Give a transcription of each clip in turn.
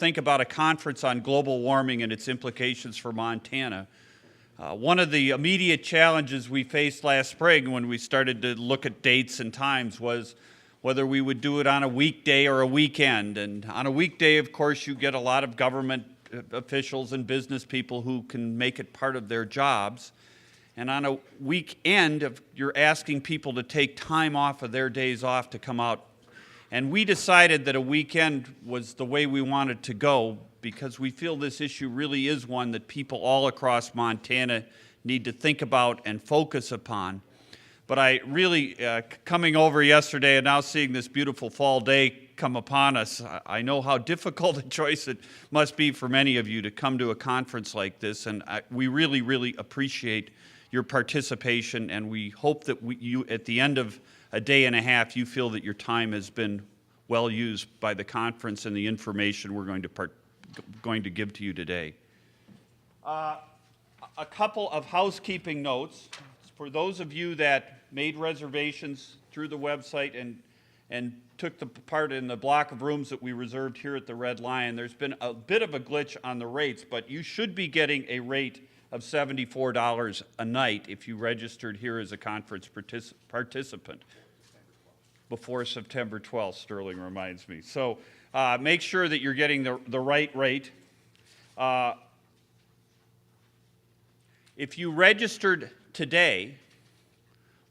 think about a conference on global warming and its implications for Montana. One of the immediate challenges we faced last spring when we started to look at dates and times was whether we would do it on a weekday or a weekend. And on a weekday, of course, you get a lot of government officials and business people who can make it part of their jobs. And on a weekend, you're asking people to take time off of their days off to come out. And we decided that a weekend was the way we wanted to go because we feel this issue really is one that people all across Montana need to think about and focus upon. But I really, coming over yesterday and now seeing this beautiful fall day come upon us, I know how difficult a choice it must be for many of you to come to a conference like this, and we really, really appreciate your participation, and we hope that you, at the end of a day and a half, you feel that your time has been well used by the conference and the information we're going to give to you today. A couple of housekeeping notes. For those of you that made reservations through the website and took the part in the block of rooms that we reserved here at the Red Lion, there's been a bit of a glitch on the rates, but you should be getting a rate of $74 a night if you registered here as a conference participant before September 12th, Sterling reminds me. So make sure that you're getting the right rate. If you registered today,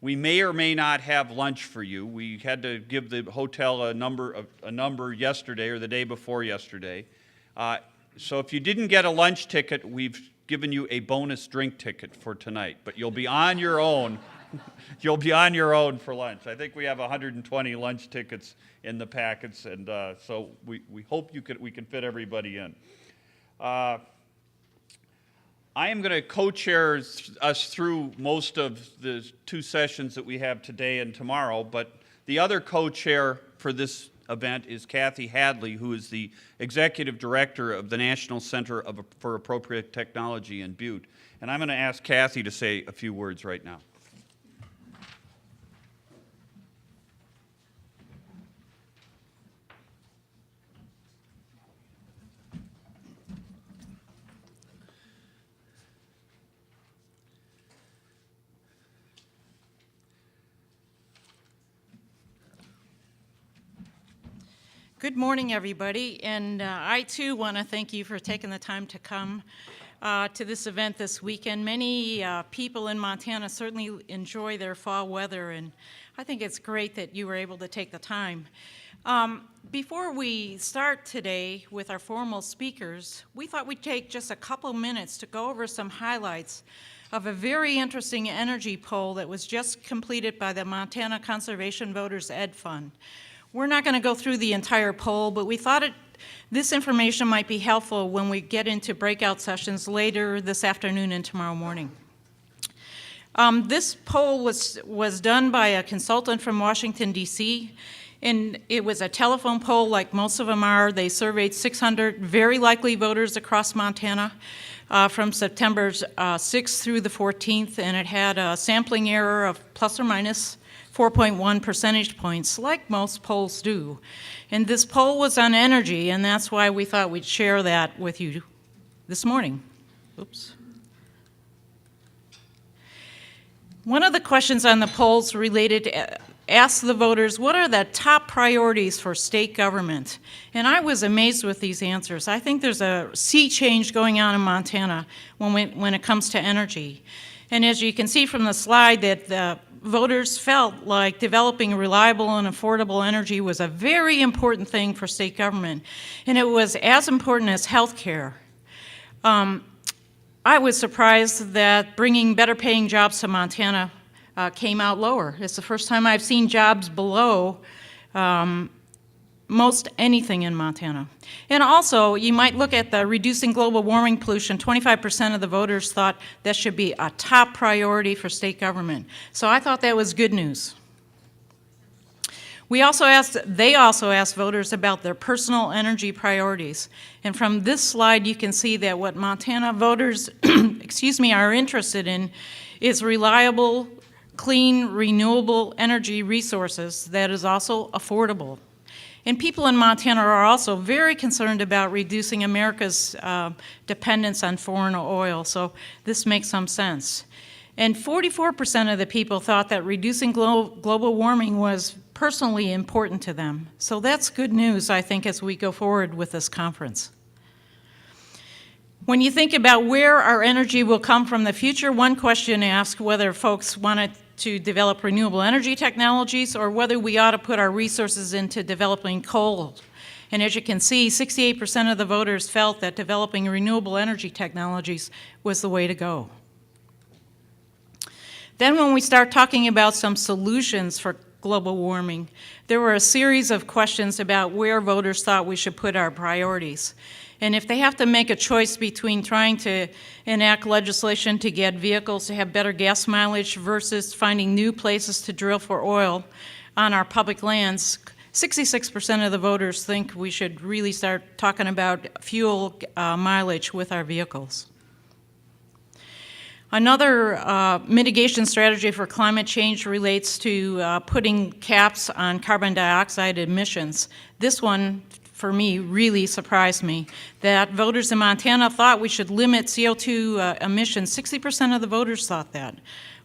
we may or may not have lunch for you. We had to give the hotel a number yesterday or the day before yesterday. So if you didn't get a lunch ticket, we've given you a bonus drink ticket for tonight, but you'll be on your own. You'll be on your own for lunch. I think we have 120 lunch tickets in the packets, and so we hope we can fit everybody in. I am going to co-chair us through most of the two sessions that we have today and tomorrow, but the other co-chair for this event is Kathy Hadley, who is the Executive Director of the National Center for Appropriate Technology in Butte. And I'm going to ask Kathy to say a few words right now. Good morning, everybody, and I too want to thank you for taking the time to come to this event this weekend. Many people in Montana certainly enjoy their fall weather, and I think it's great that you were able to take the time. Before we start today with our formal speakers, we thought we'd take just a couple minutes to go over some highlights of a very interesting energy poll that was just completed by the Montana Conservation Voters Ed Fund. We're not going to go through the entire poll, but we thought this information might be helpful when we get into breakout sessions later this afternoon and tomorrow morning. This poll was done by a consultant from Washington, D.C., and it was a telephone poll like most of them are. They surveyed 600 very likely voters across Montana from September 6th through the 14th, and it had a sampling error of plus or minus 4.1 percentage points, like most polls do. And this poll was on energy, and that's why we thought we'd share that with you this morning. Oops. One of the questions on the polls related to ask the voters, what are the top priorities for state government? And I was amazed with these answers. I think there's a sea change going on in Montana when it comes to energy. And as you can see from the slide, that the voters felt like developing reliable and affordable energy was a very important thing for state government, and it was as important as health care. I was surprised that bringing better paying jobs to Montana came out lower. It's the first time I've seen jobs below most anything in Montana. And also, you might look at the reducing global warming pollution. 25% of the voters thought that should be a top priority for state government. So I thought that was good news. They also asked voters about their personal energy priorities. And from this slide, you can see that what Montana voters are interested in is reliable, clean, renewable energy resources that is also affordable. And people in Montana are also very concerned about reducing America's dependence on foreign oil, so this makes some sense. And 44% of the people thought that reducing global warming was personally important to them. So that's good news, I think, as we go forward with this conference. When you think about where our energy will come from in the future, one question asks whether folks wanted to develop renewable energy technologies or whether we ought to put our resources into developing coal. And as you can see, 68% of the voters felt that developing renewable energy technologies was the way to go. Then when we start talking about some solutions for global warming, there were a series of questions about where voters thought we should put our priorities. And if they have to make a choice between trying to enact legislation to get vehicles to have better gas mileage versus finding new places to drill for oil on our public lands, 66% of the voters think we should really start talking about fuel mileage with our vehicles. Another mitigation strategy for climate change relates to putting caps on carbon dioxide emissions. This one, for me, really surprised me, that voters in Montana thought we should limit CO2 emissions. 60% of the voters thought that,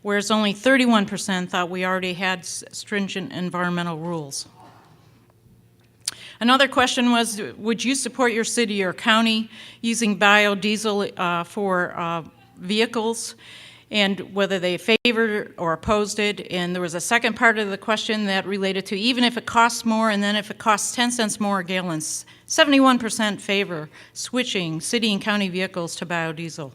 whereas only 31% thought we already had stringent environmental rules. Another question was, would you support your city or county using biodiesel for vehicles, and whether they favored or opposed it? And there was a second part of the question that related to even if it costs more, and then if it costs 10 cents more a gallon, 71% favor switching city and county vehicles to biodiesel.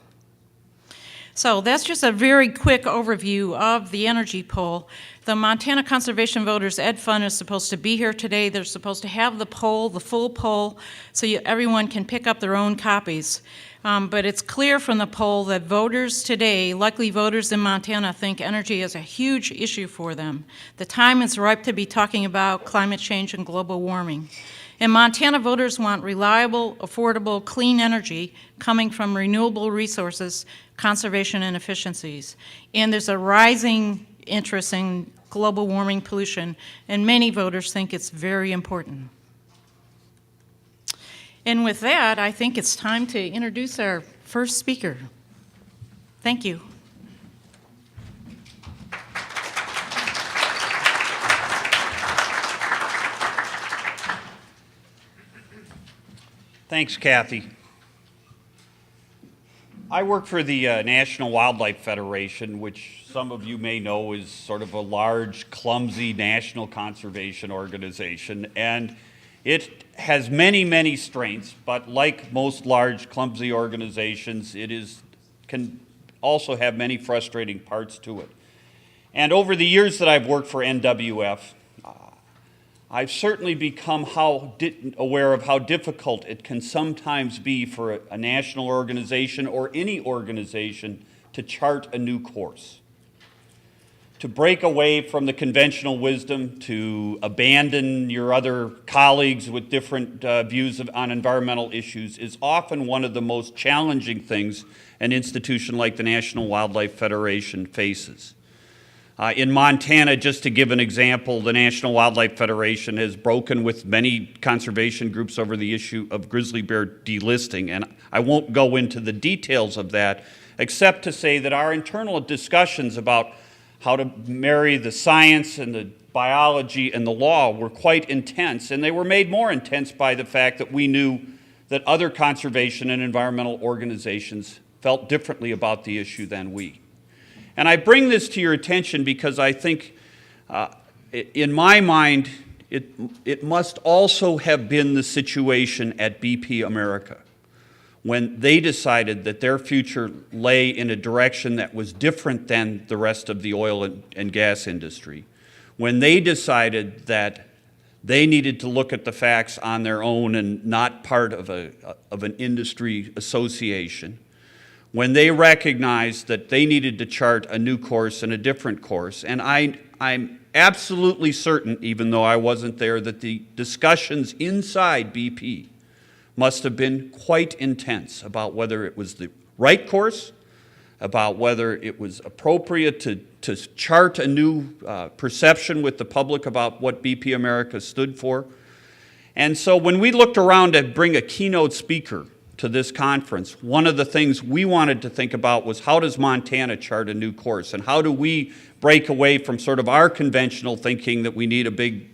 So that's just a very quick overview of the energy poll. The Montana Conservation Voters Ed Fund is supposed to be here today. They're supposed to have the poll, the full poll, so everyone can pick up their own copies. But it's clear from the poll that voters today, likely voters in Montana, think energy is a huge issue for them. The time is ripe to be talking about climate change and global warming. And Montana voters want reliable, affordable, clean energy coming from renewable resources, conservation, and efficiencies. And there's a rising interest in global warming pollution, and many voters think it's very important. And with that, I think it's time to introduce our first speaker. Thank you. Thanks, Kathy. I work for the National Wildlife Federation, which some of you may know is sort of a large, clumsy national conservation organization. And it has many, many strengths, but like most large, clumsy organizations, can also have many frustrating parts to it. And over the years that I've worked for NWF, I've certainly become aware of how difficult it can sometimes be for a national organization or any organization to chart a new course, to break away from the conventional wisdom, to abandon your other colleagues with different views on environmental issues is often one of the most challenging things an institution like the National Wildlife Federation faces. In Montana, just to give an example, the National Wildlife Federation has broken with many conservation groups over the issue of grizzly bear delisting, and I won't go into the details of that, except to say that our internal discussions about how to marry the science and the biology and the law were quite intense, and they were made more intense by the fact that we knew that other conservation and environmental organizations felt differently about the issue than we. And I bring this to your attention because I think, in my mind, it must also have been the situation at BP America when they decided that their future lay in a direction that was different than the rest of the oil and gas industry, when they decided that they needed to look at the facts on their own and not part of an industry association, when they recognized that they needed to chart a new course and a different course. And I'm absolutely certain, even though I wasn't there, that the discussions inside BP must have been quite intense about whether it was the right course, about whether it was appropriate to chart a new perception with the public about what BP America stood for. And so when we looked around to bring a keynote speaker to this conference, one of the things we wanted to think about was how does Montana chart a new course, and how do we break away from sort of our conventional thinking that we need a big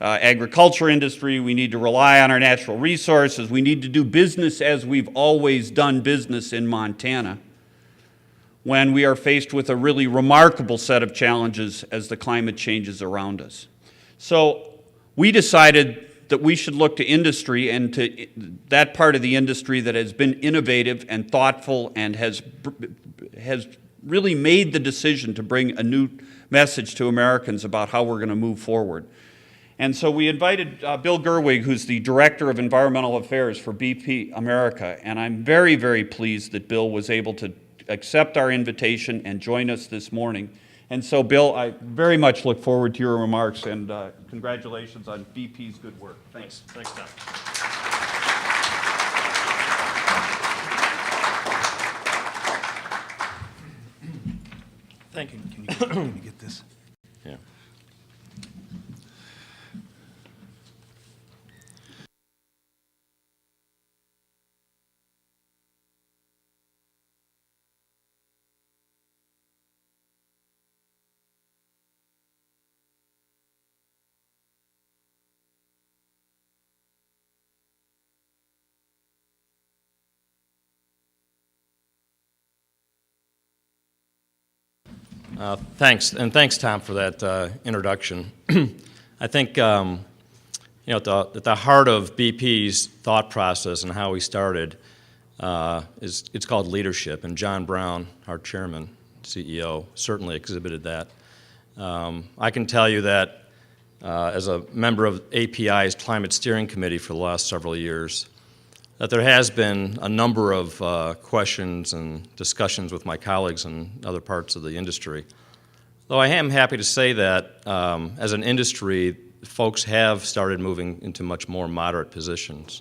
agriculture industry, we need to rely on our natural resources, we need to do business as we've always done business in Montana, when we are faced with a really remarkable set of challenges as the climate changes around us. So we decided that we should look to industry and to that part of the industry that has been innovative and thoughtful and has really made the decision to bring a new message to Americans about how we're going to move forward. And so we invited Bill Gerwig, who's the Director of Environmental Affairs for BP America, and I'm very, very pleased that Bill was able to accept our invitation and join us this morning. And so, Bill, I very much look forward to your remarks, and congratulations on BP's good work. Thanks. Thanks, Tom. Thank you. Can you get this? Yeah. Thanks, and thanks, Tom, for that introduction. I think, at the heart of BP's thought process and how we started it's called leadership, and John Brown, our chairman, CEO, certainly exhibited that. I can tell you that as a member of API's Climate Steering Committee for the last several years, that there has been a number of questions and discussions with my colleagues in other parts of the industry. Though I am happy to say that as an industry, folks have started moving into much more moderate positions.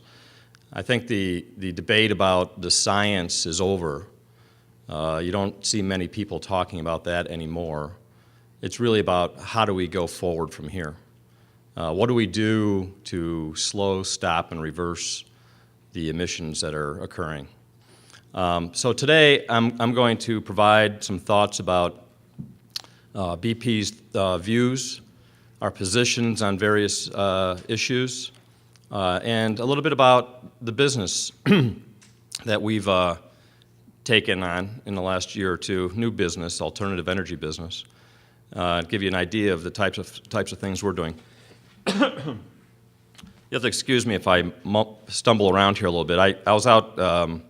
I think the debate about the science is over. You don't see many people talking about that anymore. It's really about how do we go forward from here? What do we do to slow, stop, and reverse the emissions that are occurring? So today I'm going to provide some thoughts about BP's views, our positions on various issues, and a little bit about the business that we've taken on in the last year or two, new business, alternative energy business, give you an idea of the types of things we're doing. You have to excuse me if I stumble around here a little bit. I was out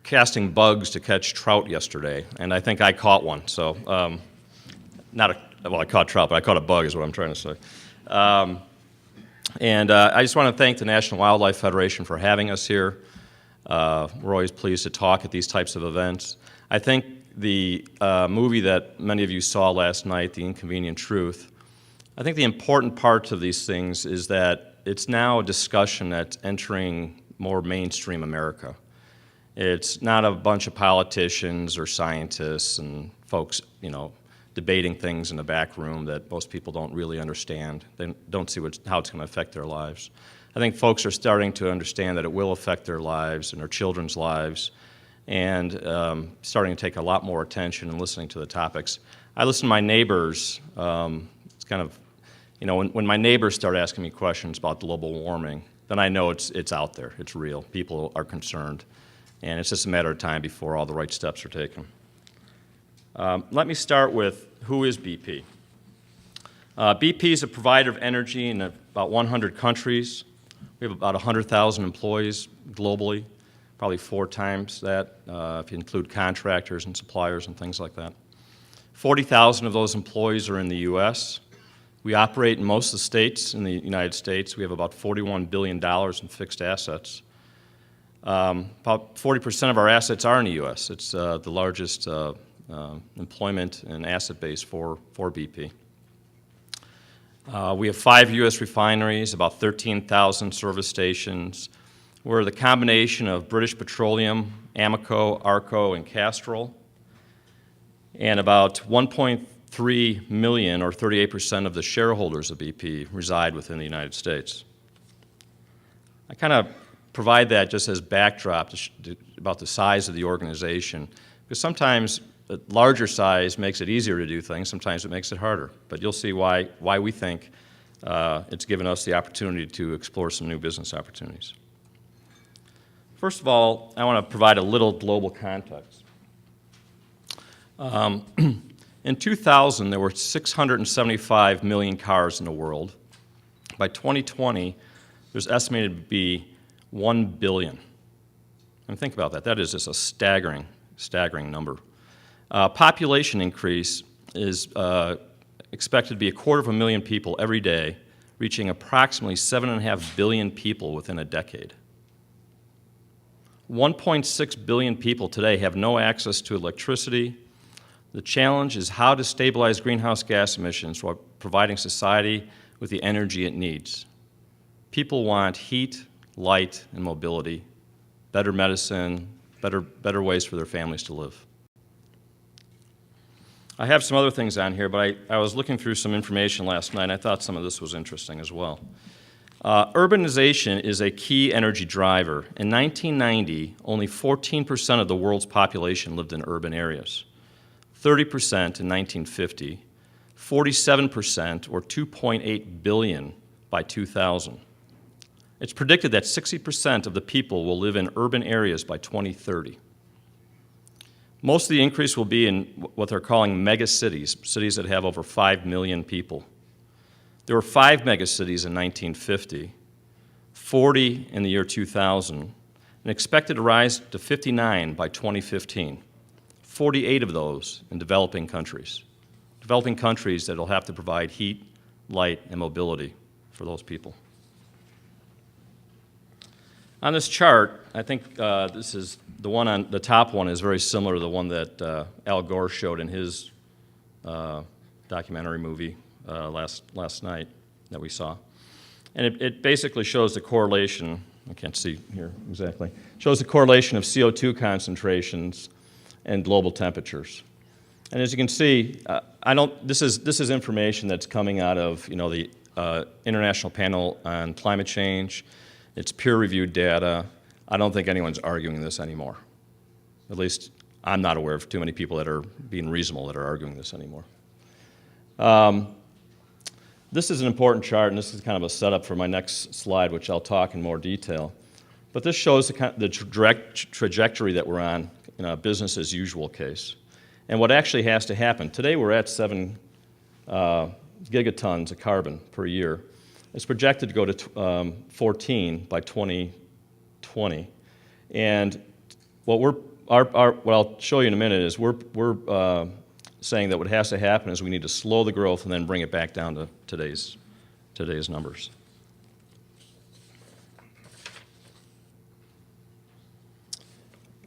casting bugs to catch trout yesterday, and I think I caught one. So, I caught trout, but I caught a bug is what I'm trying to say. I just want to thank the National Wildlife Federation for having us here. We're always pleased to talk at these types of events. I think the movie that many of you saw last night, The Inconvenient Truth, I think the important part of these things is that it's now a discussion that's entering more mainstream America. It's not a bunch of politicians or scientists and folks, debating things in the back room that most people don't really understand. They don't see how it's going to affect their lives. I think folks are starting to understand that it will affect their lives and their children's lives, and starting to take a lot more attention and listening to the topics. I listen to my neighbors. It's kind of, when my neighbors start asking me questions about global warming, then I know it's out there, it's real. People are concerned, and it's just a matter of time before all the right steps are taken. Let me start with, who is BP? BP is a provider of energy in about 100 countries. We have about 100,000 employees globally, probably 4 times that if you include contractors and suppliers and things like that. 40,000 of those employees are in the U.S. We operate in most of the states in the United States. We have about $41 billion in fixed assets. About 40% of our assets are in the U.S. It's the largest employment and asset base for BP. We have 5 U.S. refineries, about 13,000 service stations. We're the combination of British Petroleum, Amoco, Arco, and Castrol. And about 1.3 million, or 38% of the shareholders of BP, reside within the United States. I kind of provide that just as backdrop about the size of the organization, because sometimes a larger size makes it easier to do things, sometimes it makes it harder. But you'll see why we think it's given us the opportunity to explore some new business opportunities. First of all, I want to provide a little global context. In 2000, there were 675 million cars in the world. By 2020, there's estimated to be 1 billion. And think about that. That is just a staggering number. Population increase is expected to be 250,000 people every day, reaching approximately 7.5 billion people within a decade. 1.6 billion people today have no access to electricity. The challenge is how to stabilize greenhouse gas emissions while providing society with the energy it needs. People want heat, light, and mobility, better medicine, better ways for their families to live. I have some other things on here, but I was looking through some information last night, and I thought some of this was interesting as well. Urbanization is a key energy driver. In 1990, only 14% of the world's population lived in urban areas, 30% in 1950, 47%, or 2.8 billion by 2000. It's predicted that 60% of the people will live in urban areas by 2030. Most of the increase will be in what they're calling megacities, cities that have over 5 million people. There were 5 megacities in 1950, 40 in the year 2000, and expected to rise to 59 by 2015. 48 of those in developing countries that will have to provide heat, light, and mobility for those people. On this chart, I think this is the one on the top one is very similar to the one that Al Gore showed in his documentary movie last night that we saw. And it basically shows the correlation, I can't see here exactly, shows the correlation of CO2 concentrations and global temperatures. And as you can see, this is information that's coming out of the International Panel on Climate Change. It's peer-reviewed data. I don't think anyone's arguing this anymore. At least I'm not aware of too many people that are being reasonable that are arguing this anymore. This is an important chart, and this is kind of a setup for my next slide, which I'll talk in more detail. But this shows the direct trajectory that we're on in a business as usual case. And what actually has to happen. Today we're at 7 gigatons of carbon per year. It's projected to go to 14 by 2020. And what I'll show you in a minute is we're saying that what has to happen is we need to slow the growth and then bring it back down to today's numbers.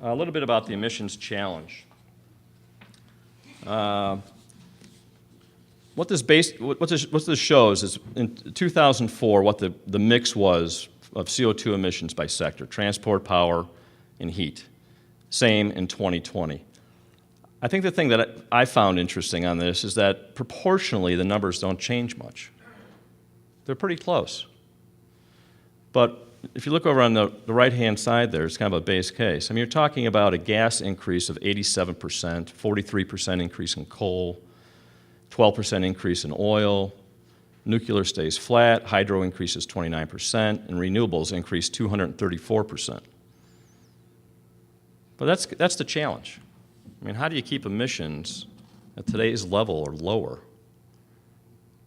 A little bit about the emissions challenge. What this shows is in 2004 what the mix was of CO2 emissions by sector, transport, power, and heat. Same in 2020. I think the thing that I found interesting on this is that proportionally the numbers don't change much. They're pretty close. But if you look over on the right-hand side there, it's kind of a base case. I mean, you're talking about a gas increase of 87%, 43% increase in coal, 12% increase in oil, nuclear stays flat, hydro increases 29%, and renewables increase 234%. But that's the challenge. I mean, how do you keep emissions at today's level or lower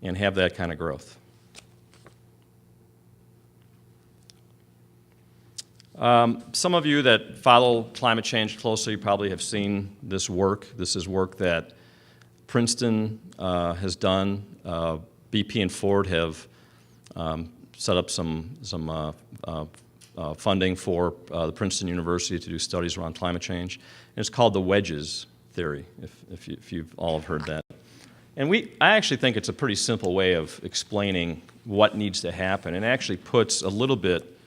and have that kind of growth? Some of you that follow climate change closely probably have seen this work. This is work that Princeton has done. BP and Ford have set up some funding for the Princeton University to do studies around climate change. And it's called the wedges theory, if you've all have heard that. And I actually think it's a pretty simple way of explaining what needs to happen, and actually puts a little bit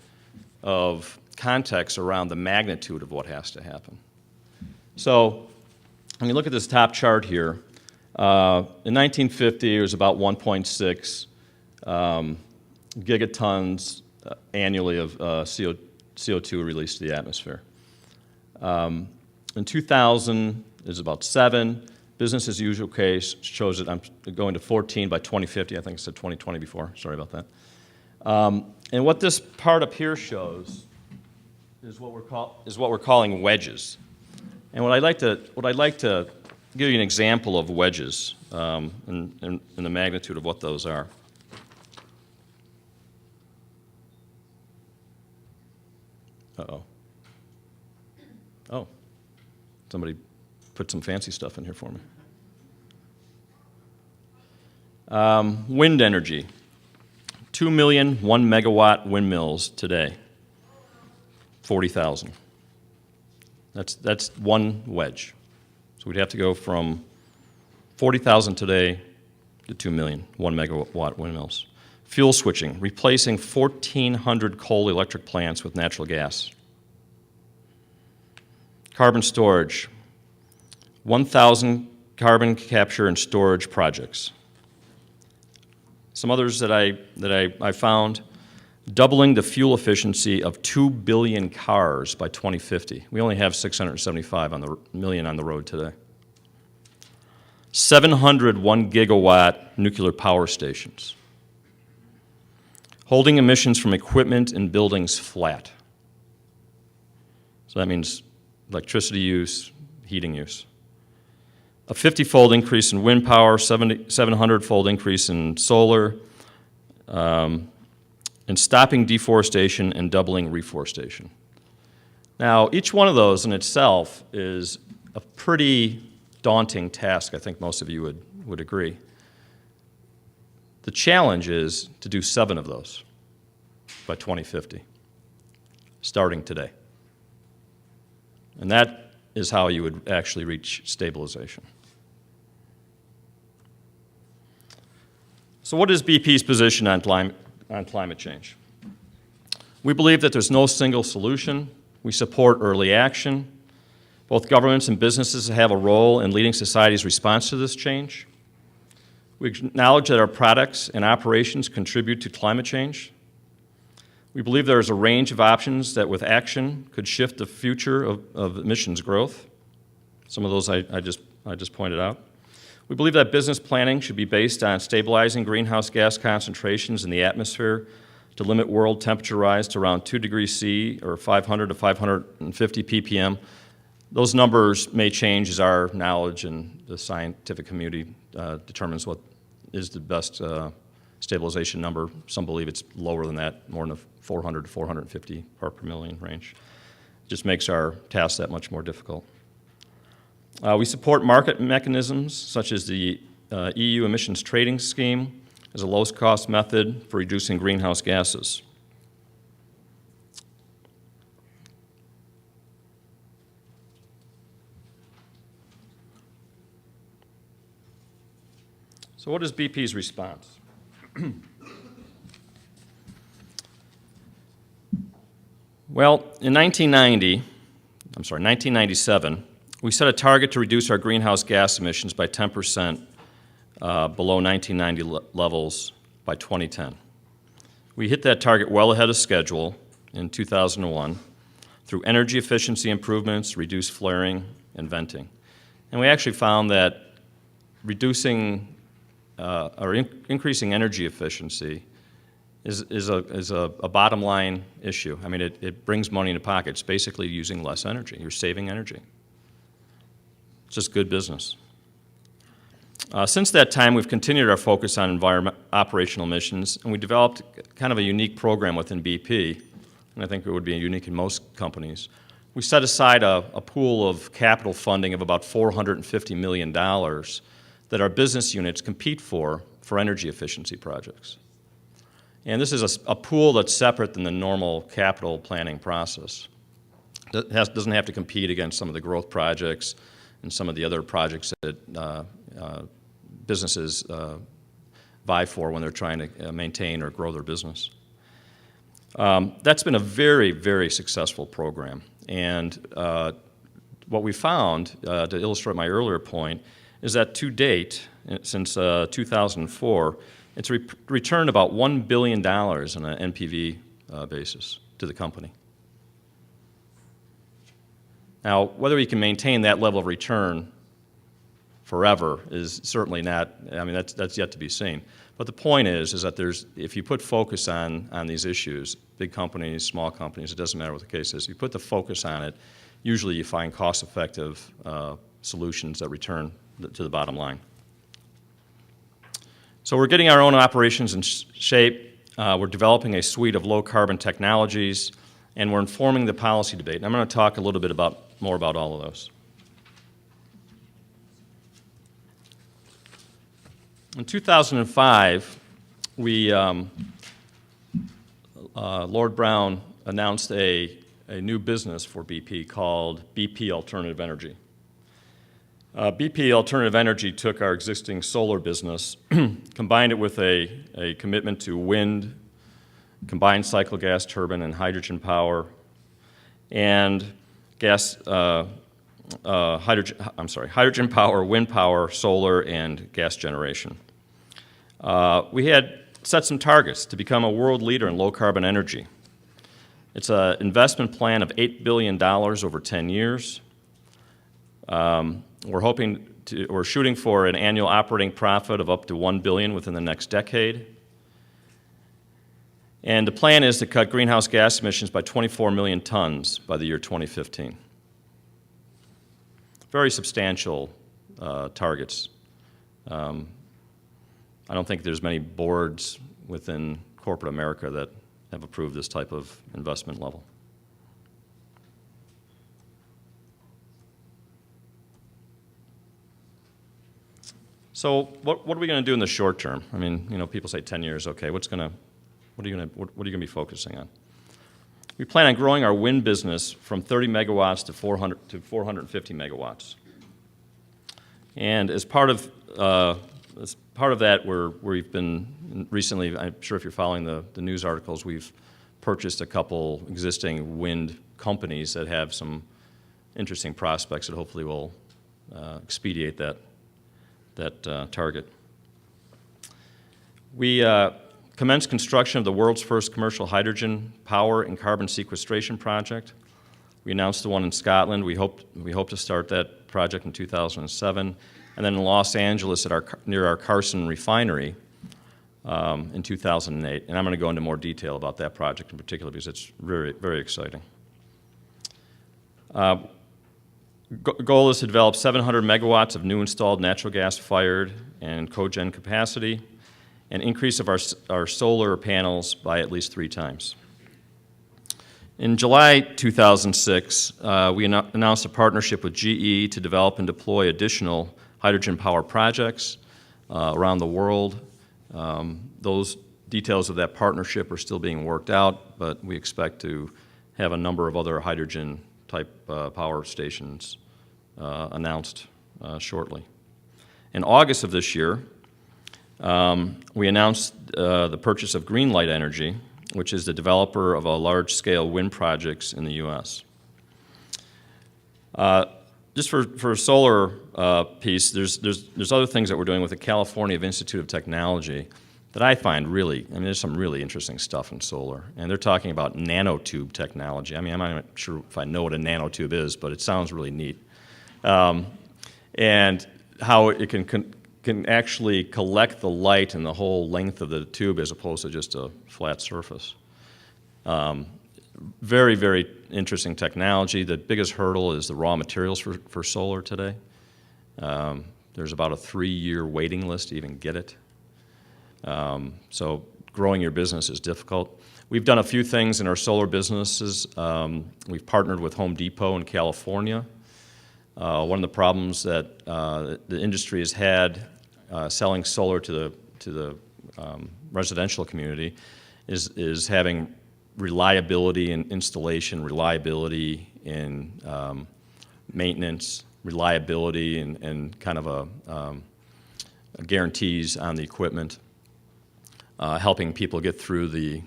of context around the magnitude of what has to happen. So when you look at this top chart here, in 1950 it was about 1.6 gigatons annually of CO2 released to the atmosphere. In 2000, is about 7. Business as usual case shows that I'm going to 14 by 2050. I think I said 2020 before. Sorry about that. And what this part up here shows is what we're calling wedges. And what I'd like to give you an example of wedges and the magnitude of what those are. Uh-oh. Oh. Somebody put some fancy stuff in here for me. Wind energy. 2 million 1-megawatt windmills today. 40,000. That's one wedge. So we'd have to go from 40,000 today to 2 million 1-megawatt windmills. Fuel switching, replacing 1,400 coal electric plants with natural gas. Carbon storage, 1,000 carbon capture and storage projects. Some others that I found, doubling the fuel efficiency of 2 billion cars by 2050. We only have 675 million on the road today. 700 1-gigawatt nuclear power stations. Holding emissions from equipment and buildings flat. So that means electricity use, heating use. A 50-fold increase in wind power, 700-fold increase in solar, and stopping deforestation and doubling reforestation. Now, each one of those in itself is a pretty daunting task. I think most of you would agree. The challenge is to do 7 of those by 2050, starting today. And that is how you would actually reach stabilization. So what is BP's position on climate change? We believe that there's no single solution. We support early action. Both governments and businesses have a role in leading society's response to this change. We acknowledge that our products and operations contribute to climate change. We believe there is a range of options that with action could shift the future of emissions growth. Some of those I just pointed out. We believe that business planning should be based on stabilizing greenhouse gas concentrations in the atmosphere to limit world temperature rise to around 2 degrees C or 500 to 550 ppm. Those numbers may change as our knowledge and the scientific community determines what is the best stabilization number. Some believe it's lower than that, more in the 400 to 450 part per million range. It just makes our task that much more difficult. We support market mechanisms such as the EU emissions trading scheme as a lowest cost method for reducing greenhouse gases. So what is BP's response? Well, in 1997, we set a target to reduce our greenhouse gas emissions by 10% below 1990 levels by 2010. We hit that target well ahead of schedule in 2001 through energy efficiency improvements, reduced flaring, and venting. And we actually found that reducing or increasing energy efficiency is a bottom line issue. I mean, it brings money into pockets, basically using less energy. You're saving energy. It's just good business. Since that time, we've continued our focus on operational emissions, and we developed kind of a unique program within BP, and I think it would be unique in most companies. We set aside a pool of capital funding of about $450 million that our business units compete for energy efficiency projects. And this is a pool that's separate than the normal capital planning process. It doesn't have to compete against some of the growth projects and some of the other projects that businesses vie for when they're trying to maintain or grow their business. That's been a very, very successful program. And what we found, to illustrate my earlier point, is that to date, since 2004, it's returned about $1 billion in an NPV basis to the company. Now, whether we can maintain that level of return forever is certainly not, I mean, that's yet to be seen. But the point is that if you put focus on these issues, big companies, small companies, it doesn't matter what the case is, you put the focus on it, usually you find cost-effective solutions that return to the bottom line. So we're getting our own operations in shape. We're developing a suite of low-carbon technologies, and we're informing the policy debate. And I'm going to talk a little bit more about all of those. In 2005, Lord Brown announced a new business for BP called BP Alternative Energy. BP Alternative Energy took our existing solar business, combined it with a commitment to wind, combined cycle gas turbine, and hydrogen power, and hydrogen power, wind power, solar, and gas generation. We had set some targets to become a world leader in low-carbon energy. It's an investment plan of $8 billion over 10 years. We're shooting for an annual operating profit of up to $1 billion within the next decade. And the plan is to cut greenhouse gas emissions by 24 million tons by the year 2015. Very substantial targets. I don't think there's many boards within corporate America that have approved this type of investment level. So what are we going to do in the short term? I mean, people say 10 years, okay, what are you going to be focusing on? We plan on growing our wind business from 30 megawatts to 450 megawatts. And as part of that, we've been recently, I'm sure if you're following the news articles, we've purchased a couple existing wind companies that have some interesting prospects that hopefully will expedite that target. We commenced construction of the world's first commercial hydrogen power and carbon sequestration project. We announced the one in Scotland. We hope to start that project in 2007, and then in Los Angeles near our Carson refinery in 2008. And I'm going to go into more detail about that project in particular because it's very, very exciting. Goal is to develop 700 megawatts of new installed natural gas-fired and cogen capacity, and increase of our solar panels by at least 3 times. In July 2006, we announced a partnership with GE to develop and deploy additional hydrogen power projects around the world. Those details of that partnership are still being worked out, but we expect to have a number of other hydrogen-type power stations announced shortly. In August of this year, we announced the purchase of Greenlight Energy, which is the developer of large-scale wind projects in the U.S. Just for a solar piece, there's other things that we're doing with the California Institute of Technology that I find there's some really interesting stuff in solar. And they're talking about nanotube technology. I mean, I'm not sure if I know what a nanotube is, but it sounds really neat. And how it can actually collect the light in the whole length of the tube as opposed to just a flat surface. Very, very interesting technology. The biggest hurdle is the raw materials for solar today. There's about a 3-year waiting list to even get it. So growing your business is difficult. We've done a few things in our solar businesses. We've partnered with Home Depot in California. One of the problems that the industry has had selling solar to the residential community is having reliability in installation, reliability in maintenance, reliability and kind of guarantees on the equipment, helping people get through the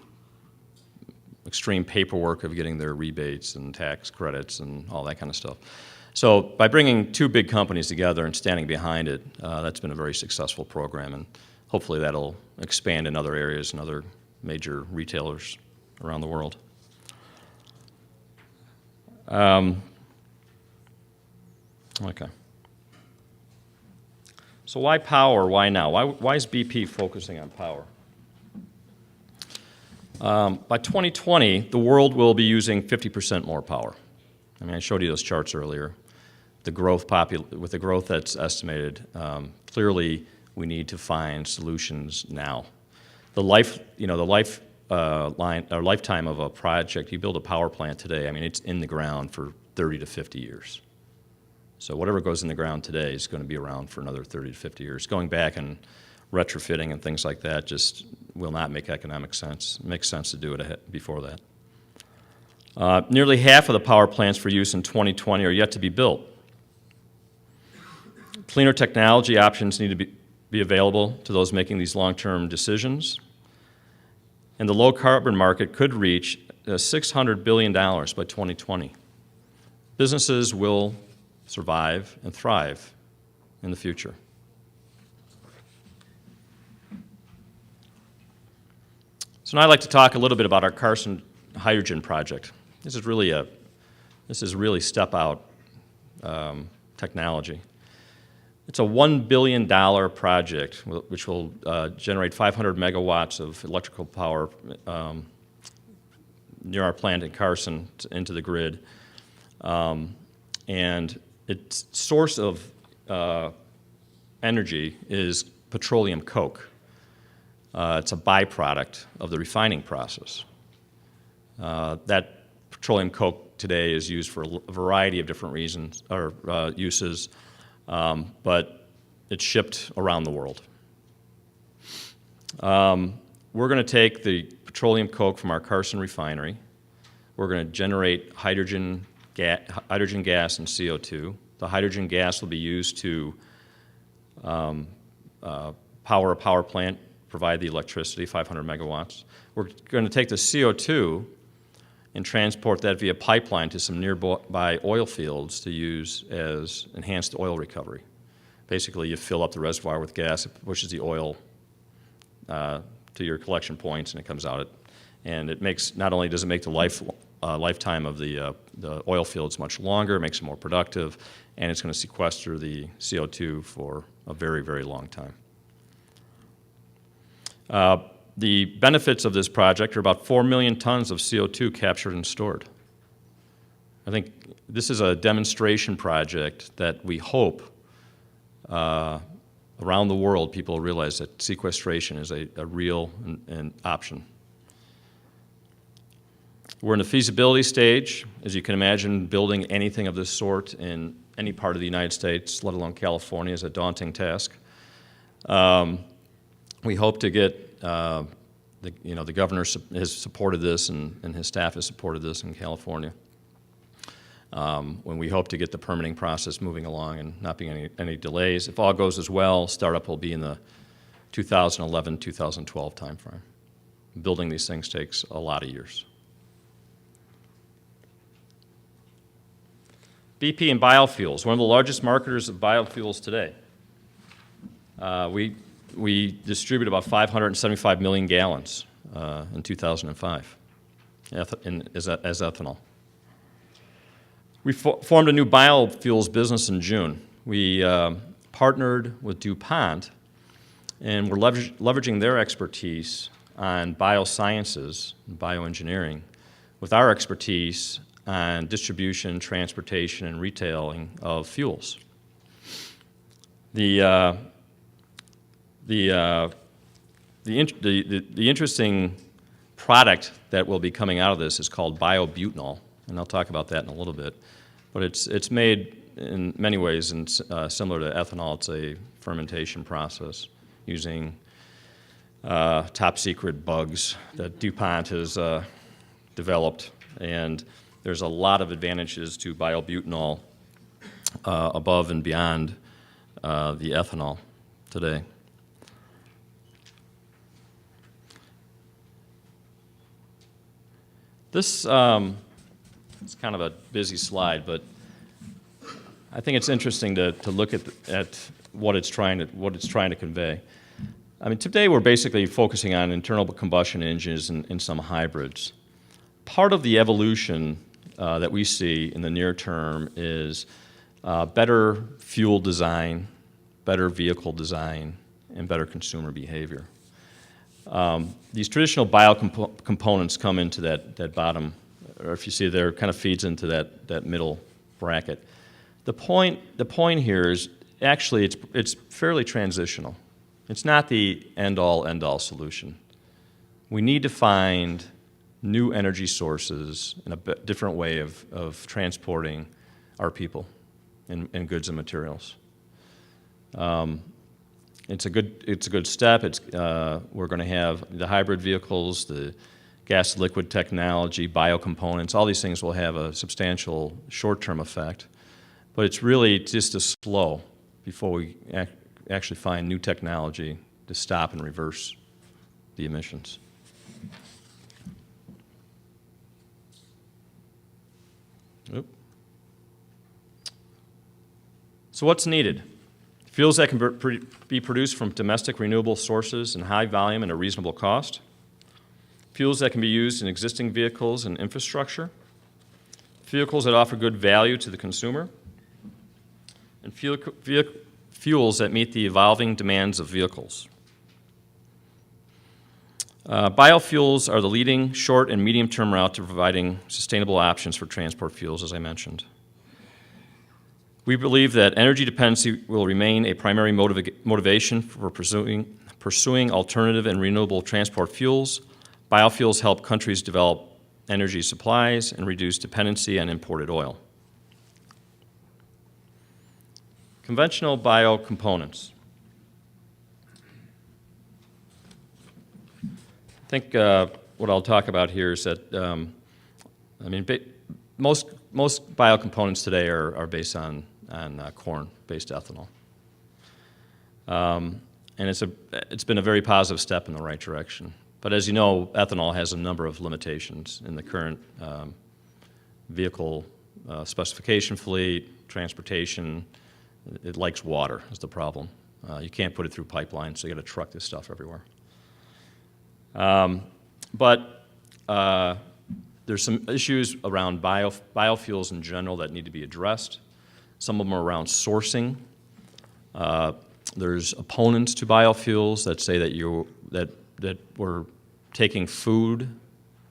extreme paperwork of getting their rebates and tax credits and all that kind of stuff. So by bringing 2 big companies together and standing behind it, that's been a very successful program, and hopefully that'll expand in other areas and other major retailers around the world. Okay. So why power? Why now? Why is BP focusing on power? By 2020, the world will be using 50% more power. I mean, I showed you those charts earlier. The growth with the growth that's estimated, clearly we need to find solutions now. The lifetime of a project, you build a power plant today, I mean, it's in the ground for 30 to 50 years. So whatever goes in the ground today is going to be around for another 30 to 50 years. Going back and retrofitting and things like that just will not make economic sense. It makes sense to do it before that. Nearly half of the power plants for use in 2020 are yet to be built. Cleaner technology options need to be available to those making these long-term decisions. And the low-carbon market could reach $600 billion by 2020. Businesses will survive and thrive in the future. So now I'd like to talk a little bit about our Carson hydrogen project. This is really step-out technology. It's a $1 billion project which will generate 500 megawatts of electrical power near our plant in Carson into the grid. And its source of energy is petroleum coke. It's a byproduct of the refining process. That petroleum coke today is used for a variety of different reasons or uses, but it's shipped around the world. We're going to take the petroleum coke from our Carson refinery. We're going to generate hydrogen gas and CO2. The hydrogen gas will be used to power a power plant, provide the electricity, 500 megawatts. We're going to take the CO2 and transport that via pipeline to some nearby oil fields to use as enhanced oil recovery. Basically, you fill up the reservoir with gas, it pushes the oil to your collection points, and it comes out. And it makes, not only does it make the lifetime of the oil fields much longer, it makes them more productive, and it's going to sequester the CO2 for a very, very long time. The benefits of this project are about 4 million tons of CO2 captured and stored. I think this is a demonstration project that we hope around the world people realize that sequestration is a real an option. We're in the feasibility stage. As you can imagine, building anything of this sort in any part of the United States, let alone California, is a daunting task. We hope to get, the governor has supported this and his staff has supported this in California. When we hope to get the permitting process moving along and not being any delays. If all goes as well, startup will be in the 2011-2012 timeframe. Building these things takes a lot of years. BP and biofuels, one of the largest marketers of biofuels today. We distribute about 575 million gallons in 2005 as ethanol. We formed a new biofuels business in June. We partnered with DuPont, and we're leveraging their expertise on biosciences and bioengineering with our expertise on distribution, transportation, and retailing of fuels. The interesting product that will be coming out of this is called biobutanol, and I'll talk about that in a little bit. But it's made in many ways and similar to ethanol. It's a fermentation process using top secret bugs that DuPont has developed, and there's a lot of advantages to biobutanol above and beyond the ethanol today. This it's kind of a busy slide, but I think it's interesting to look at what it's trying to convey. I mean, today we're basically focusing on internal combustion engines and some hybrids. part of the evolution that we see in the near term is better fuel design, better vehicle design, and better consumer behavior. These traditional biocomponents come into that bottom, or if you see there, it kind of feeds into that middle bracket. The point here is actually it's fairly transitional. It's not the end-all solution. We need to find new energy sources and a different way of transporting our people and goods and materials. It's a good step. We're going to have the hybrid vehicles, the gas liquid technology, biocomponents. All these things will have a substantial short-term effect, but it's really just a slow before we actually find new technology to stop and reverse the emissions. Oop. So what's needed? Fuels that can be produced from domestic renewable sources in high volume and a reasonable cost. Fuels that can be used in existing vehicles and infrastructure. Vehicles that offer good value to the consumer. And fuels that meet the evolving demands of vehicles. Biofuels are the leading short and medium-term route to providing sustainable options for transport fuels, as I mentioned. We believe that energy dependency will remain a primary motivation for pursuing alternative and renewable transport fuels. Biofuels help countries develop energy supplies and reduce dependency on imported oil. Conventional biocomponents. I think what I'll talk about here is that, most biocomponents today are based on corn-based ethanol. And it's been a very positive step in the right direction. But as you know, ethanol has a number of limitations in the current vehicle specification fleet, transportation. It likes water is the problem. You can't put it through pipelines, so you got to truck this stuff everywhere. But there's some issues around biofuels in general that need to be addressed. Some of them are around sourcing. There's opponents to biofuels that say that we're taking food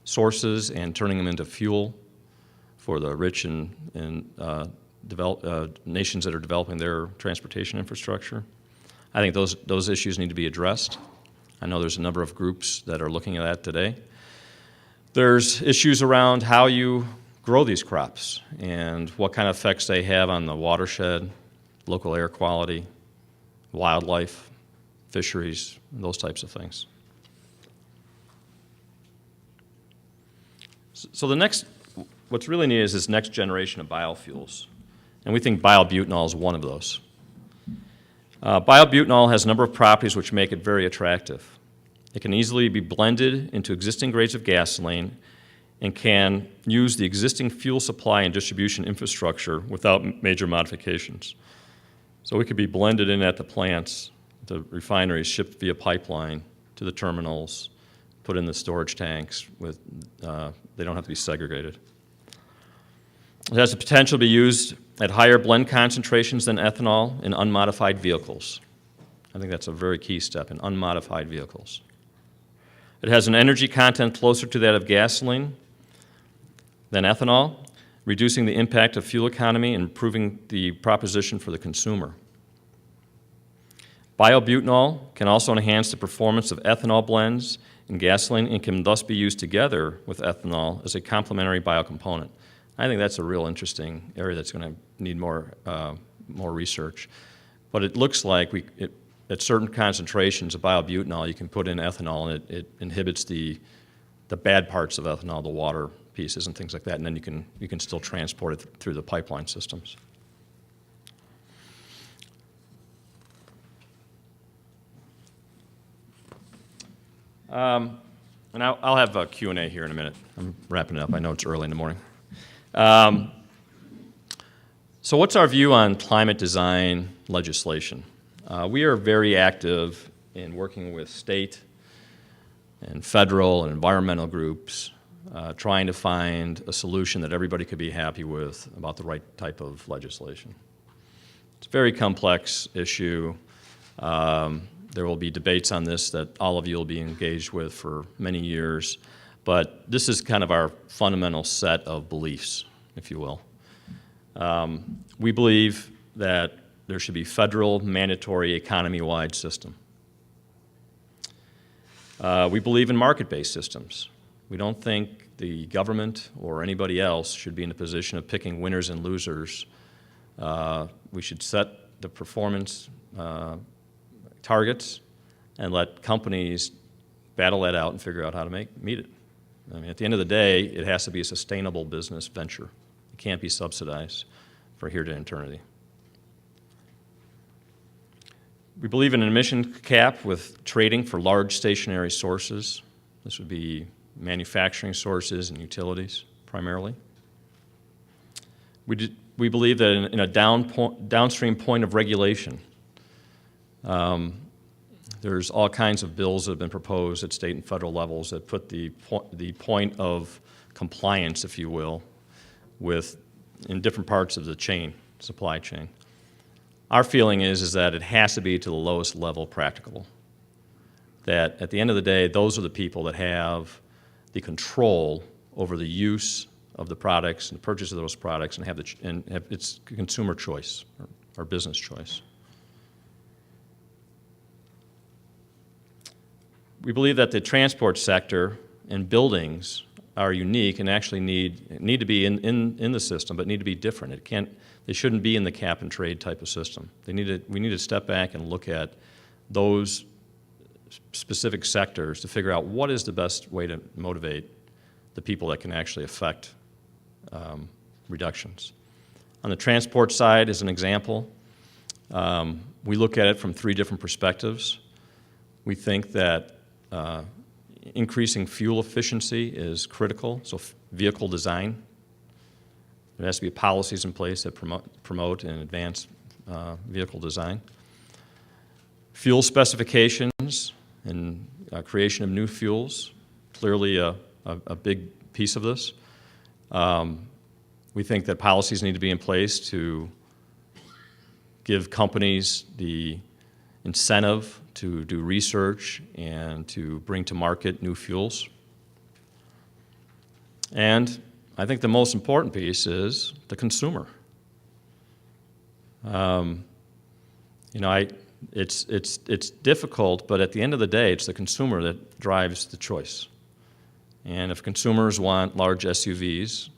sources and turning them into fuel for the rich and nations that are developing their transportation infrastructure. I think those issues need to be addressed. I know there's a number of groups that are looking at that today. There's issues around how you grow these crops and what kind of effects they have on the watershed, local air quality, wildlife, fisheries, those types of things. So what's really needed is this next generation of biofuels, and we think biobutanol is one of those. Biobutanol has a number of properties which make it very attractive. It can easily be blended into existing grades of gasoline and can use the existing fuel supply and distribution infrastructure without major modifications. So it could be blended in at the plants, the refineries, shipped via pipeline to the terminals, put in the storage tanks. They don't have to be segregated. It has the potential to be used at higher blend concentrations than ethanol in unmodified vehicles. I think that's a very key step in unmodified vehicles. It has an energy content closer to that of gasoline than ethanol, reducing the impact of fuel economy and improving the proposition for the consumer. Biobutanol can also enhance the performance of ethanol blends in gasoline and can thus be used together with ethanol as a complementary biocomponent. I think that's a real interesting area that's going to need more research. But it looks like at certain concentrations of biobutanol, you can put in ethanol, and it inhibits the bad parts of ethanol, the water pieces and things like that, and then you can still transport it through the pipeline systems. And I'll have a Q&A here in a minute. I'm wrapping it up. I know it's early in the morning. So what's our view on climate design legislation? We are very active in working with state and federal and environmental groups trying to find a solution that everybody could be happy with about the right type of legislation. It's a very complex issue. There will be debates on this that all of you will be engaged with for many years, but this is kind of our fundamental set of beliefs, if you will. We believe that there should be federal, mandatory, economy-wide system. We believe in market-based systems. We don't think the government or anybody else should be in a position of picking winners and losers. We should set the performance targets and let companies battle that out and figure out how to meet it. I mean, at the end of the day, it has to be a sustainable business venture. It can't be subsidized for here to eternity. We believe in an emission cap with trading for large stationary sources. This would be manufacturing sources and utilities, primarily. We believe that in a downstream point of regulation, there's all kinds of bills that have been proposed at state and federal levels that put the point of compliance, if you will, in different parts of the chain, supply chain. Our feeling is that it has to be to the lowest level practicable. That at the end of the day, those are the people that have the control over the use of the products and the purchase of those products and have its consumer choice or business choice. We believe that the transport sector and buildings are unique and actually need to be in the system, but need to be different. They shouldn't be in the cap and trade type of system. We need to step back and look at those specific sectors to figure out what is the best way to motivate the people that can actually affect reductions. On the transport side, as an example, we look at it from 3 different perspectives. We think that increasing fuel efficiency is critical, so vehicle design. There has to be policies in place that promote and advance vehicle design. Fuel specifications and creation of new fuels, clearly a big piece of this. We think that policies need to be in place to give companies the incentive to do research and to bring to market new fuels. And I think the most important piece is the consumer. It's difficult, but at the end of the day, it's the consumer that drives the choice. And if consumers want large SUVs,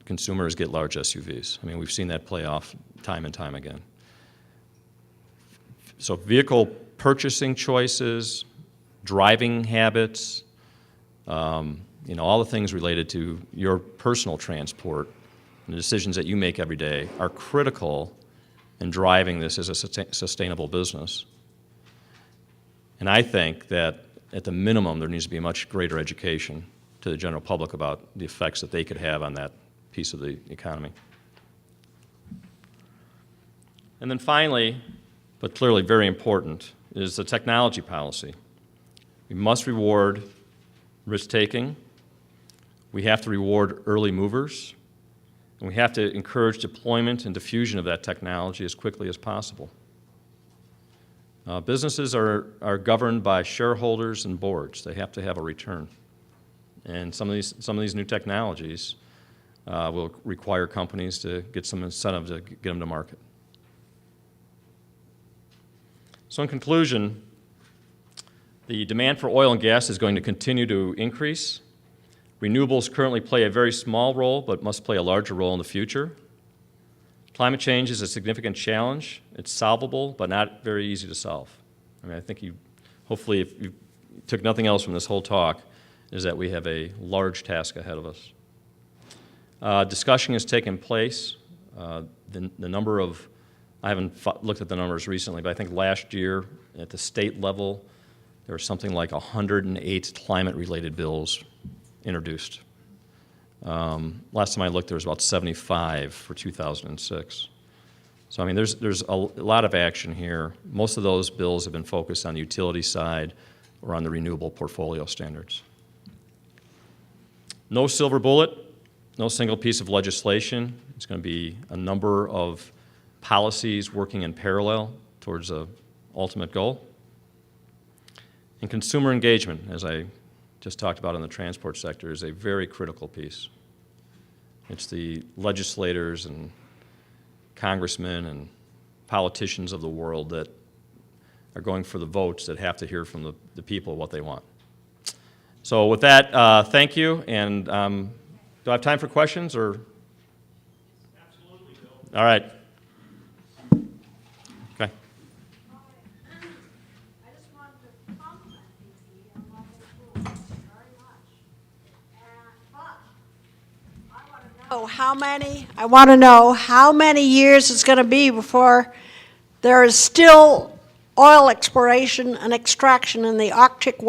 consumers get large SUVs. I mean, we've seen that play off time and time again. So vehicle purchasing choices, driving habits, all the things related to your personal transport and the decisions that you make every day are critical in driving this as a sustainable business. And I think that at the minimum, there needs to be a much greater education to the general public about the effects that they could have on that piece of the economy. And then finally, but clearly very important, is the technology policy. We must reward risk-taking. We have to reward early movers. And we have to encourage deployment and diffusion of that technology as quickly as possible. Businesses are governed by shareholders and boards. They have to have a return. And some of these new technologies will require companies to get some incentive to get them to market. So in conclusion, the demand for oil and gas is going to continue to increase. Renewables currently play a very small role, but must play a larger role in the future. Climate change is a significant challenge. It's solvable, but not very easy to solve. I mean, I think hopefully, if you took nothing else from this whole talk, is that we have a large task ahead of us. Discussion has taken place. The number of, I haven't looked at the numbers recently, but I think last year at the state level, there were something like 108 climate-related bills introduced. Last time I looked, there was about 75 for 2006. So, I mean, there's a lot of action here. Most of those bills have been focused on the utility side or on the renewable portfolio standards. No silver bullet, no single piece of legislation. It's going to be a number of policies working in parallel towards an ultimate goal. And consumer engagement, as I just talked about in the transport sector, is a very critical piece. It's the legislators and congressmen and politicians of the world that are going for the votes that have to hear from the people what they want. So with that, thank you. And do I have time for questions? Or? Absolutely, Bill. All right. Okay. I just wanted to compliment you on what they do very much. But I want to know how many years it's going to be before there is still oil exploration and extraction in the Arctic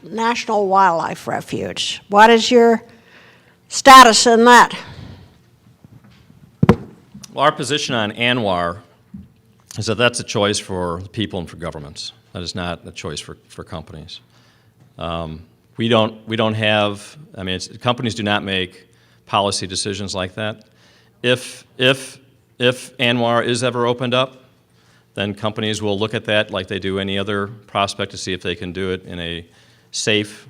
National Wildlife Refuge. What is your status in that? Well, our position on ANWR is that that's a choice for people and for governments. That is not a choice for companies. We don't have, I mean, companies do not make policy decisions like that. If ANWR is ever opened up, then companies will look at that like they do any other prospect to see if they can do it in a safe,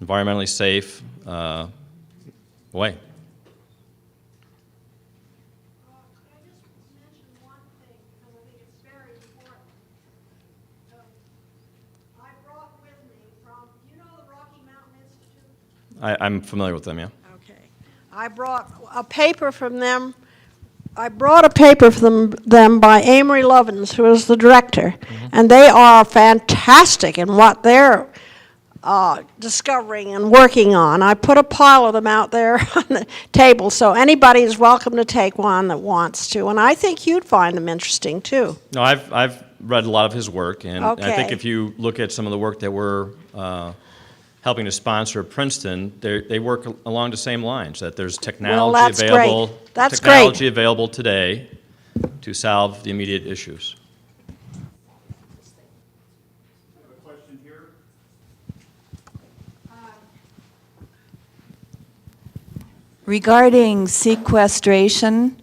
environmentally safe way. Could I just mention one thing, because I think it's very important. I brought with me from, you know the Rocky Mountain Institute? I'm familiar with them, yeah. Okay. I brought a paper from them. I brought a paper from them by Amory Lovins, who is the director, and they are fantastic in what they're discovering and working on. I put a pile of them out there on the table, so anybody is welcome to take one that wants to, and I think you'd find them interesting too. No, I've read a lot of his work, and I think Okay. if you look at some of the work that we're helping to sponsor at Princeton, they work along the same lines, that there's technology that's great. available, That's technology great. available today to solve the immediate issues. Have a question here? Regarding sequestration,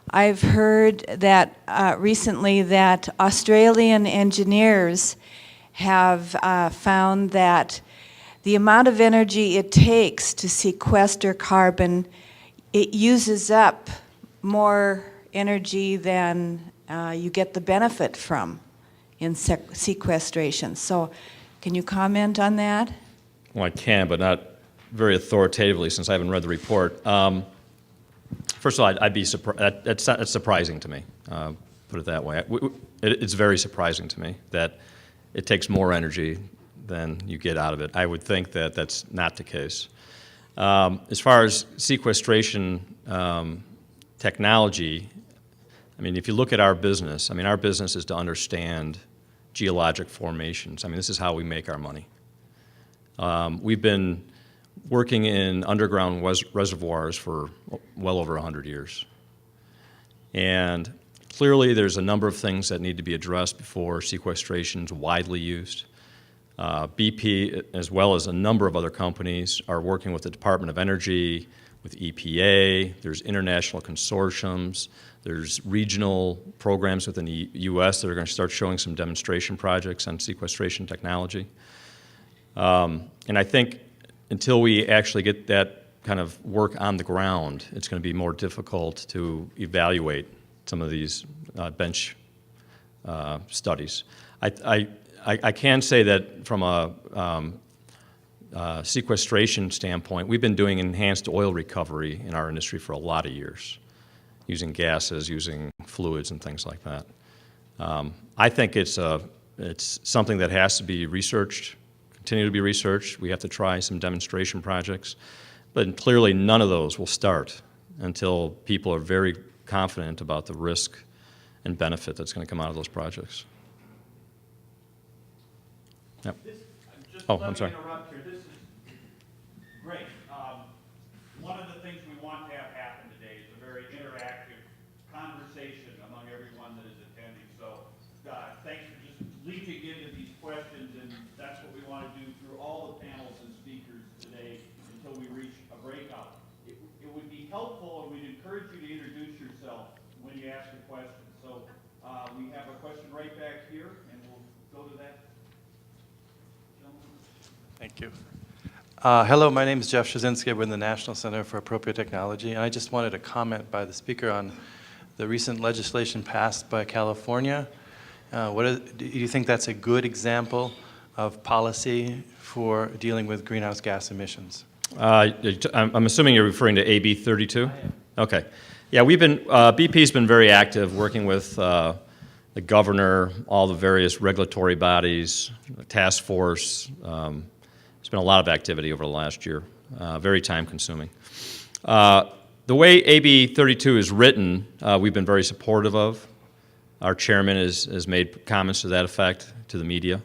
I've heard that recently that Australian engineers have found that the amount of energy it takes to sequester carbon, it uses up more energy than you get the benefit from in sequestration. So can you comment on that? Well, I can, but not very authoritatively since I haven't read the report. First of all, I'd be surprised. That's surprising to me, put it that way. It's very surprising to me that it takes more energy than you get out of it. I would think that that's not the case. As far as sequestration technology, I mean, if you look at our business, I mean, our business is to understand geologic formations. I mean, this is how we make our money. We've been working in underground reservoirs for well over 100 years. And clearly there's a number of things that need to be addressed before sequestration is widely used. BP, as well as a number of other companies, are working with the Department of Energy, with EPA. There's international consortiums. There's regional programs within the U.S. that are going to start showing some demonstration projects on sequestration technology. And I think until we actually get that kind of work on the ground, it's going to be more difficult to evaluate some of these bench studies. I can say that from a sequestration standpoint, we've been doing enhanced oil recovery in our industry for a lot of years, using gases, using fluids, and things like that. I think it's something that has to be researched, continue to be researched. We have to try some demonstration projects, but clearly none of those will start until people are very confident about the risk and benefit that's going to come out of those projects. Yep. I'm sorry. Interrupt here. This is great. One of the things we want to have happen today is a very interactive conversation among everyone that is attending. So thanks for just leaping into these questions, and that's what we want to do through all the panels and speakers today until we reach a break. it would be helpful, and we'd encourage you to introduce yourself when you ask a question. So we have a question right back here, and we'll go to that gentleman. Thank you. Hello, my name is Jeff Shazinski with the National Center for Appropriate Technology, and I just wanted a comment by the speaker on the recent legislation passed by California. Do you think that's a good example of policy for dealing with greenhouse gas emissions? I'm assuming you're referring to AB 32? Okay. Yeah, BP's been very active working with the governor, all the various regulatory bodies, the task force. There's been a lot of activity over the last year, very time consuming. The way AB 32 is written, we've been very supportive of. Our chairman has made comments to that effect to the media.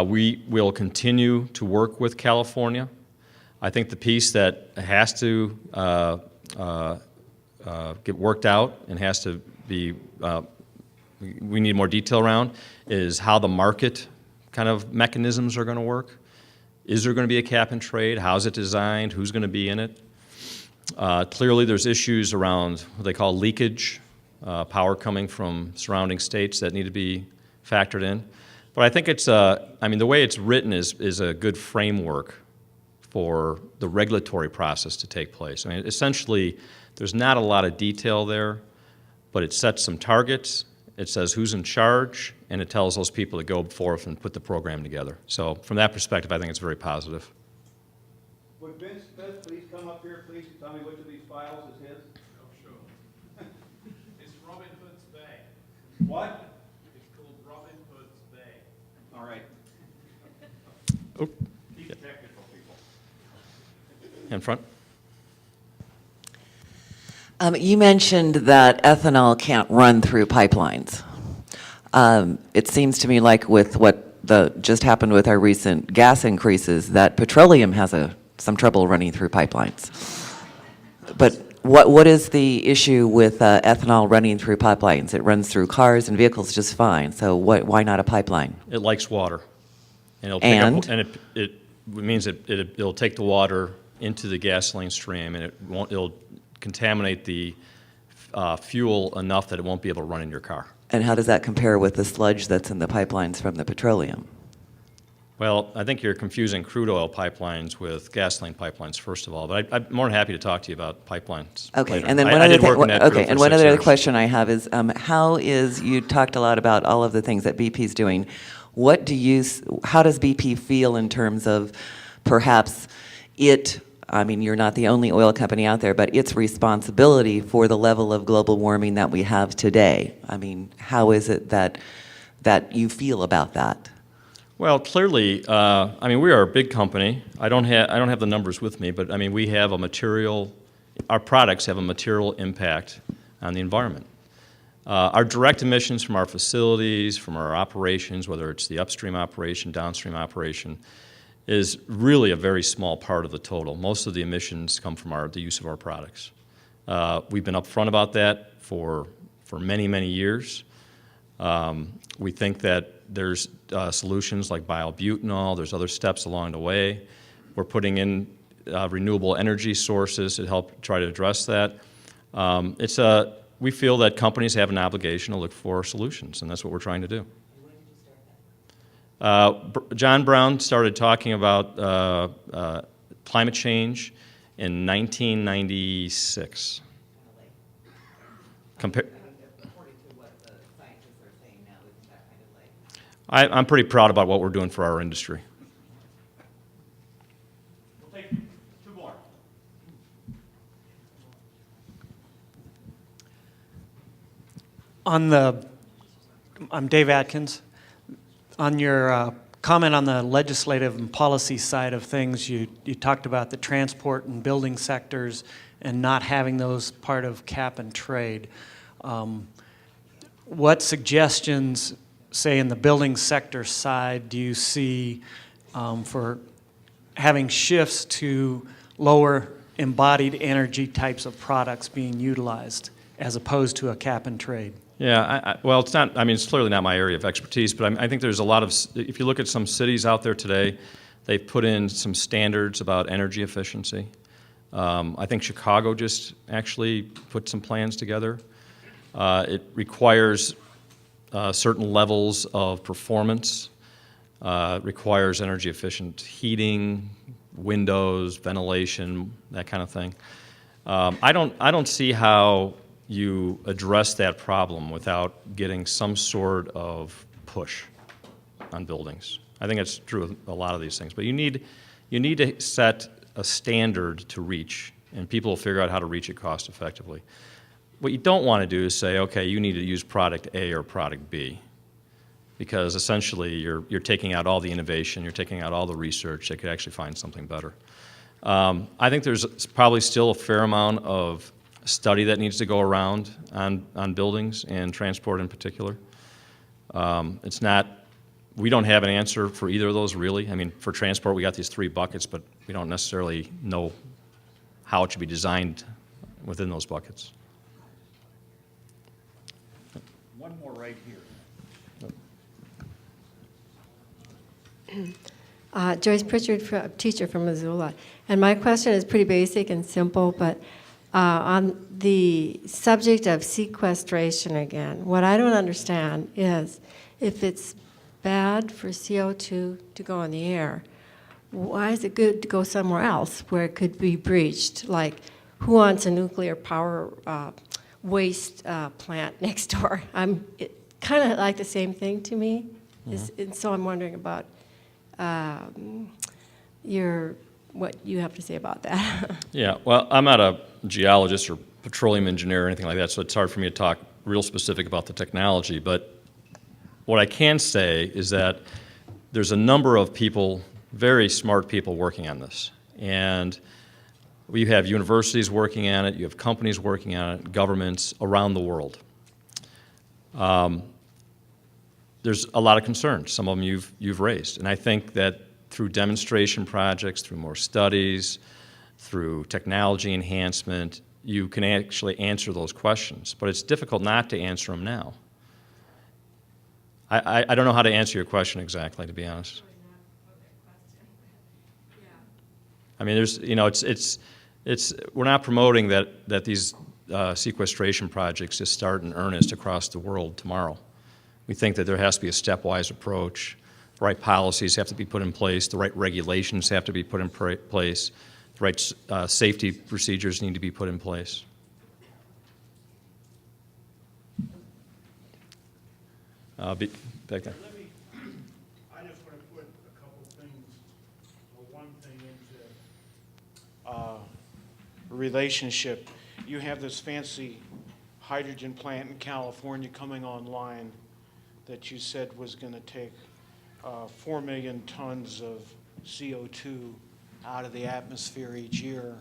We will continue to work with California. I think the piece that has to get worked out and has to be, we need more detail around, is how the market kind of mechanisms are going to work. Is there going to be a cap and trade? How's it designed? Who's going to be in it? Clearly, there's issues around what they call leakage, power coming from surrounding states that need to be factored in. But I think the way it's written is a good framework for the regulatory process to take place. I mean, essentially, there's not a lot of detail there, but it sets some targets. It says who's in charge, and it tells those people to go forth and put the program together. So from that perspective, I think it's very positive. Would Vince Smith please come up here, please, and tell me which of these files is his? Oh, sure. It's Robin Hood's Bay. What? It's called Robin Hood's Bay. All right. Oh. These technical people. In front. You mentioned that ethanol can't run through pipelines. It seems to me like with what just happened with our recent gas increases, that petroleum has some trouble running through pipelines. But what is the issue with ethanol running through pipelines? It runs through cars and vehicles just fine. So why not a pipeline? It likes water, and it means it'll take the water into the gasoline stream, and it'll contaminate the fuel enough that it won't be able to run in your car. And how does that compare with the sludge that's in the pipelines from the petroleum? Well, I think you're confusing crude oil pipelines with gasoline pipelines, first of all. But I'm more than happy to talk to you about pipelines. Okay, later. and then I did work in that field for and one 6 other years. question I have is, you talked a lot about all of the things that BP's doing. How does BP feel in terms of perhaps you're not the only oil company out there, but its responsibility for the level of global warming that we have today? I mean, how is it that you feel about that? Well, clearly, we are a big company. I don't have the numbers with me, but we have our products have a material impact on the environment. Our direct emissions from our facilities, from our operations, whether it's the upstream operation, downstream operation, is really a very small part of the total. Most of the emissions come from the use of our products. We've been upfront about that for many, many years. We think that there's solutions like biobutanol. There's other steps along the way. We're putting in renewable energy sources to help try to address that. We feel that companies have an obligation to look for solutions, and that's what we're trying to do. John Brown started talking about climate change in 1996. I'm pretty proud about what we're doing for our industry. We'll take 2 more. I'm Dave Atkins. On your comment on the legislative and policy side of things, you talked about the transport and building sectors and not having those part of cap and trade. What suggestions, say in the building sector side, do you see for having shifts to lower embodied energy types of products being utilized as opposed to a cap and trade? Yeah, well, it's not. It's clearly not my area of expertise, but I think there's a lot of. If you look at some cities out there today, they've put in some standards about energy efficiency. I think Chicago just actually put some plans together. It requires certain levels of performance, requires energy efficient heating, windows, ventilation, that kind of thing. I don't see how you address that problem without getting some sort of push on buildings. I think it's true of a lot of these things, but you need to set a standard to reach, and people will figure out how to reach it cost effectively. What you don't want to do is say, okay, you need to use product A or product B, because essentially you're taking out all the innovation, you're taking out all the research that could actually find something better. I think there's probably still a fair amount of study that needs to go around on buildings and transport in particular. It's not, we don't have an answer for either of those really. I mean, for transport we got these 3 buckets, but we don't necessarily know how it should be designed within those buckets. One more right here. Joyce Pritchard, teacher from Missoula. And my question is pretty basic and simple, but on the subject of sequestration again, what I don't understand is if it's bad for CO2 to go in the air, why is it good to go somewhere else where it could be breached? Like, who wants a nuclear power waste plant next door? It kind of like the same thing to me. And so I'm wondering about what you have to say about that. Yeah, well, I'm not a geologist or petroleum engineer or anything like that, so it's hard for me to talk real specific about the technology. But what I can say is that there's a number of people, very smart people, working on this. And you have universities working on it, you have companies working on it, governments around the world. There's a lot of concerns. Some of them you've raised. And I think that through demonstration projects, through more studies, through technology enhancement, you can actually answer those questions. But it's difficult not to answer them now. I don't know how to answer your question exactly, to be honest. I mean, there's, you know, we're not promoting that these sequestration projects just start in earnest across the world tomorrow. We think that there has to be a stepwise approach. The right policies have to be put in place. The right regulations have to be put in place. The right safety procedures need to be put in place. Back there. I just want to put a couple things, or one thing into relationship. You have this fancy hydrogen plant in California coming online that you said was going to take 4 million tons of CO2 out of the atmosphere each year.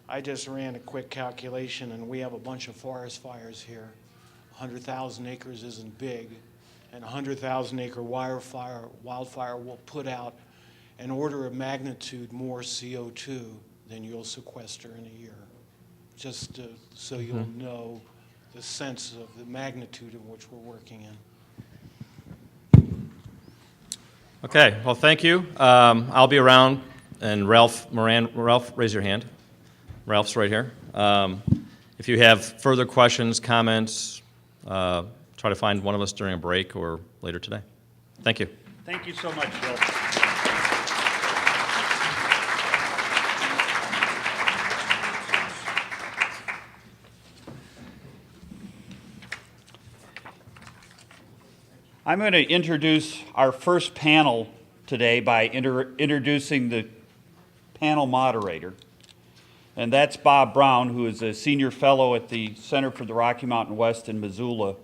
I just ran a quick calculation, and we have a bunch of forest fires here. 100,000 acres isn't big, and a 100,000-acre wildfire will put out an order of magnitude more CO2 than you'll sequester in a year. Just so you'll know the sense of the magnitude in which we're working in. Okay, well, thank you. I'll be around, and Ralph Moran, raise your hand. Ralph's right here. If you have further questions, comments, try to find one of us during a break or later today. Thank you. Thank you so much, Bill. I'm going to introduce our first panel today by introducing the panel moderator. And that's Bob Brown, who is a senior fellow at the Center for the Rocky Mountain West in Missoula.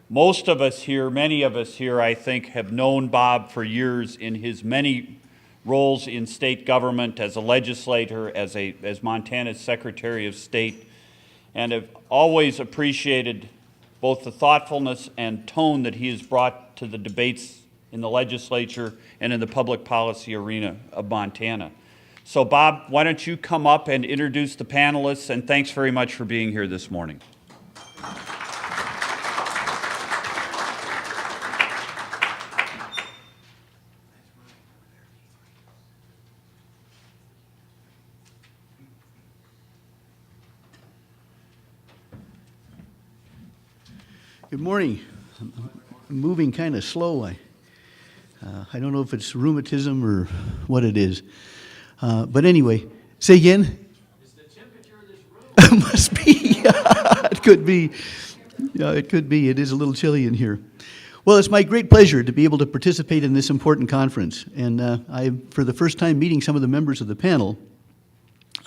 Most of us here, many of us here, I think, have known Bob for years in his many roles in state government, as a legislator, as Montana's Secretary of State, and have always appreciated both the thoughtfulness and tone that he has brought to the debates in the legislature and in the public policy arena of Montana. So Bob, why don't you come up and introduce the panelists, and thanks very much for being here this morning. Good morning. I'm moving kind of slow. I don't know if it's rheumatism or what it is. But anyway, say again? Is the temperature of this room? Must be. It could be. Yeah, it could be. It is a little chilly in here. Well, it's my great pleasure to be able to participate in this important conference. And I'm, for the first time, meeting some of the members of the panel.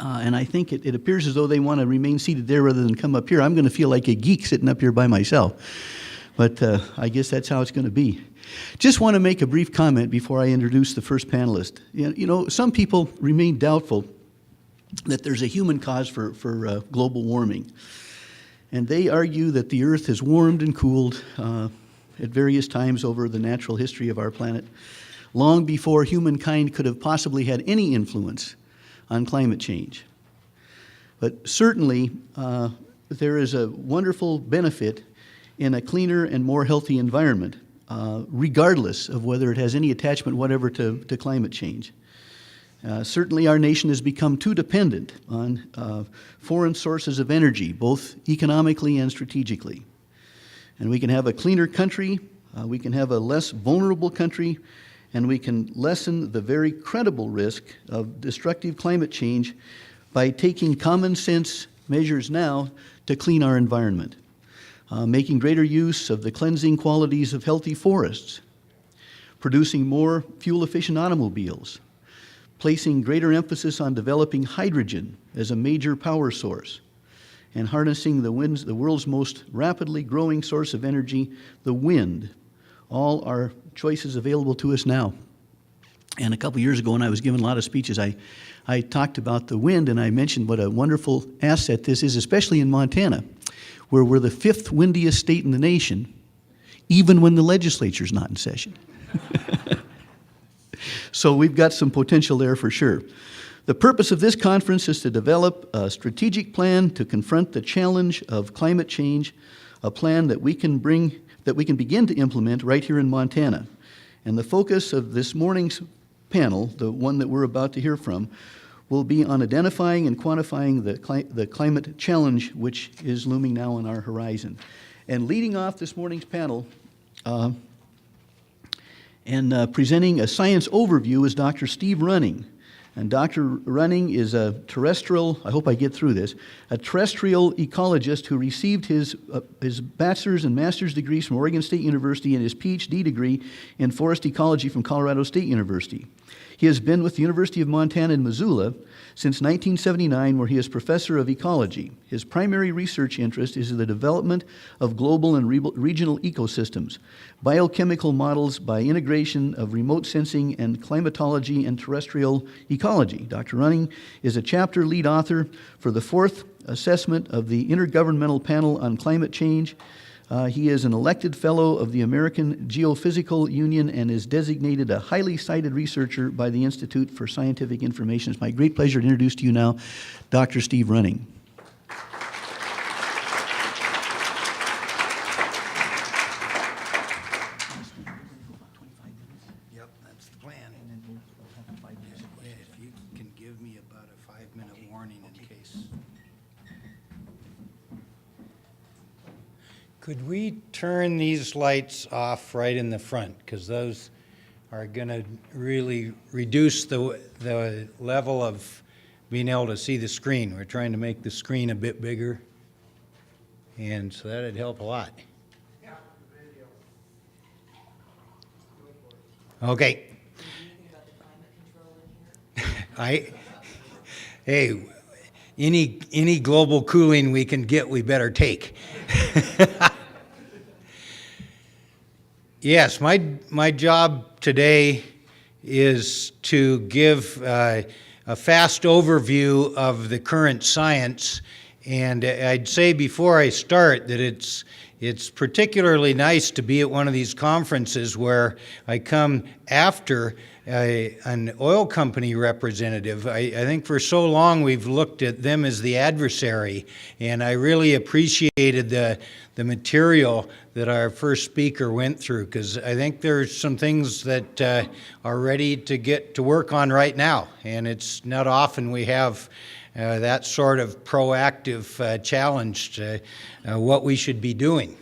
And I think it appears as though they want to remain seated there rather than come up here. I'm going to feel like a geek sitting up here by myself. But I guess that's how it's going to be. Just want to make a brief comment before I introduce the first panelist. You know, some people remain doubtful that there's a human cause for global warming. And they argue that the Earth has warmed and cooled at various times over the natural history of our planet, long before humankind could have possibly had any influence on climate change. But certainly, there is a wonderful benefit in a cleaner and more healthy environment, regardless of whether it has any attachment whatever to climate change. Certainly our nation has become too dependent on foreign sources of energy, both economically and strategically. And we can have a cleaner country, we can have a less vulnerable country, and we can lessen the very credible risk of destructive climate change by taking common sense measures now to clean our environment. Making greater use of the cleansing qualities of healthy forests, producing more fuel-efficient automobiles, placing greater emphasis on developing hydrogen as a major power source, and harnessing the world's most rapidly growing source of energy, the wind. All are choices available to us now. And a couple years ago when I was giving a lot of speeches, I talked about the wind, and I mentioned what a wonderful asset this is, especially in Montana, where we're the 5th windiest state in the nation, even when the legislature's not in session. So we've got some potential there for sure. The purpose of this conference is to develop a strategic plan to confront the challenge of climate change, a plan that we can begin to implement right here in Montana. And the focus of this morning's panel, the one that we're about to hear from, will be on identifying and quantifying the climate challenge which is looming now on our horizon. And leading off this morning's panel and presenting a science overview is Dr. Steve Running. And Dr. Running is a terrestrial, I hope I get through this, a terrestrial ecologist who received his bachelor's and master's degrees from Oregon State University and his PhD degree in forest ecology from Colorado State University. He has been with the University of Montana in Missoula since 1979, where he is professor of ecology. His primary research interest is in the development of global and regional ecosystems, biochemical models by integration of remote sensing and climatology and terrestrial ecology. Dr. Running is a chapter lead author for the 4th assessment of the Intergovernmental Panel on Climate Change. He is an elected fellow of the American Geophysical Union and is designated a highly cited researcher by the Institute for Scientific Information. It's my great pleasure to introduce to you now Dr. Steve Running. Yep, that's the plan. Yeah, if you can give me about a 5-minute warning in case. Could we turn these lights off right in the front? Because those are going to really reduce the level of being able to see the screen. We're trying to make the screen a bit bigger, and so that'd help a lot. Okay. Hey, any global cooling we can get, we better take. Yes, my job today is to give a fast overview of the current science, and I'd say before I start that it's particularly nice to be at one of these conferences where I come after an oil company representative. I think for so long we've looked at them as the adversary, and I really appreciated the material that our first speaker went through, because I think there's some things that are ready to get to work on right now, and it's not often we have that sort of proactive challenge to what we should be doing.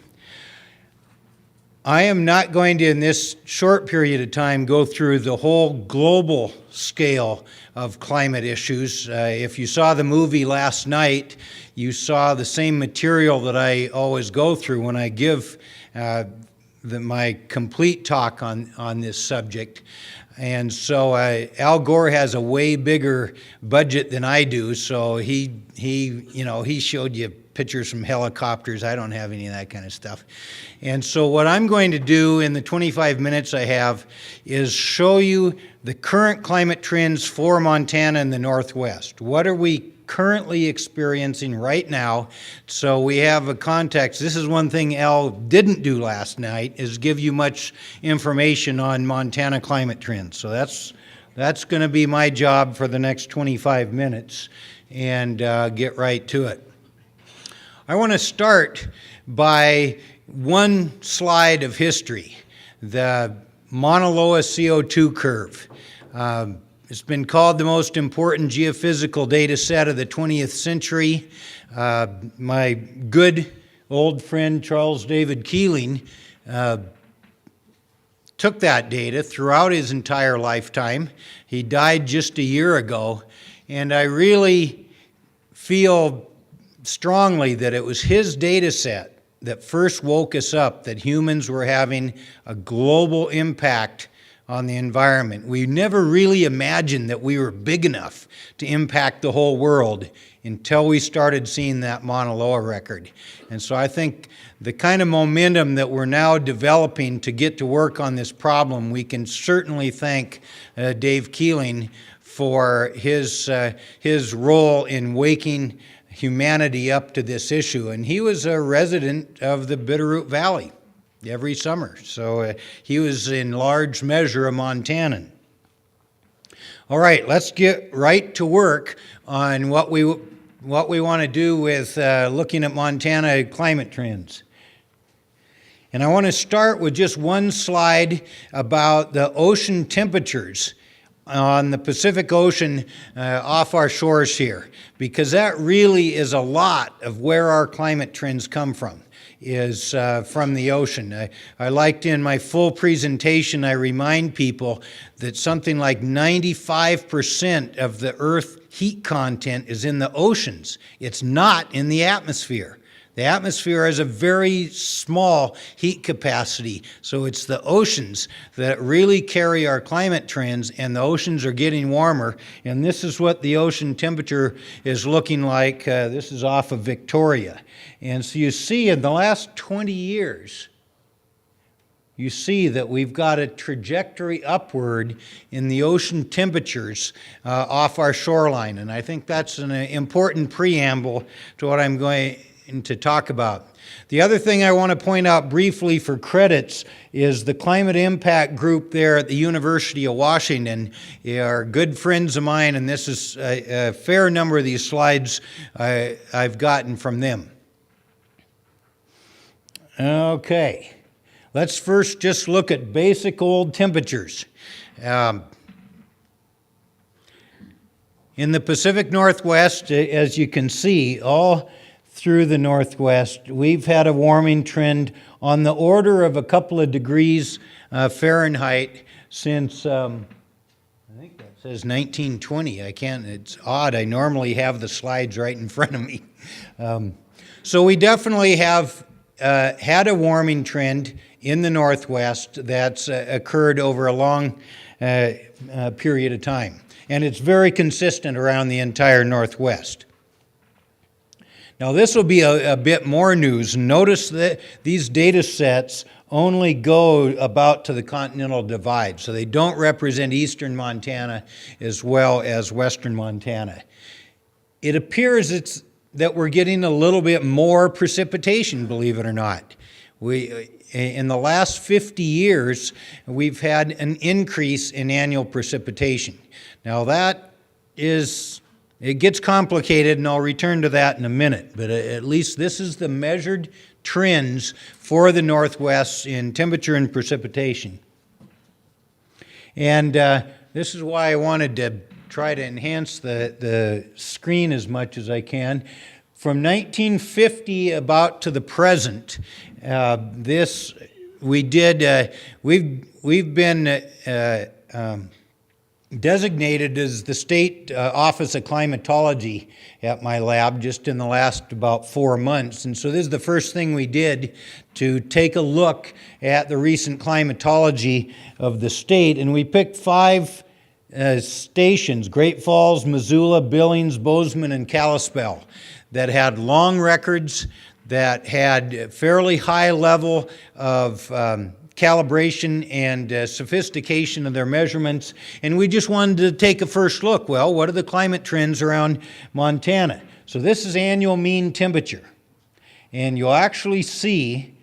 I am not going to, in this short period of time, go through the whole global scale of climate issues. If you saw the movie last night, you saw the same material that I always go through when I give my complete talk on this subject. And so Al Gore has a way bigger budget than I do, so he showed you pictures from helicopters. I don't have any of that kind of stuff. And so what I'm going to do in the 25 minutes I have is show you the current climate trends for Montana and the Northwest. What are we currently experiencing right now? So we have a context. This is one thing Al didn't do last night, is give you much information on Montana climate trends. So that's going to be my job for the next 25 minutes, and get right to it. I want to start by one slide of history, the Mauna Loa CO2 curve. It's been called the most important geophysical data set of the 20th century. My good old friend Charles David Keeling took that data throughout his entire lifetime. He died just a year ago, and I really feel strongly that it was his data set that first woke us up that humans were having a global impact on the environment. We never really imagined that we were big enough to impact the whole world until we started seeing that Mauna Loa record. And so I think the kind of momentum that we're now developing to get to work on this problem, we can certainly thank Dave Keeling for his role in waking humanity up to this issue. And he was a resident of the Bitterroot Valley every summer. So he was in large measure a Montanan. All right, let's get right to work on what we want to do with looking at Montana climate trends. And I want to start with just one slide about the ocean temperatures on the Pacific Ocean off our shores here, because that really is a lot of where our climate trends come from, is from the ocean. I liked in my full presentation, I remind people that something like 95% of the Earth heat content is in the oceans. It's not in the atmosphere. The atmosphere has a very small heat capacity, so it's the oceans that really carry our climate trends, and the oceans are getting warmer, and this is what the ocean temperature is looking like. This is off of Victoria. And so you see in the last 20 years, you see that we've got a trajectory upward in the ocean temperatures off our shoreline, and I think that's an important preamble to what I'm going to talk about. The other thing I want to point out briefly for credits is the Climate Impact Group there at the University of Washington are good friends of mine, and this is a fair number of these slides I've gotten from them. Okay, let's first just look at basic old temperatures. In the Pacific Northwest, as you can see, all through the Northwest, we've had a warming trend on the order of a couple of degrees Fahrenheit since, I think that says 1920. It's odd. I normally have the slides right in front of me. So we definitely have had a warming trend in the Northwest that's occurred over a long period of time. And it's very consistent around the entire Northwest. Now this will be a bit more news. Notice that these data sets only go about to the Continental Divide, so they don't represent eastern Montana as well as western Montana. It appears that we're getting a little bit more precipitation, believe it or not. In the last 50 years, we've had an increase in annual precipitation. Now it gets complicated, and I'll return to that in a minute, but at least this is the measured trends for the Northwest in temperature and precipitation. And this is why I wanted to try to enhance the screen as much as I can. From 1950 about to the present, we've been designated as the State Office of Climatology at my lab just in the last about 4 months. And so this is the first thing we did to take a look at the recent climatology of the state. And we picked 5 stations, Great Falls, Missoula, Billings, Bozeman, and Kalispell, that had long records, that had fairly high level of calibration and sophistication of their measurements, and we just wanted to take a first look. Well, what are the climate trends around Montana? So this is annual mean temperature, and you'll actually see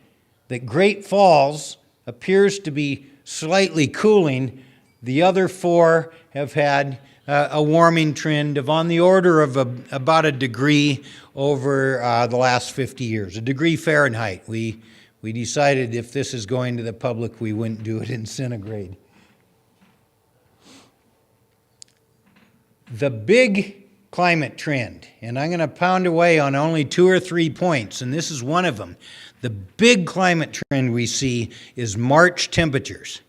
that Great Falls appears to be slightly cooling. The other 4 have had a warming trend of on the order of about a degree over the last 50 years, a degree Fahrenheit. We decided if this is going to the public, we wouldn't do it in centigrade. The big climate trend, and I'm going to pound away on only 2 or 3 points, and this is one of them. The big climate trend we see is March temperatures.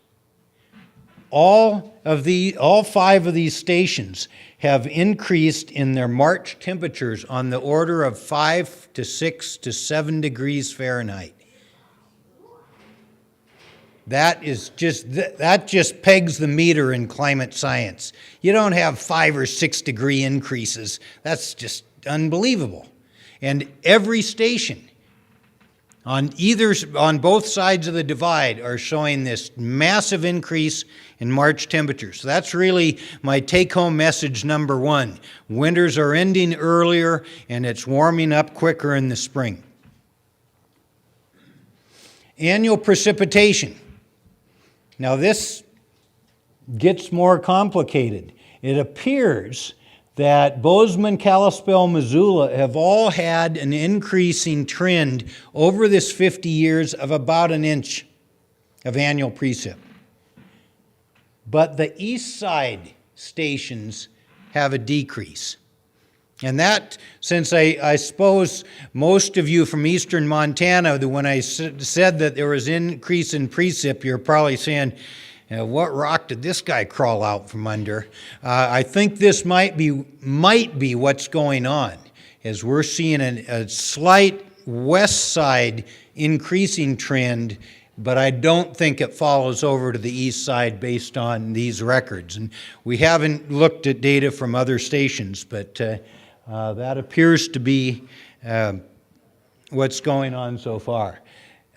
All 5 of these stations have increased in their March temperatures on the order of 5 to 6 to 7 degrees Fahrenheit. That just pegs the meter in climate science. You don't have 5 or 6 degree increases. That's just unbelievable. And every station on both sides of the divide are showing this massive increase in March temperatures. So that's really my take-home message number 1. Winters are ending earlier, and it's warming up quicker in the spring. Annual precipitation. Now this gets more complicated. It appears that Bozeman, Kalispell, Missoula have all had an increasing trend over this 50 years of about an inch of annual precip. But the east side stations have a decrease. And that, since I suppose most of you from eastern Montana, when I said that there was an increase in precip, you're probably saying, what rock did this guy crawl out from under? I think this might be what's going on, as we're seeing a slight west side increasing trend, but I don't think it follows over to the east side based on these records. And we haven't looked at data from other stations, but that appears to be what's going on so far.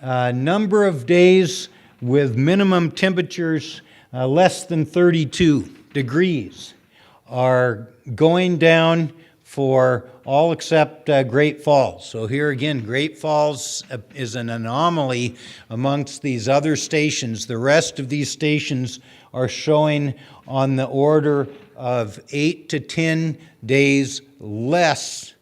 Number of days with minimum temperatures less than 32 degrees are going down for all except Great Falls. So here again, Great Falls is an anomaly amongst these other stations. The rest of these stations are showing on the order of 8 to 10 days less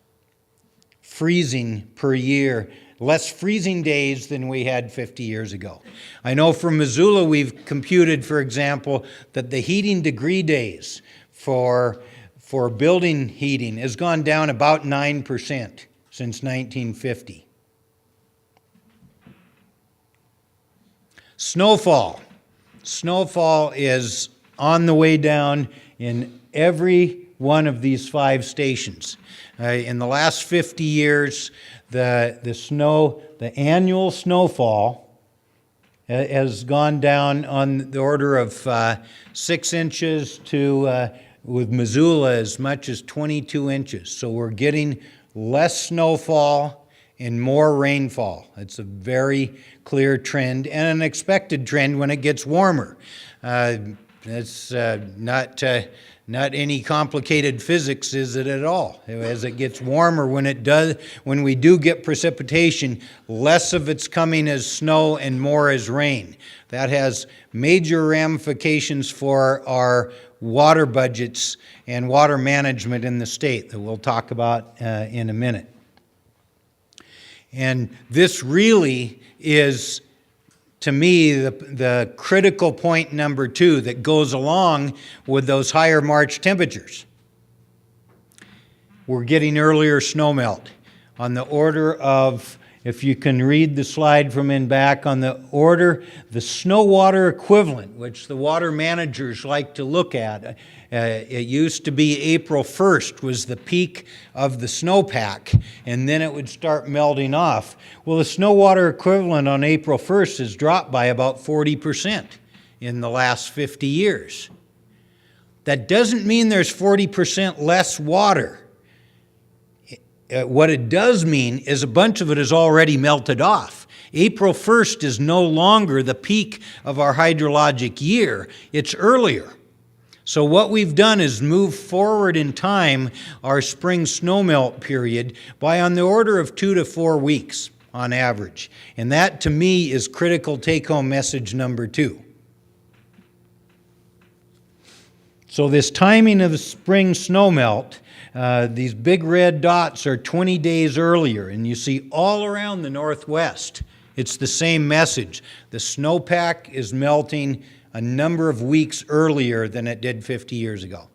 freezing per year, less freezing days than we had 50 years ago. I know from Missoula we've computed, for example, that the heating degree days for building heating has gone down about 9% since 1950. Snowfall. Snowfall is on the way down in every one of these 5 stations. In the last 50 years, the annual snowfall has gone down on the order of 6 inches to, with Missoula, as much as 22 inches. So we're getting less snowfall and more rainfall. It's a very clear trend and an expected trend when it gets warmer. It's not any complicated physics, is it at all? As it gets warmer, when we do get precipitation, less of it's coming as snow and more as rain. That has major ramifications for our water budgets and water management in the state that we'll talk about in a minute. And this really is, to me, the critical point number 2 that goes along with those higher March temperatures. We're getting earlier snowmelt on the order of if you can read the slide from in back on the order, the snow water equivalent, which the water managers like to look at. It used to be April 1st was the peak of the snowpack, and then it would start melting off. Well, the snow water equivalent on April 1st has dropped by about 40% in the last 50 years. That doesn't mean there's 40% less water. What it does mean is a bunch of it is already melted off. April 1st is no longer the peak of our hydrologic year, it's earlier. So what we've done is move forward in time our spring snowmelt period by on the order of 2 to 4 weeks on average. And that to me is critical take-home message number 2. So this timing of the spring snowmelt, these big red dots are 20 days earlier, and you see all around the Northwest, it's the same message. The snowpack is melting a number of weeks earlier than it did 50 years ago.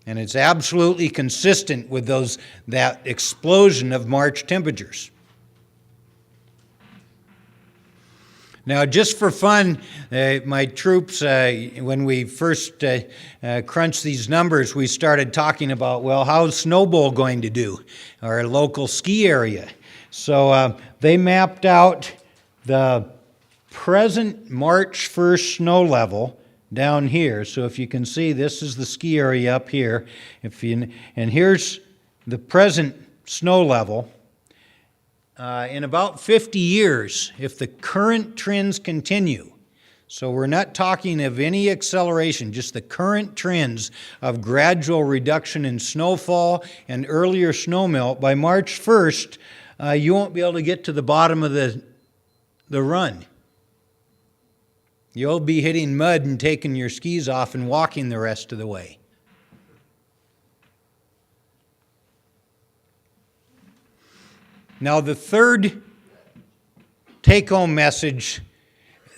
And it's absolutely consistent with that explosion of March temperatures. Now, just for fun, my troops, when we first crunched these numbers, we started talking about, well, how's Snowbowl going to do, our local ski area? So they mapped out the present March 1st snow level down here. So if you can see, this is the ski area up here. And here's the present snow level. In about 50 years, if the current trends continue, so we're not talking of any acceleration, just the current trends of gradual reduction in snowfall and earlier snowmelt, by March 1st, you won't be able to get to the bottom of the run. You'll be hitting mud and taking your skis off and walking the rest of the way. Now, the third take-home message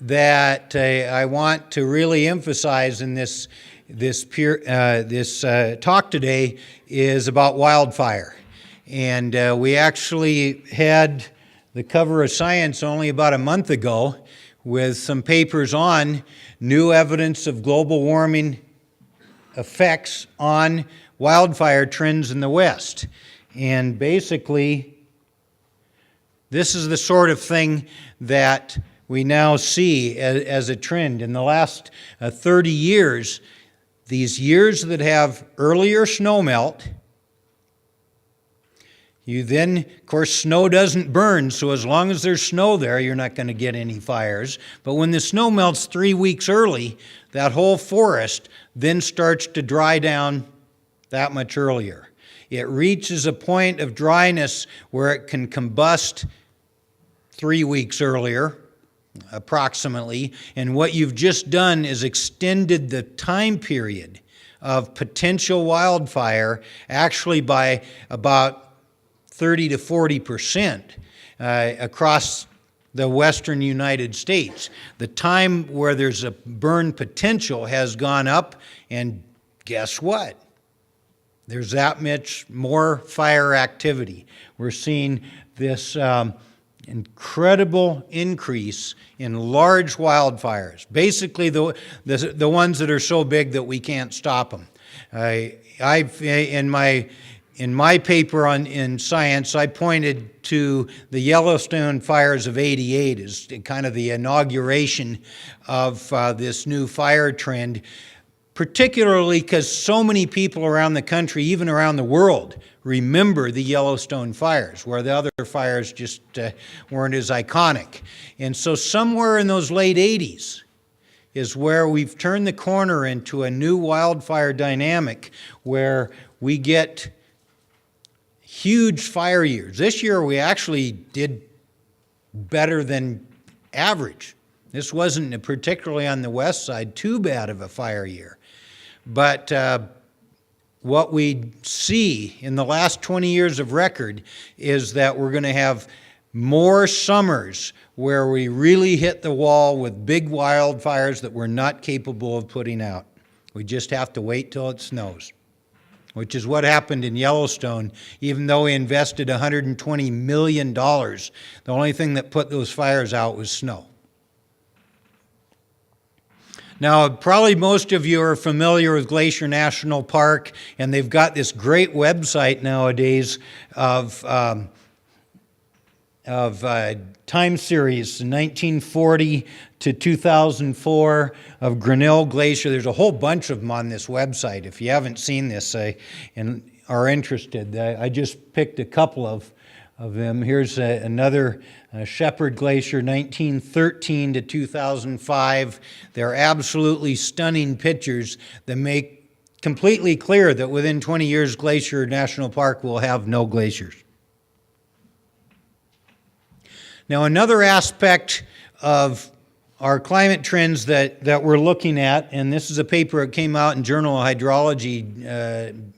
that I want to really emphasize in this talk today is about wildfire. And we actually had the cover of Science only about a month ago with some papers on new evidence of global warming effects on wildfire trends in the West. And basically, this is the sort of thing that we now see as a trend. In the last 30 years, these years that have earlier snowmelt, you then, of course, snow doesn't burn, so as long as there's snow there, you're not going to get any fires. But when the snow melts 3 weeks early, that whole forest then starts to dry down that much earlier. It reaches a point of dryness where it can combust 3 weeks earlier, approximately, and what you've just done is extended the time period of potential wildfire actually by about 30 to 40% across the western United States. The time where there's a burn potential has gone up, and guess what? There's that much more fire activity. We're seeing this incredible increase in large wildfires, basically the ones that are so big that we can't stop them. In my paper in Science, I pointed to the Yellowstone fires of '88 as kind of the inauguration of this new fire trend, particularly because so many people around the country, even around the world, remember the Yellowstone fires, where the other fires just weren't as iconic. And so somewhere in those late '80s is where we've turned the corner into a new wildfire dynamic where we get huge fire years. This year we actually did better than average. This wasn't, particularly on the west side, too bad of a fire year. But what we see in the last 20 years of record is that we're going to have more summers where we really hit the wall with big wildfires that we're not capable of putting out. We just have to wait till it snows. which is what happened in Yellowstone, even though we invested $120 million. The only thing that put those fires out was snow. Now, probably most of you are familiar with Glacier National Park, and they've got this great website nowadays of time series, 1940 to 2004 of Grinnell Glacier. There's a whole bunch of them on this website. If you haven't seen this and are interested, I just picked a couple of them. Here's another Shepherd Glacier, 1913 to 2005. They're absolutely stunning pictures that make completely clear that within 20 years, Glacier National Park will have no glaciers. Now, another aspect of our climate trends that we're looking at, and this is a paper that came out in Journal of Hydrology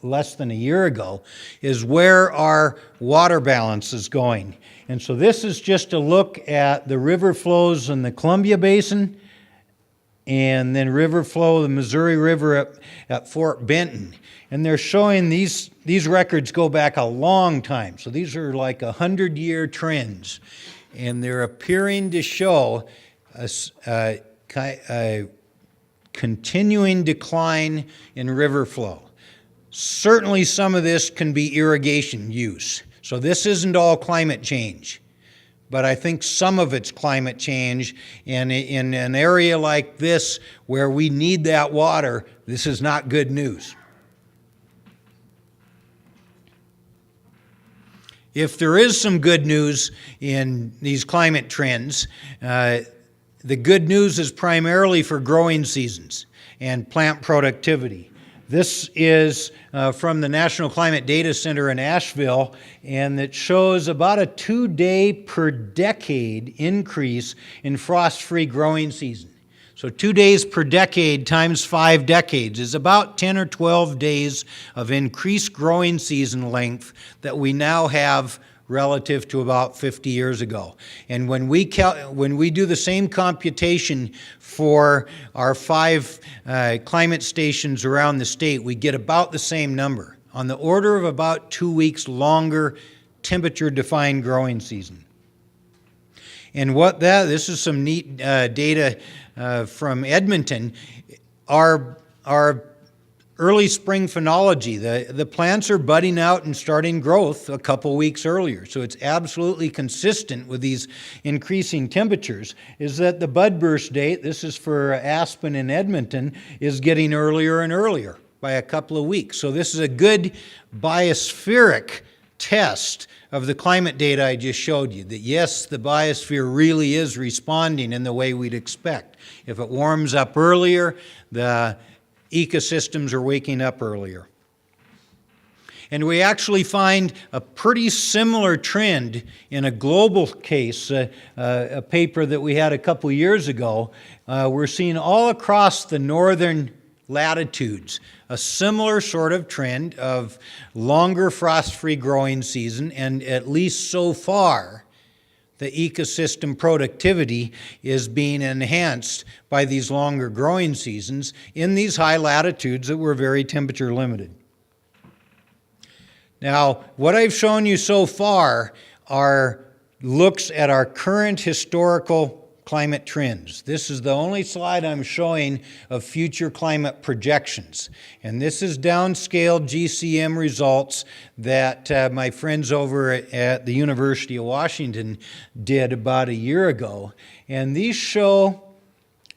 less than a year ago, is where our water balance is going. And so this is just a look at the river flows in the Columbia Basin and then river flow, the Missouri River at Fort Benton. And they're showing these records go back a long time. So these are like 100-year trends. And they're appearing to show a continuing decline in river flow. Certainly some of this can be irrigation use. So this isn't all climate change. But I think some of it's climate change. And in an area like this where we need that water, this is not good news. If there is some good news in these climate trends, the good news is primarily for growing seasons and plant productivity. This is from the National Climate Data Center in Asheville, and it shows about a 2-day per decade increase in frost-free growing season. So 2 days per decade times 5 decades is about 10 or 12 days of increased growing season length that we now have relative to about 50 years ago. And when we do the same computation for our 5 climate stations around the state, we get about the same number, on the order of about 2 weeks longer temperature-defined growing season. And this is some neat data from Edmonton. Our early spring phenology, the plants are budding out and starting growth a couple weeks earlier. So it's absolutely consistent with these increasing temperatures, is that the bud burst date, this is for aspen in Edmonton, is getting earlier and earlier by a couple of weeks. So this is a good biospheric test of the climate data I just showed you, that yes, the biosphere really is responding in the way we'd expect. If it warms up earlier, the ecosystems are waking up earlier. And we actually find a pretty similar trend in a global case, a paper that we had a couple years ago. We're seeing all across the northern latitudes a similar sort of trend of longer frost-free growing season, and at least so far, the ecosystem productivity is being enhanced by these longer growing seasons in these high latitudes that were very temperature limited. Now, what I've shown you so far are looks at our current historical climate trends. This is the only slide I'm showing of future climate projections. And this is downscaled GCM results that my friends over at the University of Washington did about a year ago. And these show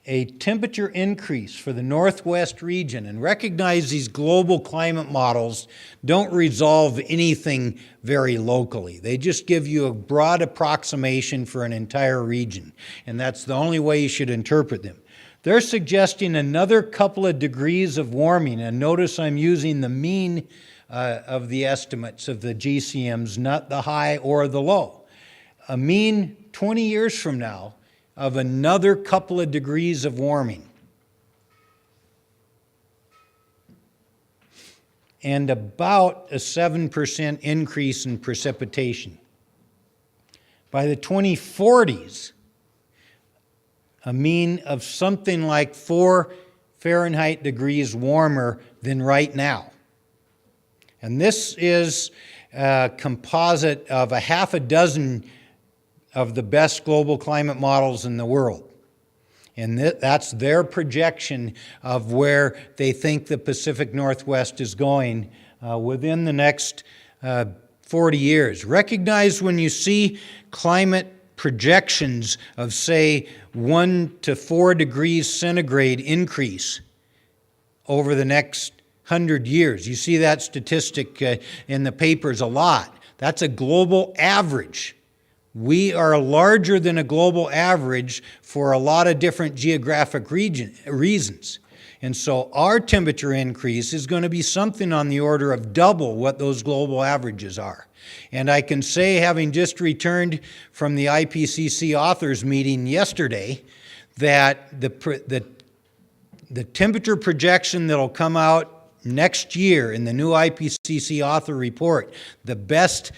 a temperature increase for the Northwest region. And recognize these global climate models don't resolve anything very locally. They just give you a broad approximation for an entire region. And that's the only way you should interpret them. They're suggesting another couple of degrees of warming. And notice I'm using the mean of the estimates of the GCMs, not the high or the low. A mean 20 years from now of another couple of degrees of warming. And about a 7% increase in precipitation. By the 2040s, a mean of something like 4 Fahrenheit degrees warmer than right now. And this is a composite of a half a dozen of the best global climate models in the world. And that's their projection of where they think the Pacific Northwest is going within the next 40 years. Recognize when you see climate projections of, say, 1 to 4 degrees centigrade increase over the next 100 years. You see that statistic in the papers a lot. That's a global average. We are larger than a global average for a lot of different geographic reasons. And so our temperature increase is going to be something on the order of double what those global averages are. And I can say, having just returned from the IPCC authors meeting yesterday, that the temperature projection that'll come out next year in the new IPCC author report, the best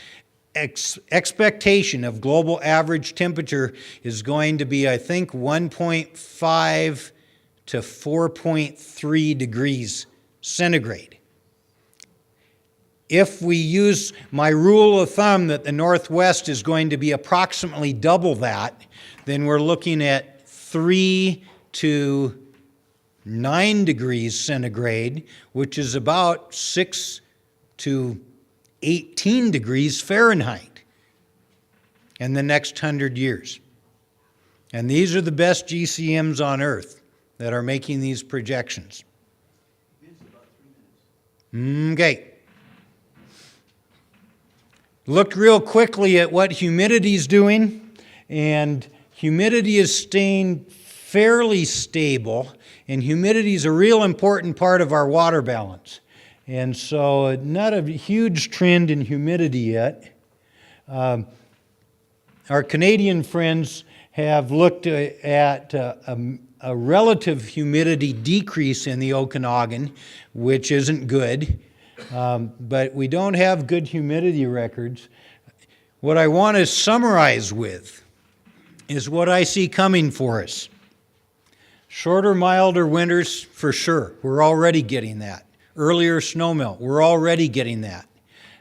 expectation of global average temperature is going to be, I think, 1.5 to 4.3 degrees centigrade. If we use my rule of thumb that the Northwest is going to be approximately double that, then we're looking at 3 to 9 degrees centigrade, which is about 6 to 18 degrees Fahrenheit in the next 100 years. And these are the best GCMs on Earth that are making these projections. Okay. Looked real quickly at what humidity is doing, and humidity is staying fairly stable, and humidity is a real important part of our water balance. And so not a huge trend in humidity yet. Our Canadian friends have looked at a relative humidity decrease in the Okanagan, which isn't good, but we don't have good humidity records. What I want to summarize with is what I see coming for us. Shorter, milder winters, for sure. We're already getting that. Earlier snowmelt, we're already getting that.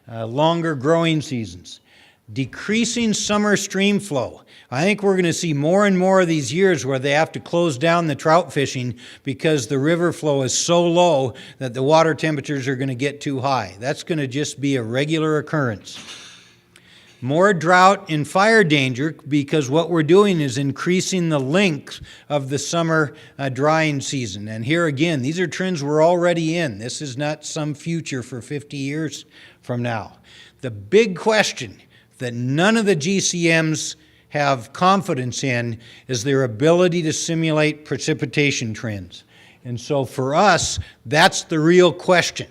Longer growing seasons. Decreasing summer stream flow. I think we're going to see more and more of these years where they have to close down the trout fishing because the river flow is so low that the water temperatures are going to get too high. That's going to just be a regular occurrence. More drought and fire danger because what we're doing is increasing the length of the summer drying season. And here again, these are trends we're already in. This is not some future for 50 years from now. The big question that none of the GCMs have confidence in is their ability to simulate precipitation trends. And so for us, that's the real question,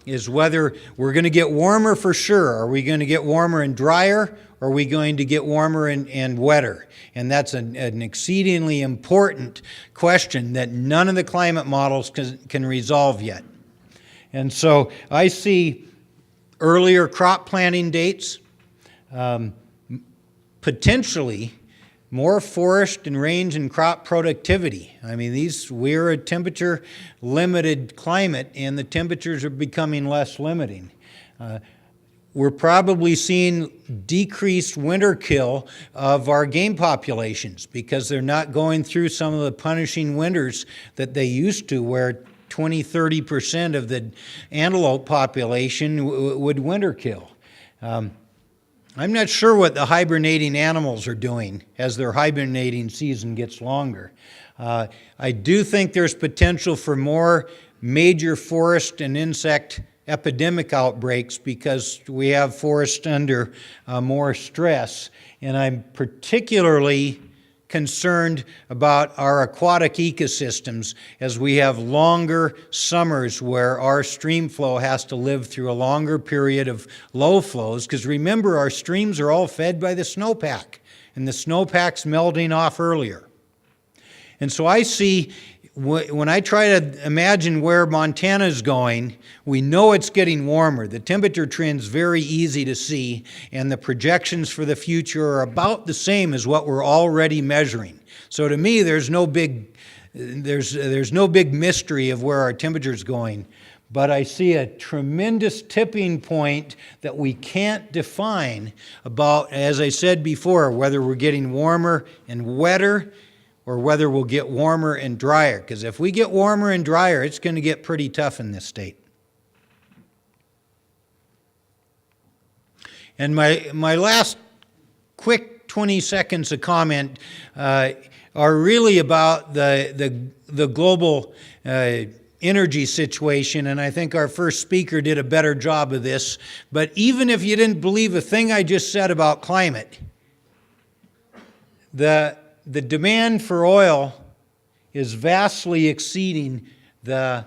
is whether we're going to get warmer for sure. Are we going to get warmer and drier, or are we going to get warmer and wetter? And that's an exceedingly important question that none of the climate models can resolve yet. And so I see earlier crop planting dates, potentially more forest and range and crop productivity. I mean, we're a temperature-limited climate, and the temperatures are becoming less limiting. We're probably seeing decreased winter kill of our game populations because they're not going through some of the punishing winters that they used to, where 20-30% of the antelope population would winter kill. I'm not sure what the hibernating animals are doing as their hibernating season gets longer. I do think there's potential for more major forest and insect epidemic outbreaks because we have forests under more stress. And I'm particularly concerned about our aquatic ecosystems as we have longer summers where our stream flow has to live through a longer period of low flows, because remember, our streams are all fed by the snowpack, and the snowpack's melting off earlier. And so I see, when I try to imagine where Montana's going, we know it's getting warmer. The temperature trend's very easy to see, and the projections for the future are about the same as what we're already measuring. So to me, there's no big mystery of where our temperature's going. but I see a tremendous tipping point that we can't define about, as I said before, whether we're getting warmer and wetter or whether we'll get warmer and drier. Because if we get warmer and drier, it's going to get pretty tough in this state. And my last quick 20 seconds of comment are really about the global energy situation, and I think our first speaker did a better job of this. But even if you didn't believe a thing I just said about climate, the demand for oil is vastly exceeding the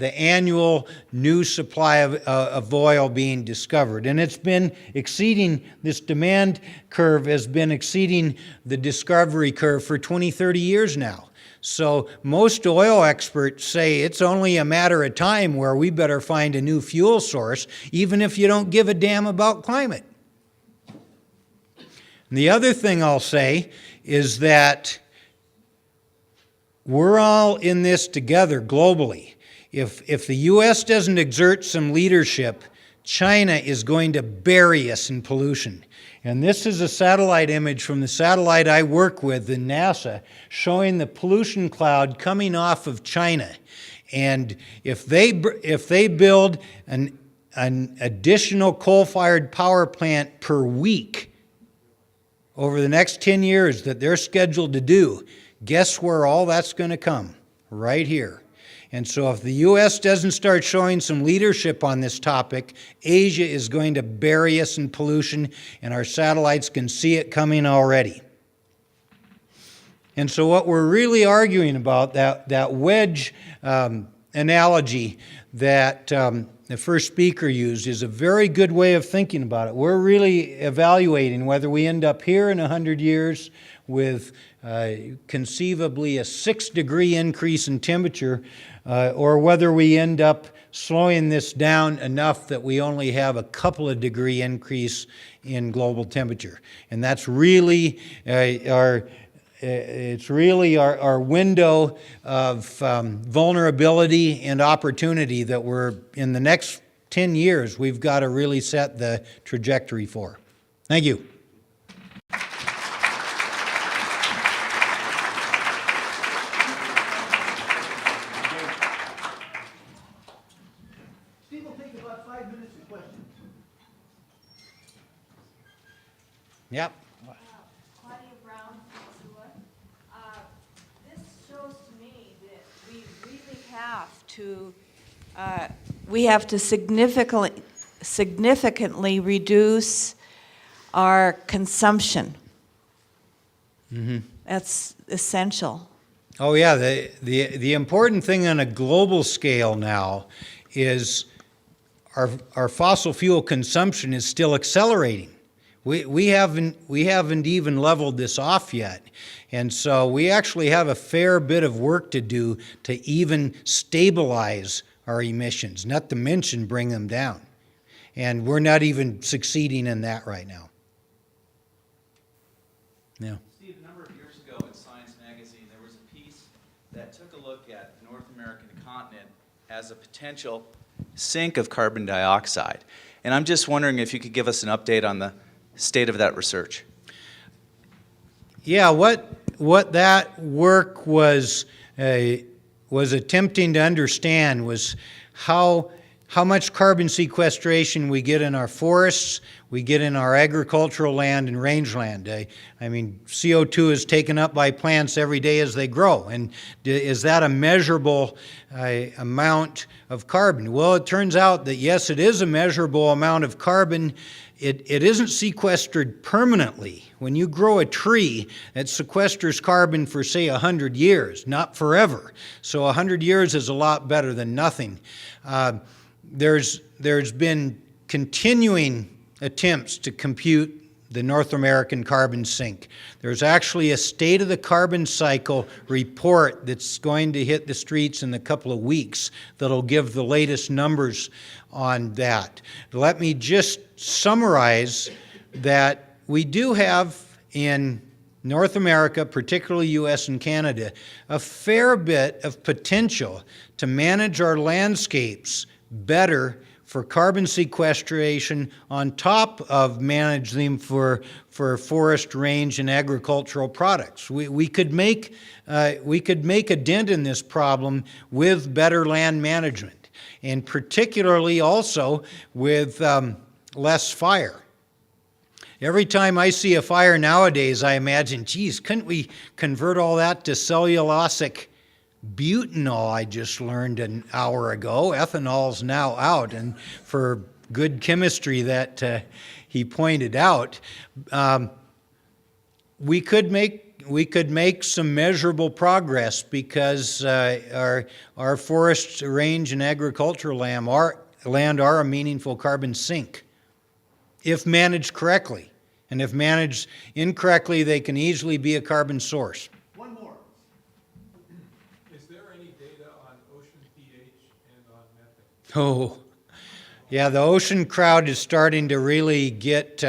annual new supply of oil being discovered. And it's been exceeding, this demand curve has been exceeding the discovery curve for 20, 30 years now. So most oil experts say it's only a matter of time where we better find a new fuel source, even if you don't give a damn about climate. And the other thing I'll say is that we're all in this together globally. If the U.S. doesn't exert some leadership, China is going to bury us in pollution. And this is a satellite image from the satellite I work with in NASA showing the pollution cloud coming off of China. And if they build an additional coal-fired power plant per week over the next 10 years that they're scheduled to do, guess where all that's going to come? Right here. And so if the U.S. doesn't start showing some leadership on this topic, Asia is going to bury us in pollution, and our satellites can see it coming already. And so what we're really arguing about, that wedge analogy that the first speaker used, is a very good way of thinking about it. We're really evaluating whether we end up here in 100 years with conceivably a 6-degree increase in temperature, or whether we end up slowing this down enough that we only have a couple of degree increase in global temperature. And that's really our window of vulnerability and opportunity that we're, in the next 10 years, we've got to really set the trajectory for. Thank you. Steve will take about 5 minutes of questions. Yep. Claudia Brown, Missoula. This shows to me that we really have to significantly reduce our consumption. Mm-hmm. That's essential. Oh yeah, the important thing on a global scale now is our fossil fuel consumption is still accelerating. We haven't even leveled this off yet. And so we actually have a fair bit of work to do to even stabilize our emissions, not to mention bring them down. And we're not even succeeding in that right now. Yeah. Steve, a number of years ago in Science Magazine, there was a piece that took a look at the North American continent as a potential sink of carbon dioxide. And I'm just wondering if you could give us an update on the state of that research. Yeah, what that work was attempting to understand was how much carbon sequestration we get in our forests, we get in our agricultural land and rangeland. I mean, CO2 is taken up by plants every day as they grow. And is that a measurable amount of carbon? Well, it turns out that yes, it is a measurable amount of carbon. It isn't sequestered permanently. When you grow a tree, it sequesters carbon for, say, 100 years, not forever. So 100 years is a lot better than nothing. There's been continuing attempts to compute the North American carbon sink. There's actually a state of the carbon cycle report that's going to hit the streets in a couple of weeks that'll give the latest numbers on that. Let me just summarize that we do have in North America, particularly US and Canada, a fair bit of potential to manage our landscapes better for carbon sequestration on top of manage them for forest range and agricultural products. We could make a dent in this problem with better land management, and particularly also with less fire. Every time I see a fire nowadays, I imagine, geez, couldn't we convert all that to cellulosic butanol? I just learned an hour ago. Ethanol's now out, and for good chemistry that he pointed out, we could make some measurable progress because our forest range and agricultural land are a meaningful carbon sink if managed correctly. And if managed incorrectly, they can easily be a carbon source. One more. Is there any data on ocean pH and on methane? Oh, yeah, the ocean crowd is starting to really get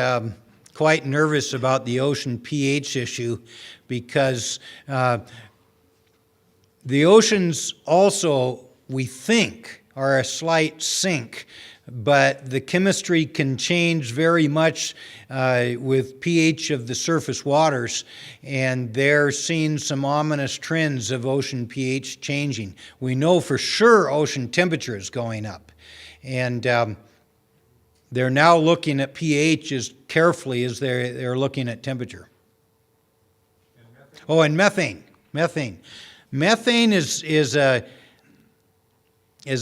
quite nervous about the ocean pH issue because the oceans also, we think, are a slight sink, but the chemistry can change very much with pH of the surface waters, and they're seeing some ominous trends of ocean pH changing. We know for sure ocean temperature is going up, and they're now looking at pH as carefully as they're looking at temperature. Oh, and methane. Methane is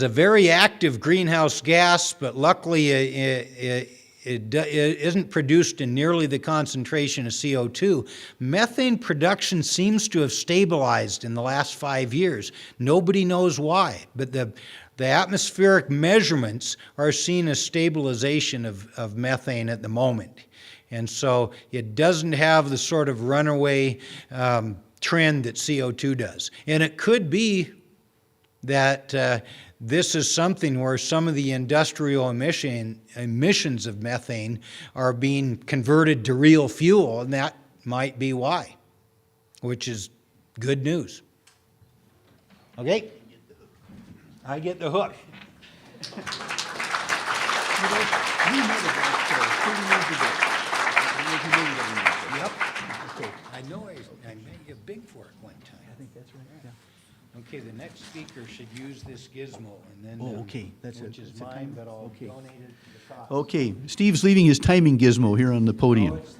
a very active greenhouse gas, but luckily it isn't produced in nearly the concentration of CO2. Methane production seems to have stabilized in the last 5 years. Nobody knows why, but the atmospheric measurements are seeing a stabilization of methane at the moment. And so it doesn't have the sort of runaway trend that CO2 does. And it could be that this is something where some of the industrial emissions of methane are being converted to real fuel, and that might be why, which is good news. Okay? I get the hook. Yep. I know I made you big for it one time. I think that's right. Yeah. Okay, the next speaker should use this gizmo, and then okay, that's which is mine, but I'll donate it to the cause. Okay, Steve's leaving his timing gizmo here on the podium. No, it's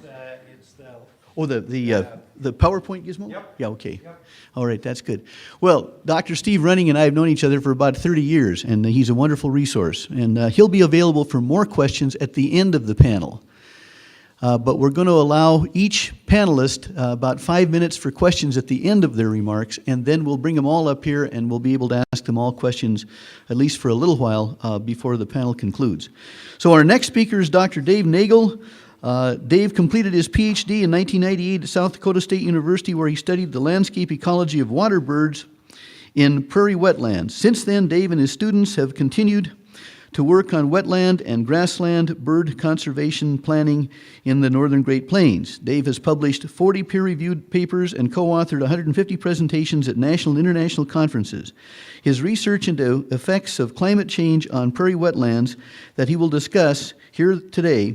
the Oh, the PowerPoint gizmo? Yep. Yeah, okay. Yep. All right, that's good. Well, Dr. Steve Running and I have known each other for about 30 years, and he's a wonderful resource. And he'll be available for more questions at the end of the panel. But we're going to allow each panelist about 5 minutes for questions at the end of their remarks, and then we'll bring them all up here and we'll be able to ask them all questions, at least for a little while, before the panel concludes. So our next speaker is Dr. Dave Nagel. Dave completed his PhD in 1998 at South Dakota State University, where he studied the landscape ecology of water birds in prairie wetlands. Since then, Dave and his students have continued to work on wetland and grassland bird conservation planning in the northern Great Plains. Dave has published 40 peer-reviewed papers and co-authored 150 presentations at national and international conferences. His research into effects of climate change on prairie wetlands that he will discuss here today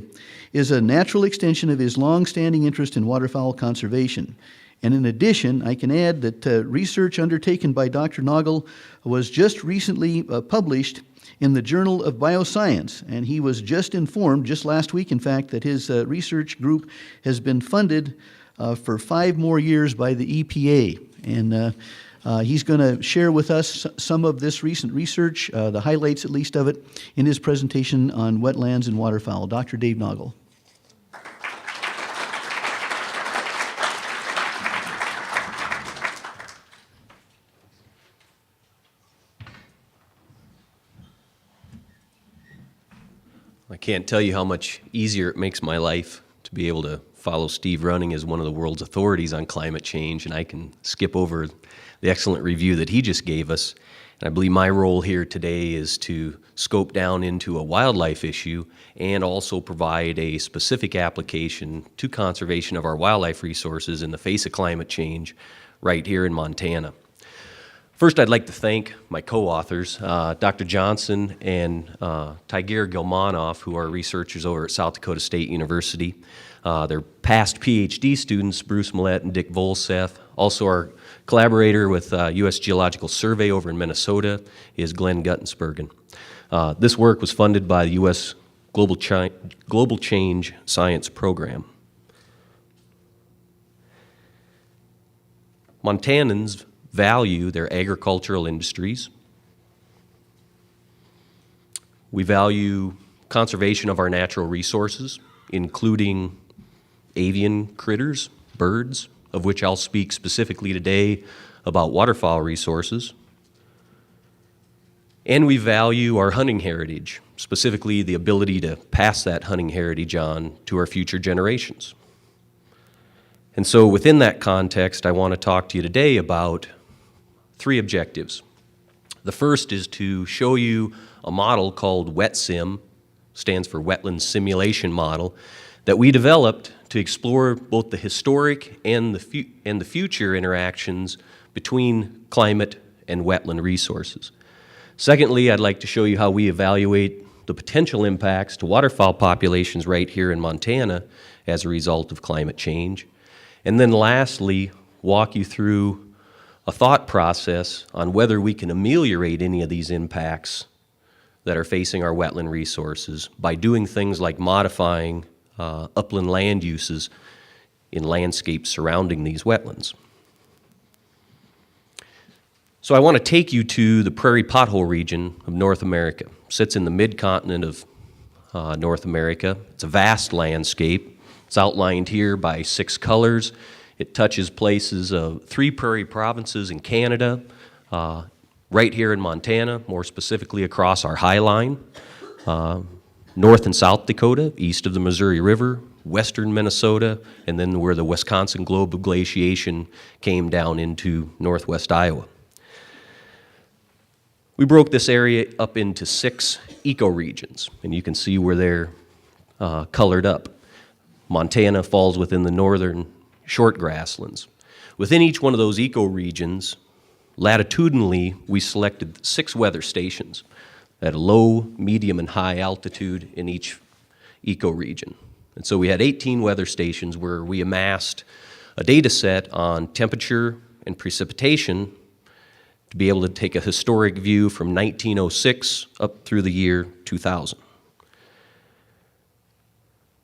is a natural extension of his long-standing interest in waterfowl conservation. And in addition, I can add that research undertaken by Dr. Nagel was just recently published in the Journal of Bioscience, and he was just informed, just last week in fact, that his research group has been funded for 5 more years by the EPA. And he's going to share with us some of this recent research, the highlights at least of it, in his presentation on wetlands and waterfowl. Dr. Dave Nagel. I can't tell you how much easier it makes my life to be able to follow Steve Running as one of the world's authorities on climate change, and I can skip over the excellent review that he just gave us And I believe my role here today is to scope down into a wildlife issue and also provide a specific application to conservation of our wildlife resources in the face of climate change right here in Montana. First, I'd like to thank my co-authors, Dr. Johnson and Tiger Gilmanoff, who are researchers over at South Dakota State University. They're past PhD students, Bruce Millett and Dick Volseth. Also, our collaborator with U.S. Geological Survey over in Minnesota is Glenn Guttensbergen. This work was funded by the U.S. Global Change Science Program. Montanans value their agricultural industries. We value conservation of our natural resources, including avian critters, birds, of which I'll speak specifically today about waterfowl resources. And we value our hunting heritage, specifically the ability to pass that hunting heritage on to our future generations. And so within that context, I want to talk to you today about 3 objectives. The first is to show you a model called WetSim, stands for Wetland Simulation Model, that we developed to explore both the historic and the future interactions between climate and wetland resources. Secondly, I'd like to show you how we evaluate the potential impacts to waterfowl populations right here in Montana as a result of climate change. And then lastly, walk you through a thought process on whether we can ameliorate any of these impacts that are facing our wetland resources by doing things like modifying upland land uses in landscapes surrounding these wetlands. So I want to take you to the prairie pothole region of North America. It sits in the mid-continent of North America. It's a vast landscape. It's outlined here by 6 colors. It touches places of 3 prairie provinces in Canada, right here in Montana, more specifically across our High Line, North and South Dakota, east of the Missouri River, western Minnesota, and then where the Wisconsin Globe of glaciation came down into northwest Iowa. We broke this area up into 6 ecoregions, and you can see where they're colored up. Montana falls within the northern short grasslands. Within each one of those ecoregions, latitudinally, we selected 6 weather stations at a low, medium, and high altitude in each ecoregion. And so we had 18 weather stations where we amassed a data set on temperature and precipitation to be able to take a historic view from 1906 up through the year 2000.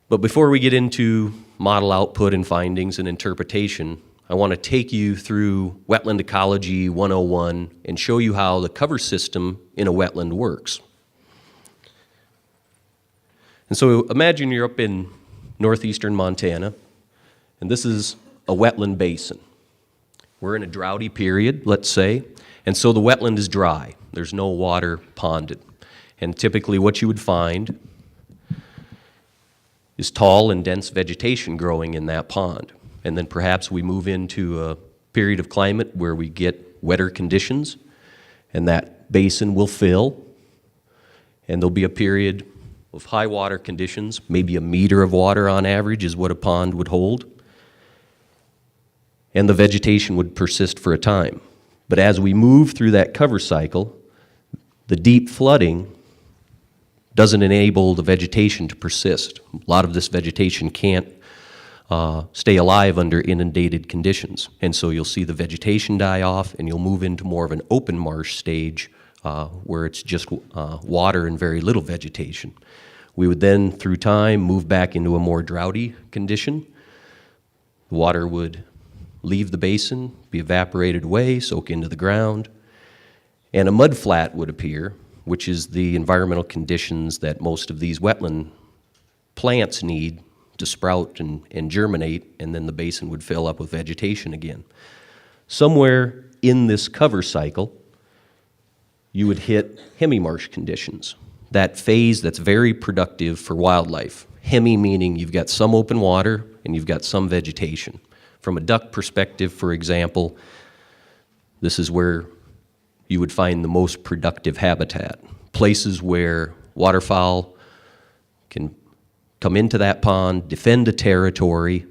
But before we get into model output and findings and interpretation, I want to take you through Wetland Ecology 101 and show you how the cover system in a wetland works. And so imagine you're up in northeastern Montana, and this is a wetland basin. We're in a droughty period, let's say, and so the wetland is dry. There's no water ponded. And typically what you would find is tall and dense vegetation growing in that pond. And then perhaps we move into a period of climate where we get wetter conditions, and that basin will fill, and there'll be a period of high water conditions, maybe a meter of water on average is what a pond would hold, and the vegetation would persist for a time. But as we move through that cover cycle, the deep flooding doesn't enable the vegetation to persist. A lot of this vegetation can't stay alive under inundated conditions. And so you'll see the vegetation die off, and you'll move into more of an open marsh stage where it's just water and very little vegetation. We would then, through time, move back into a more droughty condition. The water would leave the basin, be evaporated away, soak into the ground, and a mud flat would appear, which is the environmental conditions that most of these wetland plants need to sprout and germinate, and then the basin would fill up with vegetation again. Somewhere in this cover cycle, you would hit hemi-marsh conditions, that phase that's very productive for wildlife. Hemi meaning you've got some open water and you've got some vegetation. From a duck perspective, for example, this is where you would find the most productive habitat. Places where waterfowl can come into that pond, defend a territory,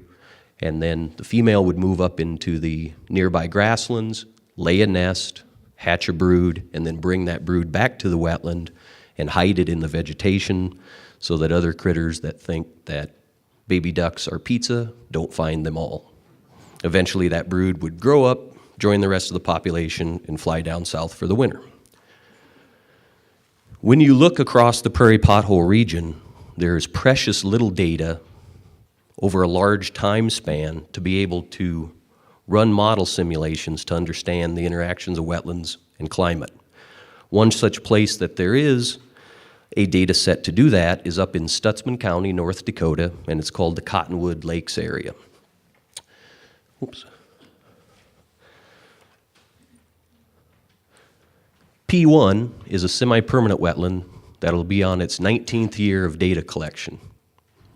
and then the female would move up into the nearby grasslands, lay a nest, hatch a brood, and then bring that brood back to the wetland and hide it in the vegetation so that other critters that think that baby ducks are pizza don't find them all. Eventually that brood would grow up, join the rest of the population, and fly down south for the winter. When you look across the prairie pothole region, there is precious little data over a large time span to be able to run model simulations to understand the interactions of wetlands and climate. One such place that there is a data set to do that is up in Stutzman County, North Dakota, and it's called the Cottonwood Lakes area. Oops. P1 is a semi-permanent wetland that'll be on its 19th year of data collection,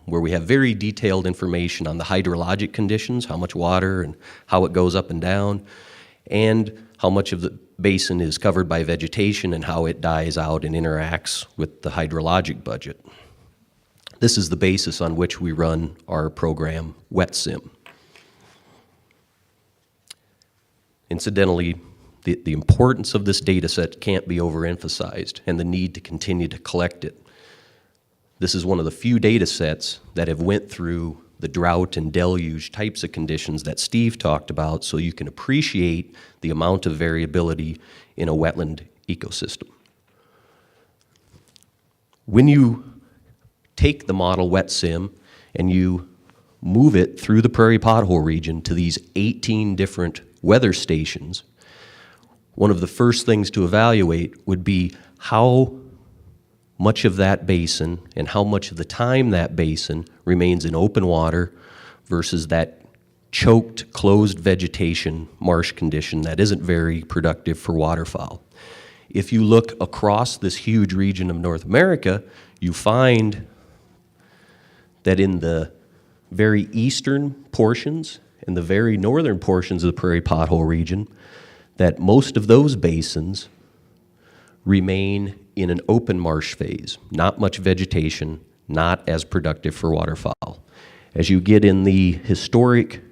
where we have very detailed information on the hydrologic conditions, how much water and how it goes up and down, and how much of the basin is covered by vegetation and how it dies out and interacts with the hydrologic budget. This is the basis on which we run our program, WetSim. Incidentally, the importance of this data set can't be overemphasized, and the need to continue to collect it. This is one of the few data sets that have went through the drought and deluge types of conditions that Steve talked about, so you can appreciate the amount of variability in a wetland ecosystem. When you take the model WetSim and you move it through the prairie pothole region to these 18 different weather stations, one of the first things to evaluate would be how much of that basin and how much of the time that basin remains in open water versus that choked, closed vegetation marsh condition that isn't very productive for waterfowl. If you look across this huge region of North America, you find that in the very eastern portions and the very northern portions of the prairie pothole region, that most of those basins remain in an open marsh phase, not much vegetation, not as productive for waterfowl. As you get in the historic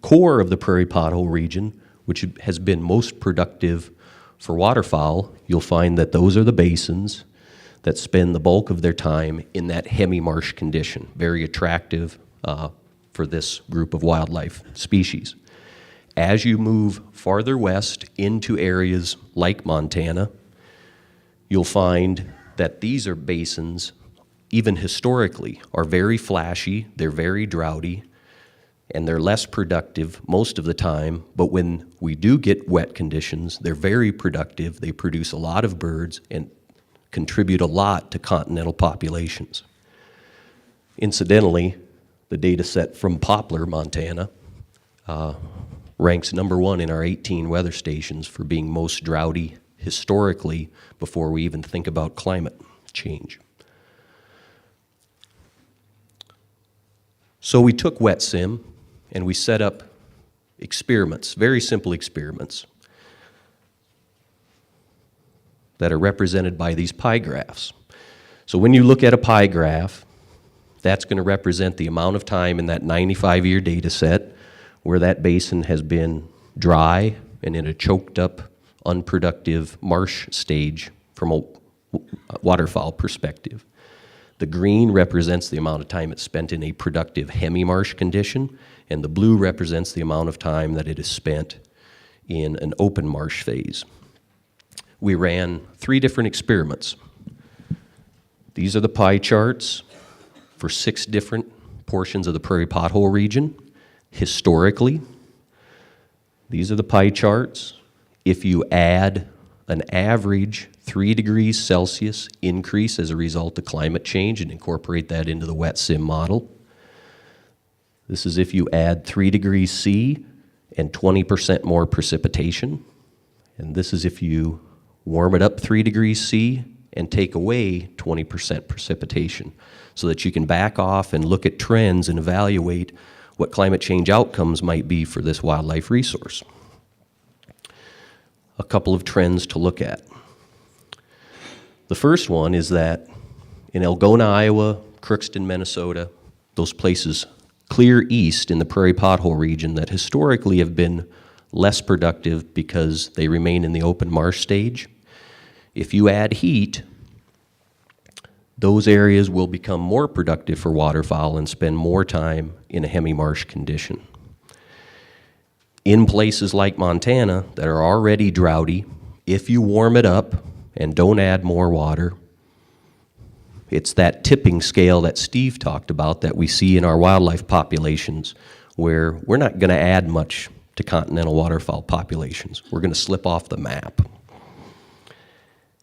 core of the prairie pothole region, which has been most productive for waterfowl, you'll find that those are the basins that spend the bulk of their time in that hemi-marsh condition, very attractive for this group of wildlife species. As you move farther west into areas like Montana, you'll find that these are basins, even historically, are very flashy, they're very droughty, and they're less productive most of the time, but when we do get wet conditions, they're very productive, they produce a lot of birds and contribute a lot to continental populations. Incidentally, the data set from Poplar, Montana, ranks #1 in our 18 weather stations for being most droughty historically before we even think about climate change. So we took WetSim and we set up experiments, very simple experiments, that are represented by these pie graphs. So when you look at a pie graph, that's going to represent the amount of time in that 95-year data set where that basin has been dry and in a choked up, unproductive marsh stage from a waterfowl perspective. The green represents the amount of time it's spent in a productive hemi-marsh condition, and the blue represents the amount of time that it is spent in an open marsh phase. We ran 3 different experiments. These are the pie charts for 6 different portions of the prairie pothole region. Historically, these are the pie charts. If you add an average 3 degrees Celsius increase as a result of climate change and incorporate that into the WetSim model, this is if you add 3 degrees C and 20% more precipitation, and this is if you warm it up 3 degrees C and take away 20% precipitation, so that you can back off and look at trends and evaluate what climate change outcomes might be for this wildlife resource. a couple of trends to look at. The first one is that in Algona, Iowa, Crookston, Minnesota, those places clear east in the prairie pothole region that historically have been less productive because they remain in the open marsh stage. If you add heat, those areas will become more productive for waterfowl and spend more time in a hemi-marsh condition. In places like Montana that are already droughty, if you warm it up and don't add more water, it's that tipping scale that Steve talked about that we see in our wildlife populations, where we're not going to add much to continental waterfowl populations. We're going to slip off the map.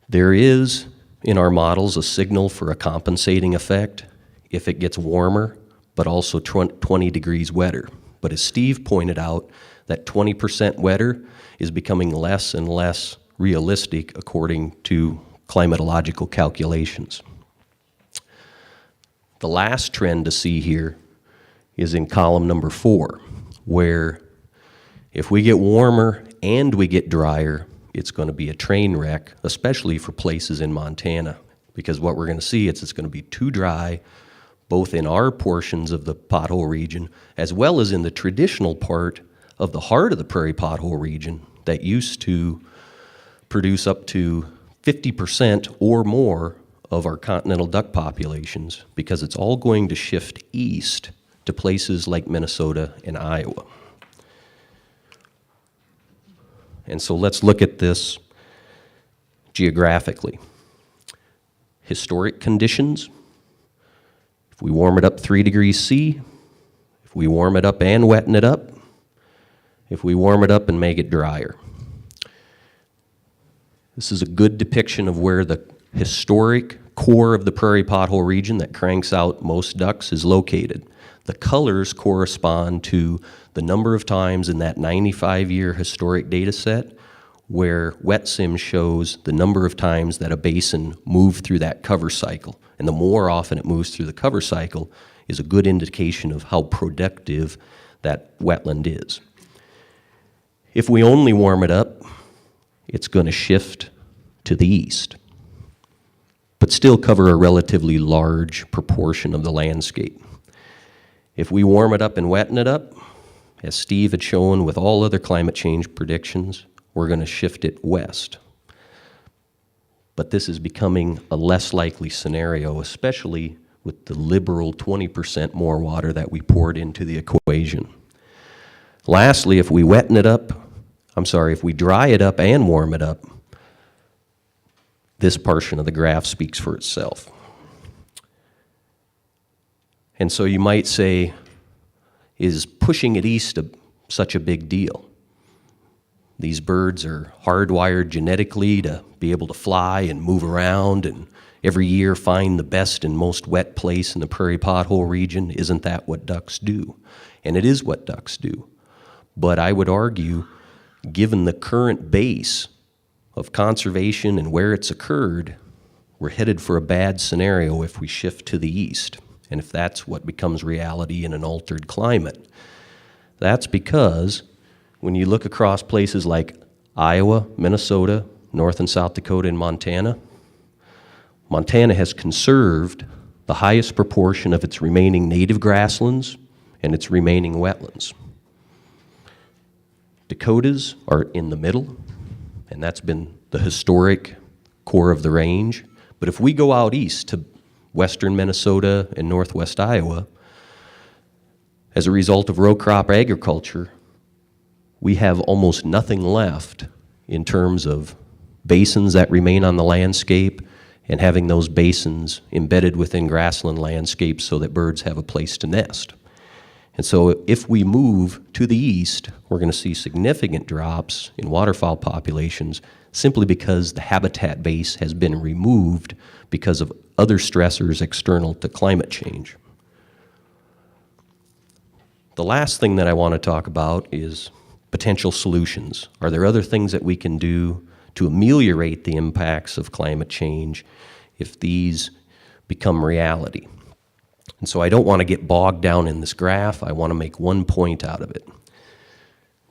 There is, in our models, a signal for a compensating effect if it gets warmer, but also 20 degrees wetter. But as Steve pointed out, that 20% wetter is becoming less and less realistic according to climatological calculations. The last trend to see here is in column number 4, where if we get warmer and we get drier, it's going to be a train wreck, especially for places in Montana, because what we're going to see is it's going to be too dry, both in our portions of the pothole region, as well as in the traditional part of the heart of the prairie pothole region that used to produce up to 50% or more of our continental duck populations, because it's all going to shift east to places like Minnesota and Iowa. And so let's look at this geographically. Historic conditions, if we warm it up 3 degrees C, if we warm it up and wetten it up, if we warm it up and make it drier. This is a good depiction of where the historic core of the prairie pothole region that cranks out most ducks is located. The colors correspond to the number of times in that 95-year historic data set where WetSim shows the number of times that a basin moved through that cover cycle. And the more often it moves through the cover cycle is a good indication of how productive that wetland is. If we only warm it up, it's going to shift to the east, but still cover a relatively large proportion of the landscape. If we warm it up and wetten it up, as Steve had shown with all other climate change predictions, we're going to shift it west. But this is becoming a less likely scenario, especially with the liberal 20% more water that we poured into the equation. Lastly, if we dry it up and warm it up, this portion of the graph speaks for itself. And so you might say, is pushing it east such a big deal? These birds are hardwired genetically to be able to fly and move around and every year find the best and most wet place in the prairie pothole region. Isn't that what ducks do? And it is what ducks do. But I would argue, given the current base of conservation and where it's occurred, we're headed for a bad scenario if we shift to the east. And if that's what becomes reality in an altered climate. That's because when you look across places like Iowa, Minnesota, North and South Dakota, and Montana, Montana has conserved the highest proportion of its remaining native grasslands and its remaining wetlands. Dakotas are in the middle, and that's been the historic core of the range. But if we go out east to western Minnesota and northwest Iowa, as a result of row crop agriculture, we have almost nothing left in terms of basins that remain on the landscape and having those basins embedded within grassland landscapes so that birds have a place to nest. And so if we move to the east, we're going to see significant drops in waterfowl populations simply because the habitat base has been removed because of other stressors external to climate change. The last thing that I want to talk about is potential solutions. Are there other things that we can do to ameliorate the impacts of climate change if these become reality? And so I don't want to get bogged down in this graph. I want to make one point out of it.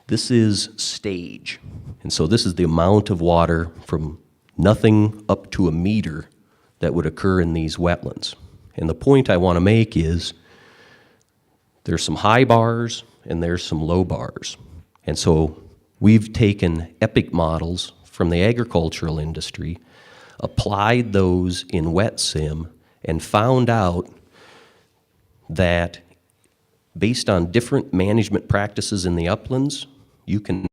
This is stage. And so this is the amount of water from nothing up to a meter that would occur in these wetlands. And the point I want to make is there's some high bars and there's some low bars. And so we've taken epic models from the agricultural industry, applied those in WetSim, and found out that based on different management practices in the uplands, you can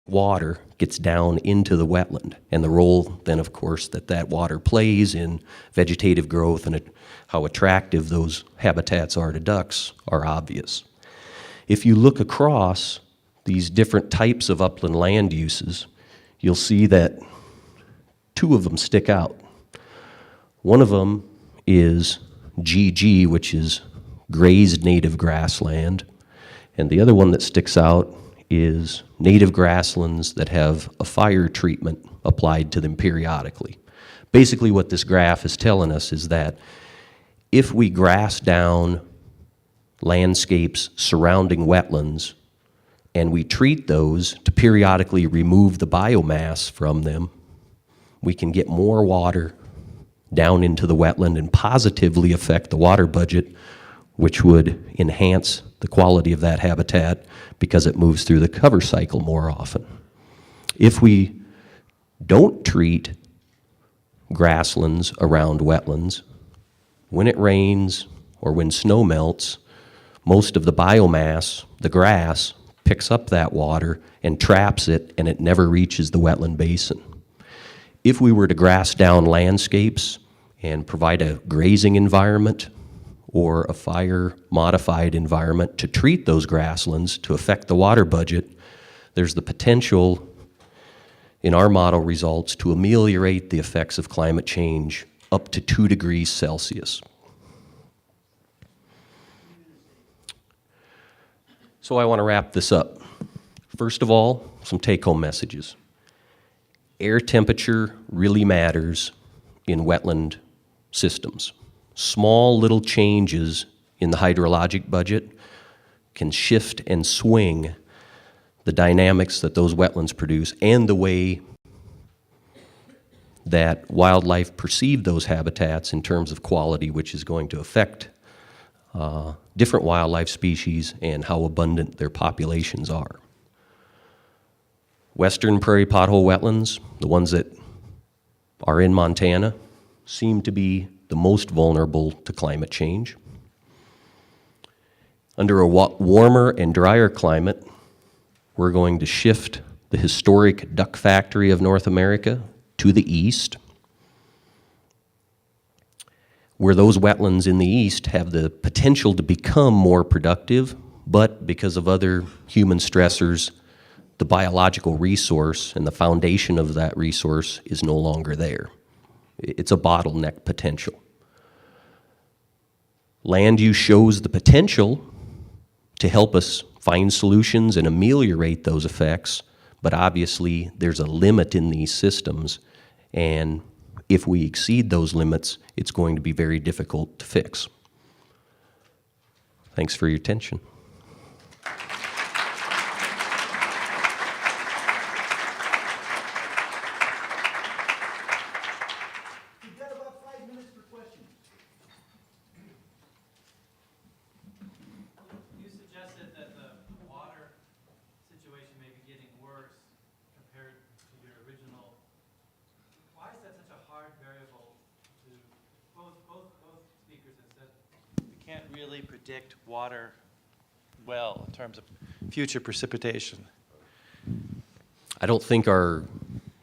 water gets down into the wetland, and the role then, of course, that water plays in vegetative growth and how attractive those habitats are to ducks are obvious. If you look across these different types of upland land uses, you'll see that two of them stick out. One of them is GG, which is grazed native grassland, and the other one that sticks out is native grasslands that have a fire treatment applied to them periodically. Basically what this graph is telling us is that if we grass down landscapes surrounding wetlands and we treat those to periodically remove the biomass from them, we can get more water down into the wetland and positively affect the water budget, which would enhance the quality of that habitat because it moves through the cover cycle more often. If we don't treat grasslands around wetlands, when it rains or when snow melts, most of the biomass, the grass, picks up that water and traps it, and it never reaches the wetland basin. If we were to grass down landscapes and provide a grazing environment or a fire-modified environment to treat those grasslands to affect the water budget, there's the potential in our model results to ameliorate the effects of climate change up to 2 degrees Celsius. So I want to wrap this up. First of all, some take-home messages. Air temperature really matters in wetland systems. Small little changes in the hydrologic budget can shift and swing the dynamics that those wetlands produce and the way that wildlife perceive those habitats in terms of quality, which is going to affect different wildlife species and how abundant their populations are. Western prairie pothole wetlands, the ones that are in Montana, seem to be the most vulnerable to climate change. Under a warmer and drier climate, we're going to shift the historic duck factory of North America to the east, where those wetlands in the east have the potential to become more productive, but because of other human stressors, the biological resource and the foundation of that resource is no longer there. It's a bottleneck potential. Land use shows the potential to help us find solutions and ameliorate those effects, but obviously there's a limit in these systems, and if we exceed those limits, it's going to be very difficult to fix. Thanks for your attention. Predict water well in terms of future precipitation. I don't think our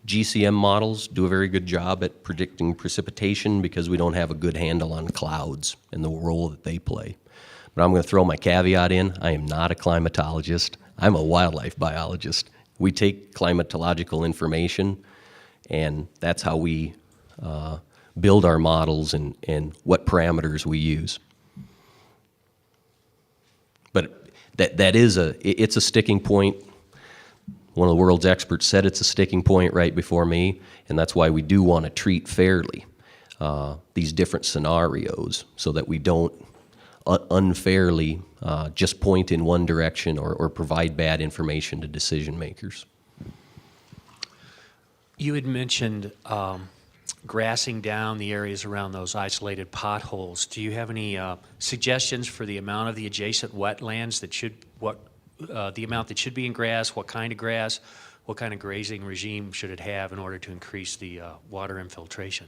GCM models do a very good job at predicting precipitation because we don't have a good handle on clouds and the role that they play. But I'm going to throw my caveat in. I am not a climatologist. I'm a wildlife biologist. We take climatological information, and that's how we build our models and what parameters we use. But it's a sticking point. One of the world's experts said it's a sticking point right before me, and that's why we do want to treat fairly these different scenarios so that we don't unfairly just point in one direction or provide bad information to decision makers. You had mentioned grassing down the areas around those isolated potholes. Do you have any suggestions for the amount of the adjacent wetlands that should, the amount that should be in grass, what kind of grass, what kind of grazing regime should it have in order to increase the water infiltration?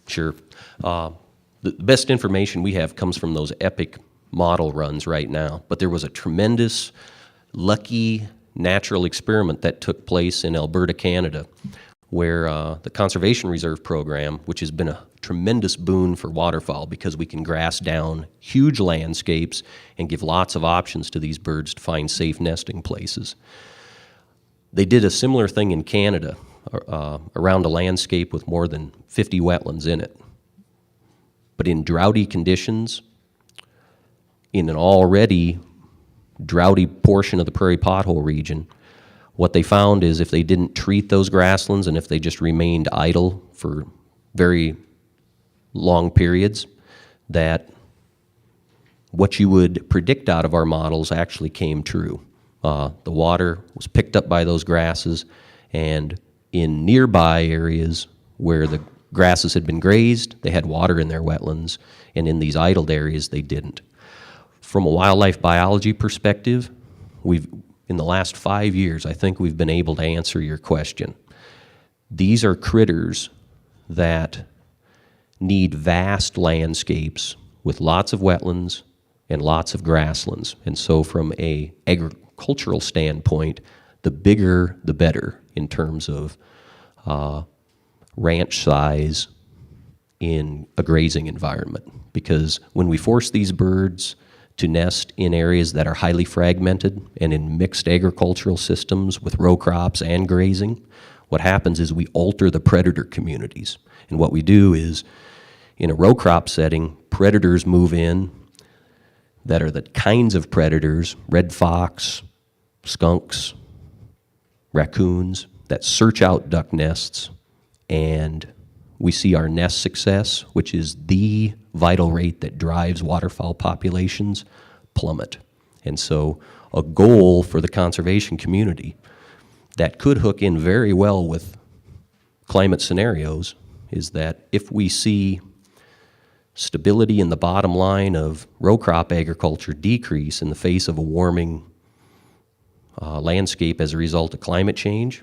Sure. The best information we have comes from those epic model runs right now, but there was a tremendous, lucky natural experiment that took place in Alberta, Canada, where the Conservation Reserve Program, which has been a tremendous boon for waterfowl because we can grass down huge landscapes and give lots of options to these birds to find safe nesting places. They did a similar thing in Canada around a landscape with more than 50 wetlands in it. But in droughty conditions, in an already droughty portion of the prairie pothole region, what they found is if they didn't treat those grasslands and if they just remained idle for very long periods, that what you would predict out of our models actually came true. The water was picked up by those grasses, and in nearby areas where the grasses had been grazed, they had water in their wetlands, and in these idled areas, they didn't. From a wildlife biology perspective, in the last 5 years, I think we've been able to answer your question. These are critters that need vast landscapes with lots of wetlands and lots of grasslands. And so from an agricultural standpoint, the bigger the better in terms of ranch size in a grazing environment. Because when we force these birds to nest in areas that are highly fragmented and in mixed agricultural systems with row crops and grazing, what happens is we alter the predator communities. And what we do is, in a row crop setting, predators move in that are the kinds of predators, red fox, skunks, raccoons, that search out duck nests, and we see our nest success, which is the vital rate that drives waterfowl populations, plummet. And so a goal for the conservation community that could hook in very well with climate scenarios is that if we see stability in the bottom line of row crop agriculture decrease in the face of a warming landscape as a result of climate change,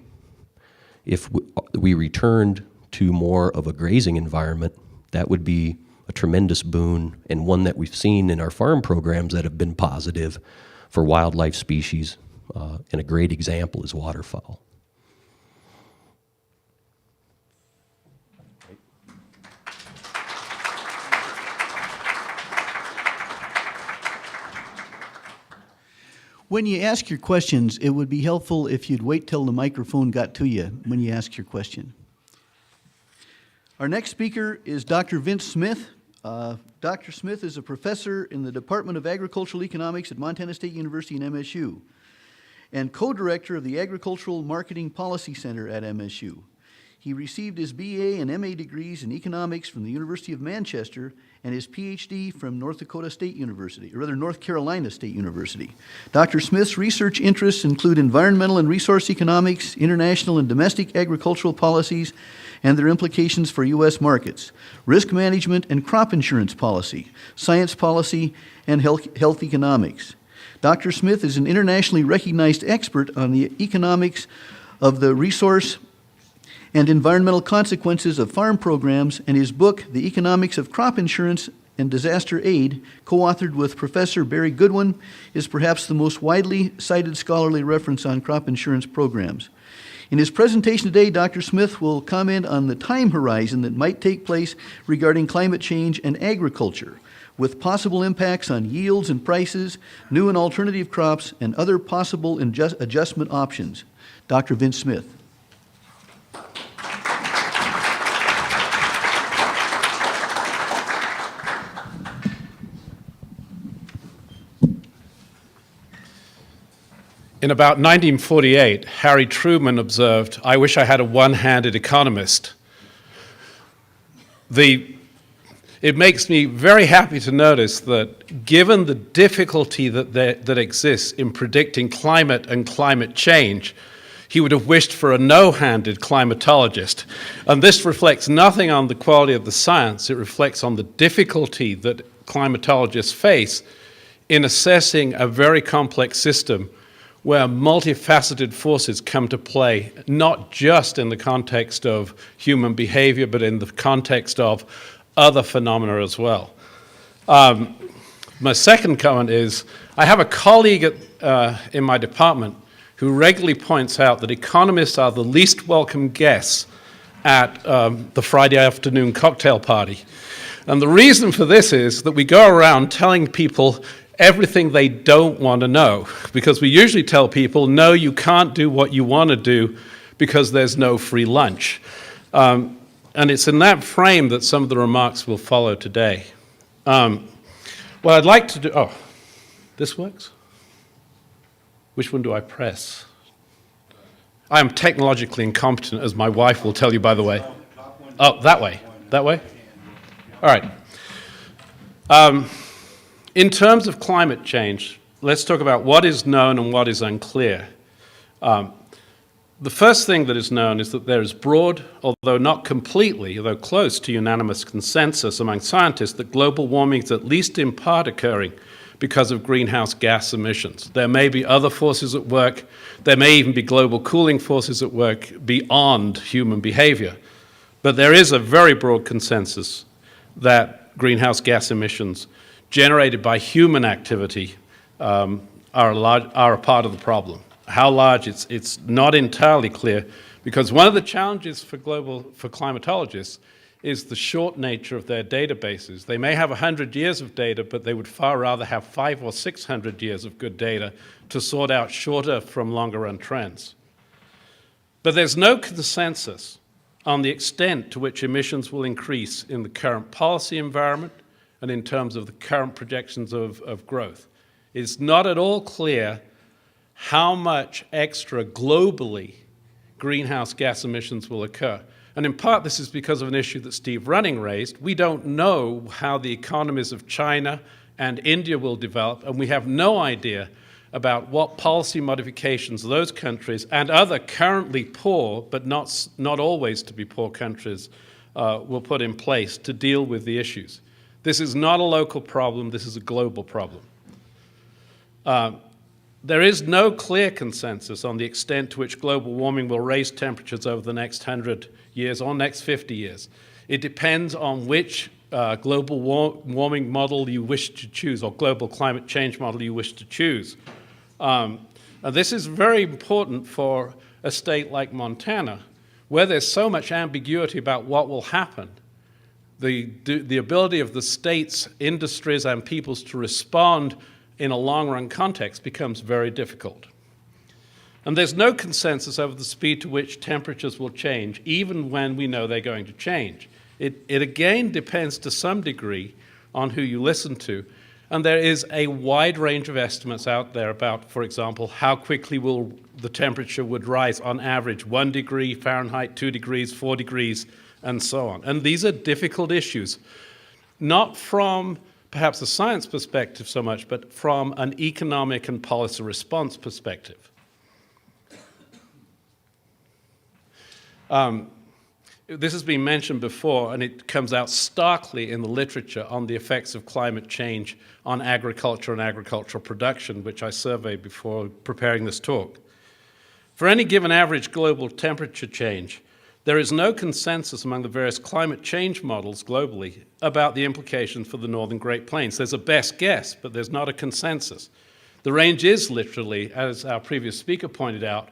if we returned to more of a grazing environment, that would be a tremendous boon and one that we've seen in our farm programs that have been positive for wildlife species, and a great example is waterfowl. When you ask your questions, it would be helpful if you'd wait till the microphone got to you when you ask your question. Our next speaker is Dr. Vince Smith. Dr. Smith is a professor in the Department of Agricultural Economics at Montana State University and MSU, and co-director of the Agricultural Marketing Policy Center at MSU. He received his BA and MA degrees in economics from the University of Manchester and his PhD from North Carolina State University. Dr. Smith's research interests include environmental and resource economics, international and domestic agricultural policies, and their implications for U.S. markets, risk management and crop insurance policy, science policy, and health economics. Dr. Smith is an internationally recognized expert on the economics of the resource and environmental consequences of farm programs, and his book, The Economics of Crop Insurance and Disaster Aid, co-authored with Professor Barry Goodwin, is perhaps the most widely cited scholarly reference on crop insurance programs. In his presentation today, Dr. Smith will comment on the time horizon that might take place regarding climate change and agriculture, with possible impacts on yields and prices, new and alternative crops, and other possible adjustment options. Dr. Vince Smith. In about 1948, Harry Truman observed, "I wish I had a one-handed economist." The it makes me very happy to notice that given the difficulty that exists in predicting climate and climate change, he would have wished for a no-handed climatologist. And this reflects nothing on the quality of the science, it reflects on the difficulty that climatologists face in assessing a very complex system where multifaceted forces come to play, not just in the context of human behavior, but in the context of other phenomena as well. My second comment is, I have a colleague in my department who regularly points out that economists are the least welcome guests at the Friday afternoon cocktail party. And the reason for this is that we go around telling people everything they don't want to know, because we usually tell people, no, you can't do what you want to do because there's no free lunch. And it's in that frame that some of the remarks will follow today. What I'd like to do, oh, this works? Which one do I press? I am technologically incompetent, as my wife will tell you, by the way. Oh, that way. That way? All right. In terms of climate change, let's talk about what is known and what is unclear. The first thing that is known is that there is broad, although not completely, although close to unanimous consensus among scientists that global warming is at least in part occurring because of greenhouse gas emissions. There may be other forces at work. There may even be global cooling forces at work beyond human behavior. But there is a very broad consensus that greenhouse gas emissions generated by human activity are a part of the problem. How large, it's not entirely clear, because one of the challenges for climatologists is the short nature of their databases. They may have 100 years of data, but they would far rather have 500 or 600 years of good data to sort out shorter from longer run trends. But there's no consensus on the extent to which emissions will increase in the current policy environment and in terms of the current projections of growth. It's not at all clear how much extra globally greenhouse gas emissions will occur. And in part, this is because of an issue that Steve Running raised. We don't know how the economies of China and India will develop, and we have no idea about what policy modifications those countries and other currently poor, but not always to be poor countries, will put in place to deal with the issues. This is not a local problem, this is a global problem. There is no clear consensus on the extent to which global warming will raise temperatures over the next 100 years or next 50 years. It depends on which global warming model you wish to choose, or global climate change model you wish to choose. This is very important for a state like Montana, where there's so much ambiguity about what will happen. The ability of the state's industries and peoples to respond in a long-run context becomes very difficult. And there's no consensus over the speed to which temperatures will change, even when we know they're going to change. It again depends to some degree on who you listen to. And there is a wide range of estimates out there about, for example, how quickly will the temperature would rise on average, 1 degree Fahrenheit, 2 degrees, 4 degrees, and so on. And these are difficult issues, not from perhaps a science perspective so much, but from an economic and policy response perspective. This has been mentioned before, and it comes out starkly in the literature on the effects of climate change on agriculture and agricultural production, which I surveyed before preparing this talk. For any given average global temperature change, there is no consensus among the various climate change models globally about the implications for the northern Great Plains. There's a best guess, but there's not a consensus. The range is literally, as our previous speaker pointed out,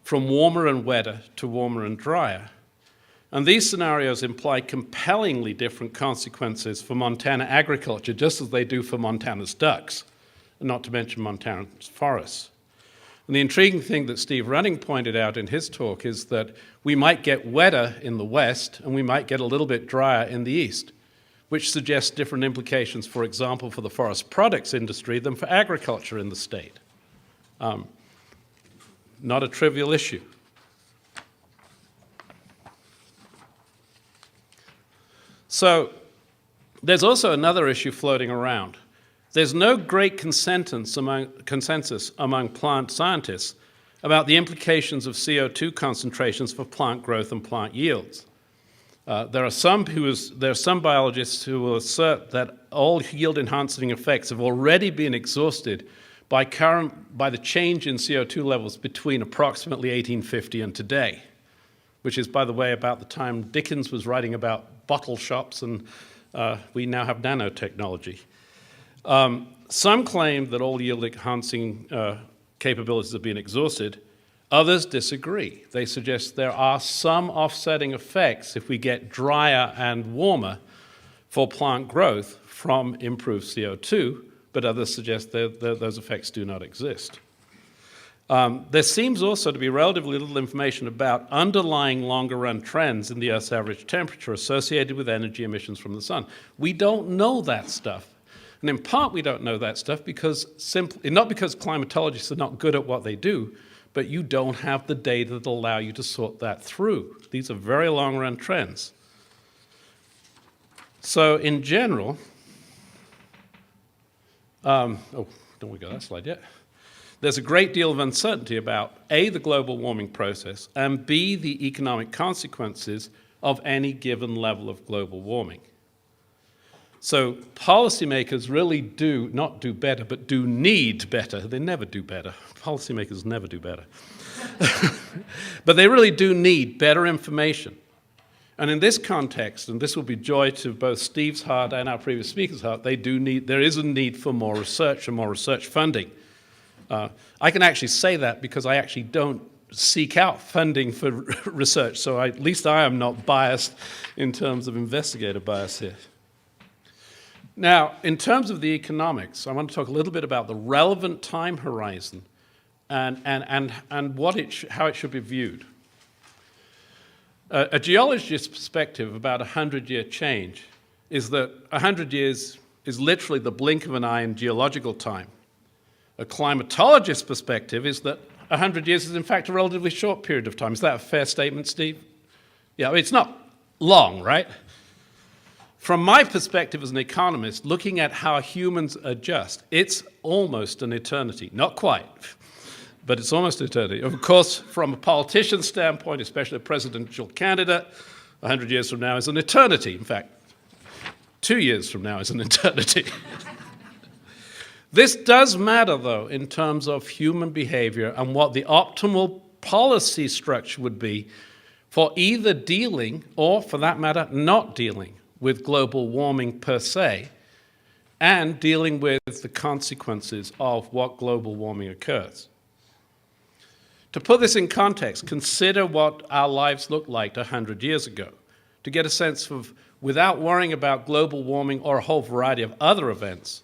from warmer and wetter to warmer and drier. And these scenarios imply compellingly different consequences for Montana agriculture, just as they do for Montana's ducks, and not to mention Montana's forests. And the intriguing thing that Steve Running pointed out in his talk is that we might get wetter in the west and we might get a little bit drier in the east, which suggests different implications, for example, for the forest products industry than for agriculture in the state. Not a trivial issue. So There's also another issue floating around. There's no great consensus among plant scientists about the implications of CO2 concentrations for plant growth and plant yields. There are some biologists who will assert that all yield-enhancing effects have already been exhausted by the change in CO2 levels between approximately 1850 and today, which is, by the way, about the time Dickens was writing about bottle shops, and we now have nanotechnology. Some claim that all yield-enhancing capabilities have been exhausted. Others disagree. They suggest there are some offsetting effects if we get drier and warmer for plant growth from improved CO2, but others suggest that those effects do not exist. There seems also to be relatively little information about underlying longer-run trends in the Earth's average temperature associated with energy emissions from the sun. We don't know that stuff. And in part, we don't know that stuff because not because climatologists are not good at what they do, but you don't have the data that allow you to sort that through. These are very long-run trends. So in general, don't we go that slide yet? There's a great deal of uncertainty about A, the global warming process, and B, the economic consequences of any given level of global warming. So policymakers really do not do better, but do need better. They never do better. Policymakers never do better. But they really do need better information. And in this context, and this will be joy to both Steve's heart and our previous speaker's heart, there is a need for more research and more research funding. I can actually say that because I actually don't seek out funding for research, so at least I am not biased in terms of investigator bias here. Now, in terms of the economics, I want to talk a little bit about the relevant time horizon and how it should be viewed. A geologist's perspective about a 100-year change is that 100 years is literally the blink of an eye in geological time. A climatologist's perspective is that 100 years is in fact a relatively short period of time. Is that a fair statement, Steve? Yeah, it's not long, right? From my perspective as an economist, looking at how humans adjust, it's almost an eternity. Not quite, but it's almost an eternity. Of course, from a politician's standpoint, especially a presidential candidate, 100 years from now is an eternity. In fact, 2 years from now is an eternity. This does matter, though, in terms of human behavior and what the optimal policy structure would be for either dealing or, for that matter, not dealing with global warming per se, and dealing with the consequences of what global warming occurs. To put this in context, consider what our lives looked like 100 years ago, to get a sense of, without worrying about global warming or a whole variety of other events,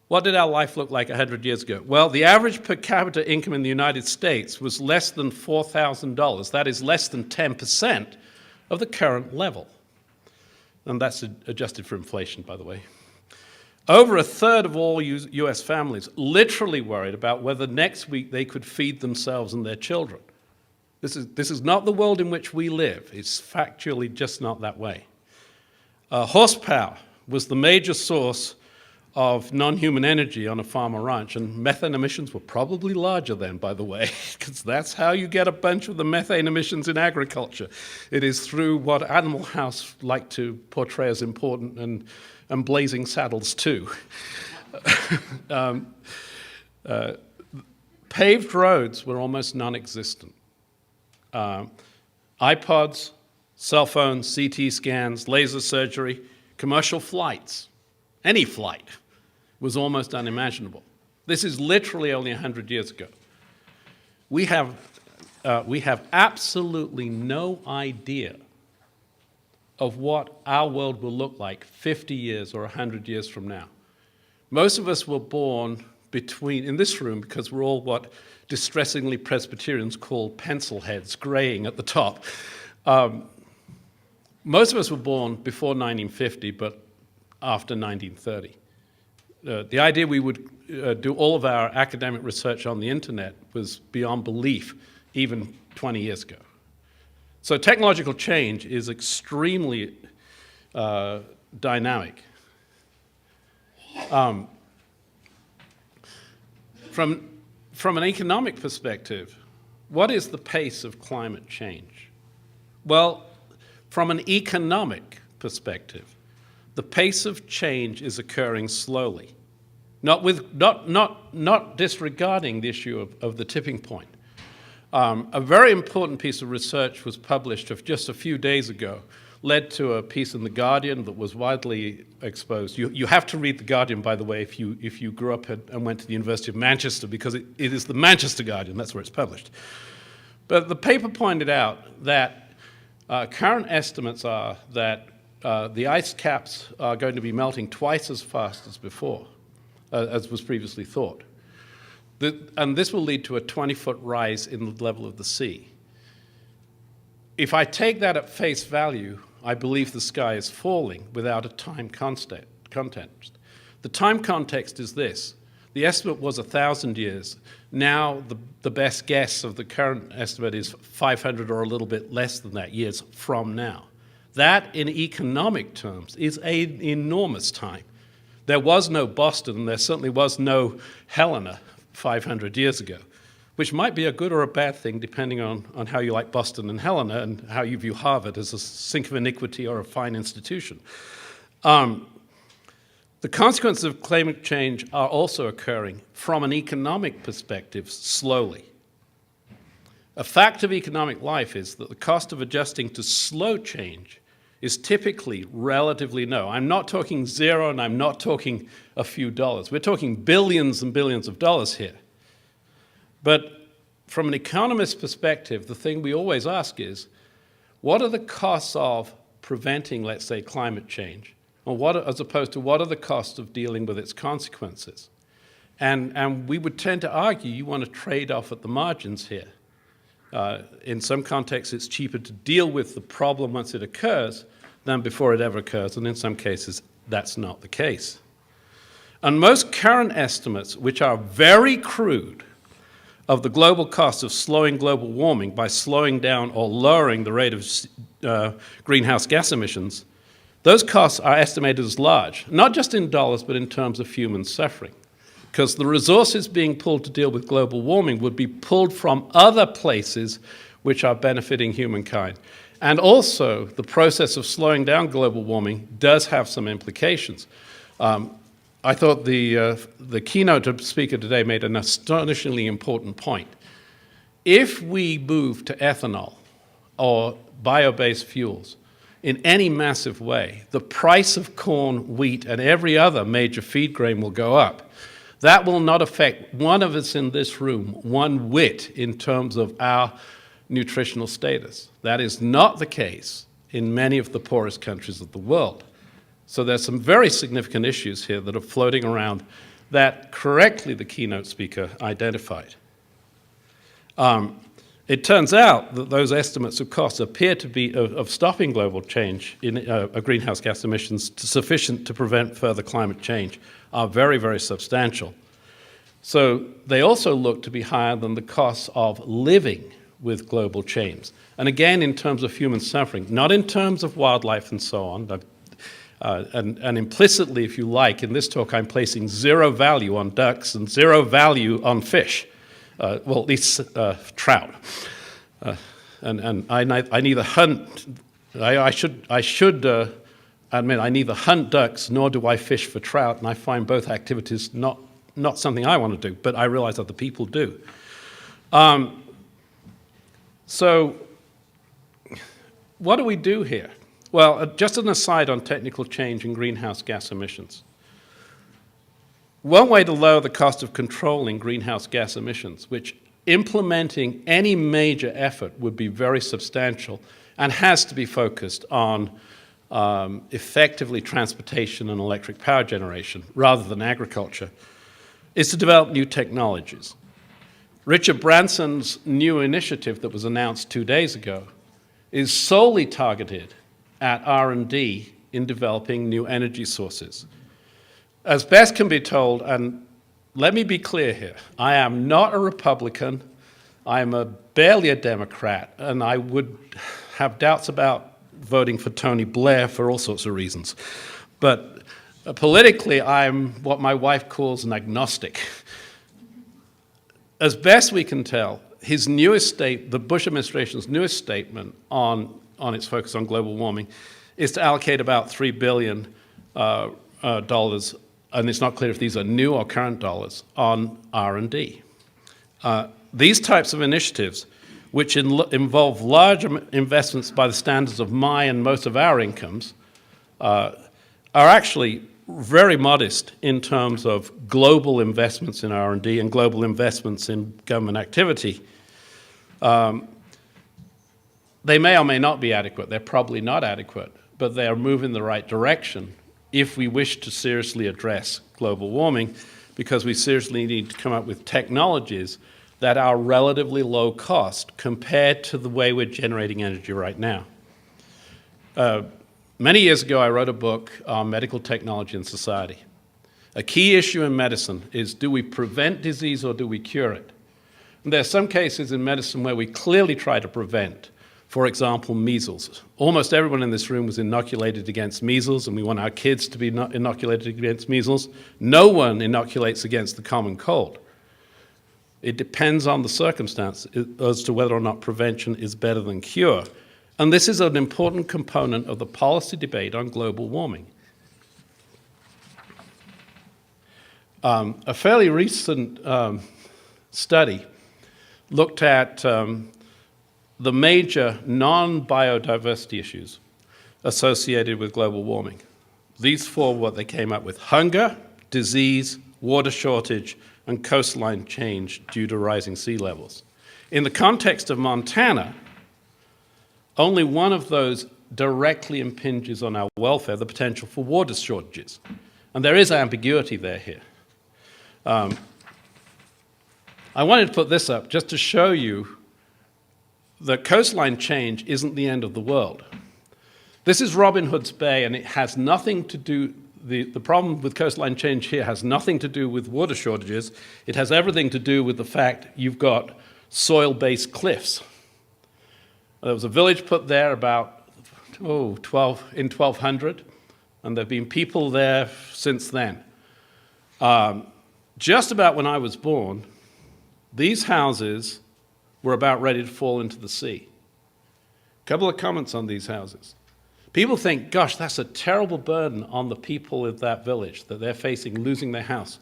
what did our life look like 100 years ago? Well, the average per capita income in the United States was less than $4,000. That is less than 10% of the current level. And that's adjusted for inflation, by the way. Over a third of all US families literally worried about whether next week they could feed themselves and their children. This is not the world in which we live. It's factually just not that way. Horsepower was the major source of non-human energy on a farm or ranch, and methane emissions were probably larger then, by the way, because that's how you get a bunch of the methane emissions in agriculture. It is through what Animal House like to portray as important, and blazing saddles too. Paved roads were almost non-existent. iPods, cell phones, CT scans, laser surgery, commercial flights, any flight was almost unimaginable. This is literally only 100 years ago. We have absolutely no idea of what our world will look like 50 years or 100 years from now. Most of us were born in this room, because we're all what distressingly Presbyterians call pencil heads, graying at the top. Most of us were born before 1950, but after 1930. The idea we would do all of our academic research on the internet was beyond belief even 20 years ago. So technological change is extremely dynamic. From an economic perspective, what is the pace of climate change? Well, from an economic perspective, the pace of change is occurring slowly, not disregarding the issue of the tipping point. A very important piece of research was published just a few days ago, led to a piece in The Guardian that was widely exposed. You have to read The Guardian, by the way, if you grew up and went to the University of Manchester, because it is the Manchester Guardian, that's where it's published. But the paper pointed out that current estimates are that the ice caps are going to be melting twice as fast as before, as was previously thought. And this will lead to a 20-foot rise in the level of the sea. If I take that at face value, I believe the sky is falling without a time context. The time context is this. The estimate was 1,000 years. Now the best guess of the current estimate is 500 or a little bit less than that years from now. That, in economic terms, is an enormous time. There was no Boston, and there certainly was no Helena 500 years ago, which might be a good or a bad thing depending on how you like Boston and Helena and how you view Harvard as a sink of iniquity or a fine institution. The consequences of climate change are also occurring from an economic perspective slowly. A fact of economic life is that the cost of adjusting to slow change is typically relatively low. I'm not talking zero and I'm not talking a few dollars. We're talking billions and billions of dollars here. But from an economist's perspective, the thing we always ask is, what are the costs of preventing, let's say, climate change? Or as opposed to what are the costs of dealing with its consequences? And we would tend to argue you want to trade off at the margins here. In some contexts, it's cheaper to deal with the problem once it occurs than before it ever occurs, and in some cases, that's not the case. And most current estimates, which are very crude, of the global cost of slowing global warming by slowing down or lowering the rate of greenhouse gas emissions, those costs are estimated as large, not just in dollars, but in terms of human suffering. Because the resources being pulled to deal with global warming would be pulled from other places which are benefiting humankind. And also, the process of slowing down global warming does have some implications. I thought the keynote speaker today made an astonishingly important point. If we move to ethanol or bio-based fuels in any massive way, the price of corn, wheat, and every other major feed grain will go up. That will not affect one of us in this room one whit in terms of our nutritional status. That is not the case in many of the poorest countries of the world. So there's some very significant issues here that are floating around that correctly the keynote speaker identified. It turns out that those estimates of costs appear to be of stopping global change in greenhouse gas emissions sufficient to prevent further climate change are very, very substantial. So they also look to be higher than the costs of living with global change. And again, in terms of human suffering, not in terms of wildlife and so on. And implicitly, if you like, in this talk, I'm placing zero value on ducks and zero value on fish. Well, at least trout. And I neither hunt. I should admit I neither hunt ducks nor do I fish for trout, and I find both activities not something I want to do, but I realize other people do. So, what do we do here? Well, just an aside on technical change in greenhouse gas emissions. One way to lower the cost of controlling greenhouse gas emissions, which implementing any major effort would be very substantial and has to be focused on effectively transportation and electric power generation rather than agriculture, is to develop new technologies. Richard Branson's new initiative that was announced 2 days ago is solely targeted at R&D in developing new energy sources. As best can be told, and let me be clear here, I am not a Republican, I am barely a Democrat, and I would have doubts about voting for Tony Blair for all sorts of reasons. But Politically, I'm what my wife calls an agnostic. As best we can tell, his newest the Bush administration's newest statement on its focus on global warming is to allocate about $3 billion, and it's not clear if these are new or current dollars, on R&D. These types of initiatives, which involve large investments by the standards of my and most of our incomes, are actually very modest in terms of global investments in R&D and global investments in government activity. They may or may not be adequate. They're probably not adequate, but they are moving in the right direction if we wish to seriously address global warming, because we seriously need to come up with technologies that are relatively low cost compared to the way we're generating energy right now. Many years ago, I wrote a book on medical technology and society. A key issue in medicine is, do we prevent disease or do we cure it? And there are some cases in medicine where we clearly try to prevent. For example, measles. Almost everyone in this room was inoculated against measles, and we want our kids to be inoculated against measles. No one inoculates against the common cold. It depends on the circumstance as to whether or not prevention is better than cure. And this is an important component of the policy debate on global warming. A fairly recent study looked at the major non-biodiversity issues associated with global warming. These four were what they came up with: hunger, disease, water shortage, and coastline change due to rising sea levels. In the context of Montana, only one of those directly impinges on our welfare, the potential for water shortages. And there is ambiguity there here. I wanted to put this up just to show you that coastline change isn't the end of the world. This is Robin Hood's Bay, and it has nothing to do, the problem with coastline change here has nothing to do with water shortages. It has everything to do with the fact you've got soil-based cliffs. There was a village put there about in 1200, and there have been people there since then. Just about when I was born, these houses were about ready to fall into the sea. A couple of comments on these houses. People think, gosh, that's a terrible burden on the people of that village, that they're facing losing their house.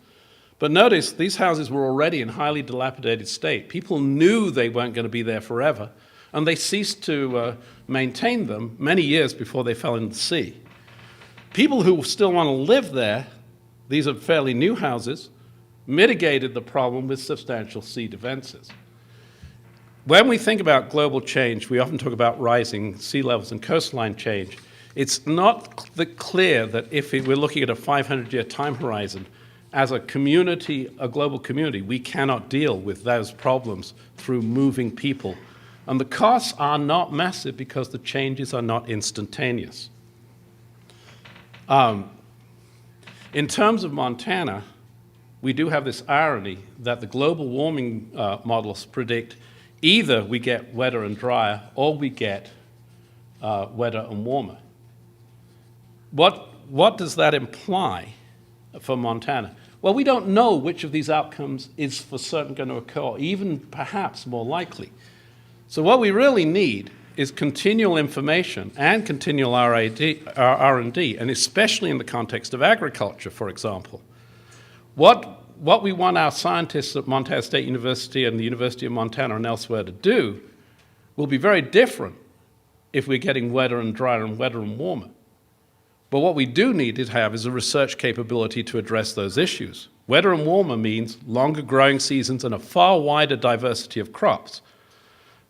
But notice, these houses were already in highly dilapidated state. People knew they weren't going to be there forever, and they ceased to maintain them many years before they fell into the sea. People who still want to live there, these are fairly new houses, mitigated the problem with substantial sea defenses. When we think about global change, we often talk about rising sea levels and coastline change. It's not clear that if we're looking at a 500-year time horizon, as a community, a global community, we cannot deal with those problems through moving people. And the costs are not massive because the changes are not instantaneous. In terms of Montana, we do have this irony that the global warming models predict either we get wetter and drier or we get wetter and warmer. What does that imply for Montana? Well, we don't know which of these outcomes is for certain going to occur, even perhaps more likely. So what we really need is continual information and continual R&D, and especially in the context of agriculture, for example. What we want our scientists at Montana State University and the University of Montana and elsewhere to do will be very different if we're getting wetter and drier and wetter and warmer. But what we do need to have is a research capability to address those issues. Wetter and warmer means longer growing seasons and a far wider diversity of crops.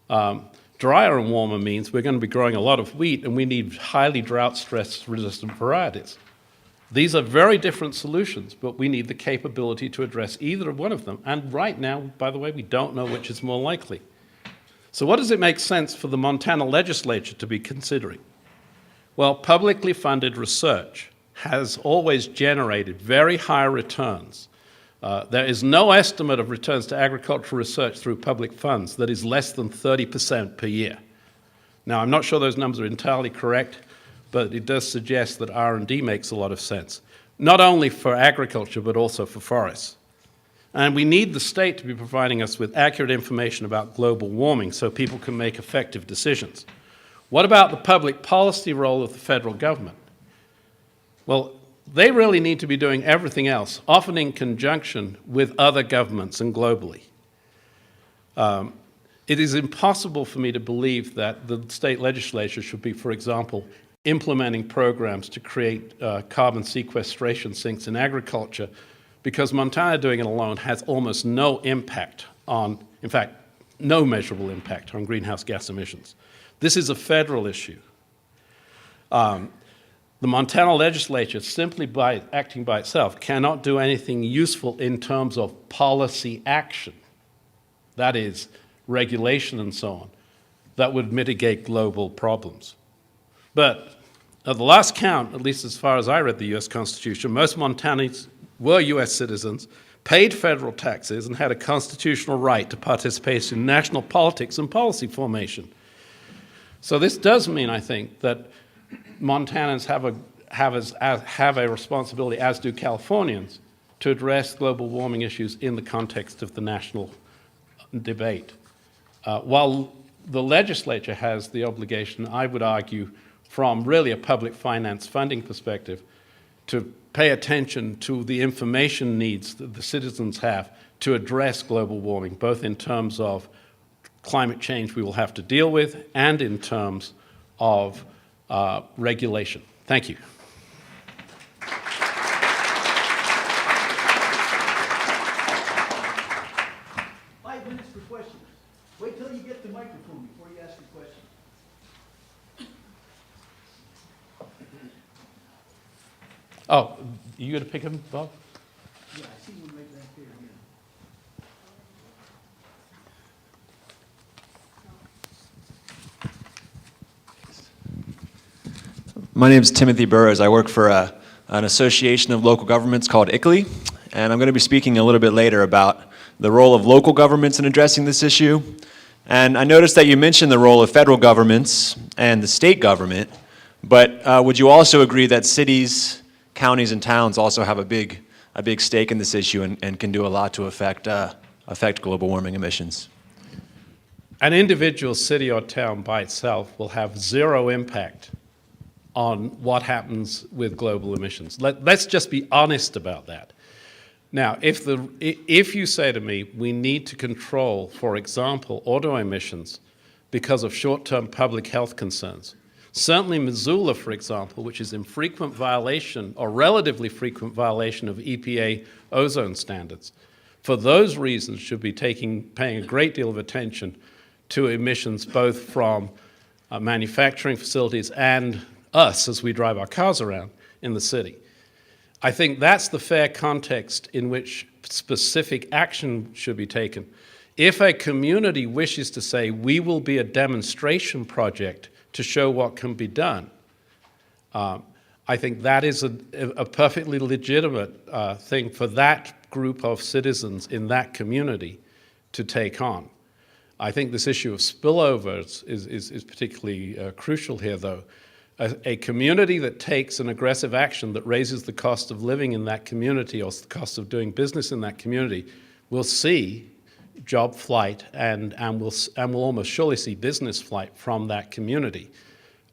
Drier and warmer means we're going to be growing a lot of wheat, and we need highly drought-stress-resistant varieties. These are very different solutions, but we need the capability to address either one of them. And right now, by the way, we don't know which is more likely. So what does it make sense for the Montana legislature to be considering? Well, publicly funded research has always generated very high returns. There is no estimate of returns to agricultural research through public funds that is less than 30% per year. Now, I'm not sure those numbers are entirely correct, but it does suggest that R&D makes a lot of sense. not only for agriculture, but also for forests. And we need the state to be providing us with accurate information about global warming so people can make effective decisions. What about the public policy role of the federal government? Well, they really need to be doing everything else, often in conjunction with other governments and globally. It is impossible for me to believe that the state legislature should be, for example, implementing programs to create carbon sequestration sinks in agriculture, because Montana doing it alone has almost no impact on, in fact, no measurable impact on greenhouse gas emissions. This is a federal issue. The Montana legislature, simply by acting by itself, cannot do anything useful in terms of policy action, that is, regulation and so on, that would mitigate global problems. But at the last count, at least as far as I read the U.S. Constitution, most Montanans were U.S. citizens, paid federal taxes, and had a constitutional right to participate in national politics and policy formation. So this does mean, I think, that Montanans have a responsibility, as do Californians, to address global warming issues in the context of the national debate. While the legislature has the obligation, I would argue, from really a public finance funding perspective, to pay attention to the information needs that the citizens have to address global warming, both in terms of climate change we will have to deal with and in terms of regulation. Thank you. For questions. Wait till you get the microphone before you ask your question. Oh, you going to pick him, Bob? Yeah, I see one right back there. My name is Timothy Burrows. I work for an association of local governments called ICLEI, and I'm going to be speaking a little bit later about the role of local governments in addressing this issue. And I noticed that you mentioned the role of federal governments and the state government, but would you also agree that cities, counties, and towns also have a big stake in this issue and can do a lot to affect global warming emissions? An individual city or town by itself will have zero impact on what happens with global emissions. Let's just be honest about that. Now, if you say to me, we need to control, for example, auto emissions because of short-term public health concerns, certainly Missoula, for example, which is in frequent violation or relatively frequent violation of EPA ozone standards, for those reasons should be paying a great deal of attention to emissions both from manufacturing facilities and us as we drive our cars around in the city. I think that's the fair context in which specific action should be taken. If a community wishes to say, we will be a demonstration project to show what can be done, I think that is a perfectly legitimate thing for that group of citizens in that community to take on. I think this issue of spillovers is particularly crucial here, though. A community that takes an aggressive action that raises the cost of living in that community or the cost of doing business in that community will see job flight and will almost surely see business flight from that community.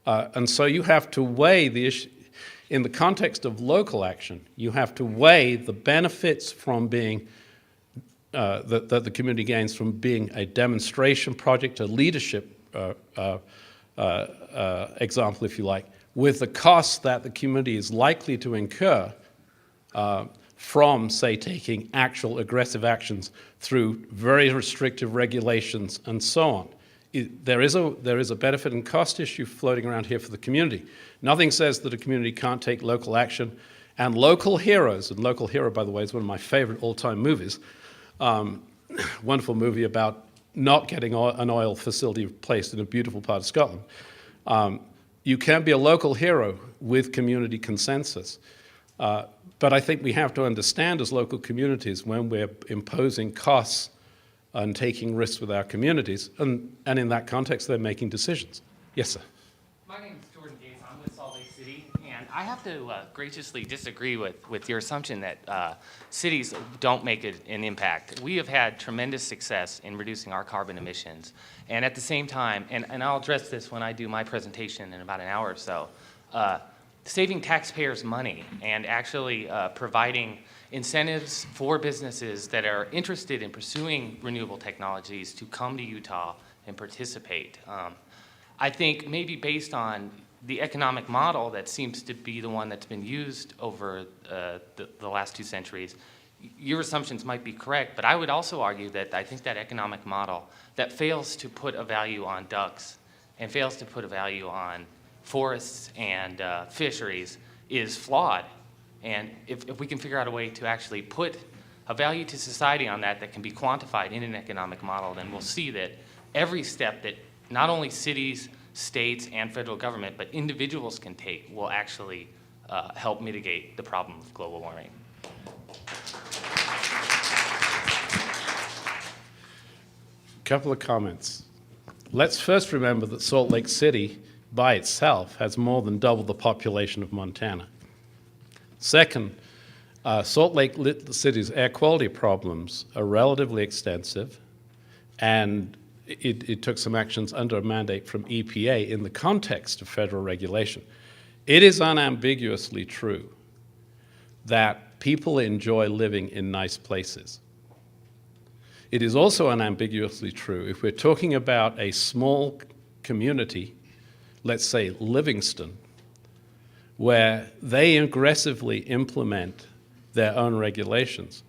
And so you have to weigh the issue. In the context of local action, you have to weigh the benefits from being that the community gains from being a demonstration project, a leadership example, if you like, with the costs that the community is likely to incur from, say, taking actual aggressive actions through very restrictive regulations and so on. There is a benefit and cost issue floating around here for the community. Nothing says that a community can't take local action, and Local Heroes, and Local Hero, by the way, is one of my favorite all-time movies, wonderful movie about not getting an oil facility placed in a beautiful part of Scotland. You can be a local hero with community consensus. But I think we have to understand as local communities when we're imposing costs and taking risks with our communities, and in that context, they're making decisions. Yes, sir. My name is Jordan Gates. I'm with Salt Lake City, and I have to graciously disagree with your assumption that cities don't make an impact. We have had tremendous success in reducing our carbon emissions. And at the same time, and I'll address this when I do my presentation in about an hour or so, saving taxpayers money and actually providing incentives for businesses that are interested in pursuing renewable technologies to come to Utah and participate. I think maybe based on the economic model that seems to be the one that's been used over the last 2 centuries, your assumptions might be correct, but I would also argue that I think that economic model that fails to put a value on ducks and fails to put a value on forests and fisheries is flawed. And if we can figure out a way to actually put a value to society on that can be quantified in an economic model, then we'll see that every step that not only cities, states, and federal government, but individuals can take will actually help mitigate the problem of global warming. Couple of comments. Let's first remember that Salt Lake City by itself has more than double the population of Montana. Second, Salt Lake City's air quality problems are relatively extensive, and it took some actions under a mandate from EPA in the context of federal regulation. It is unambiguously true that people enjoy living in nice places. It is also unambiguously true, if we're talking about a small community, let's say Livingston, where they aggressively implement their own regulations,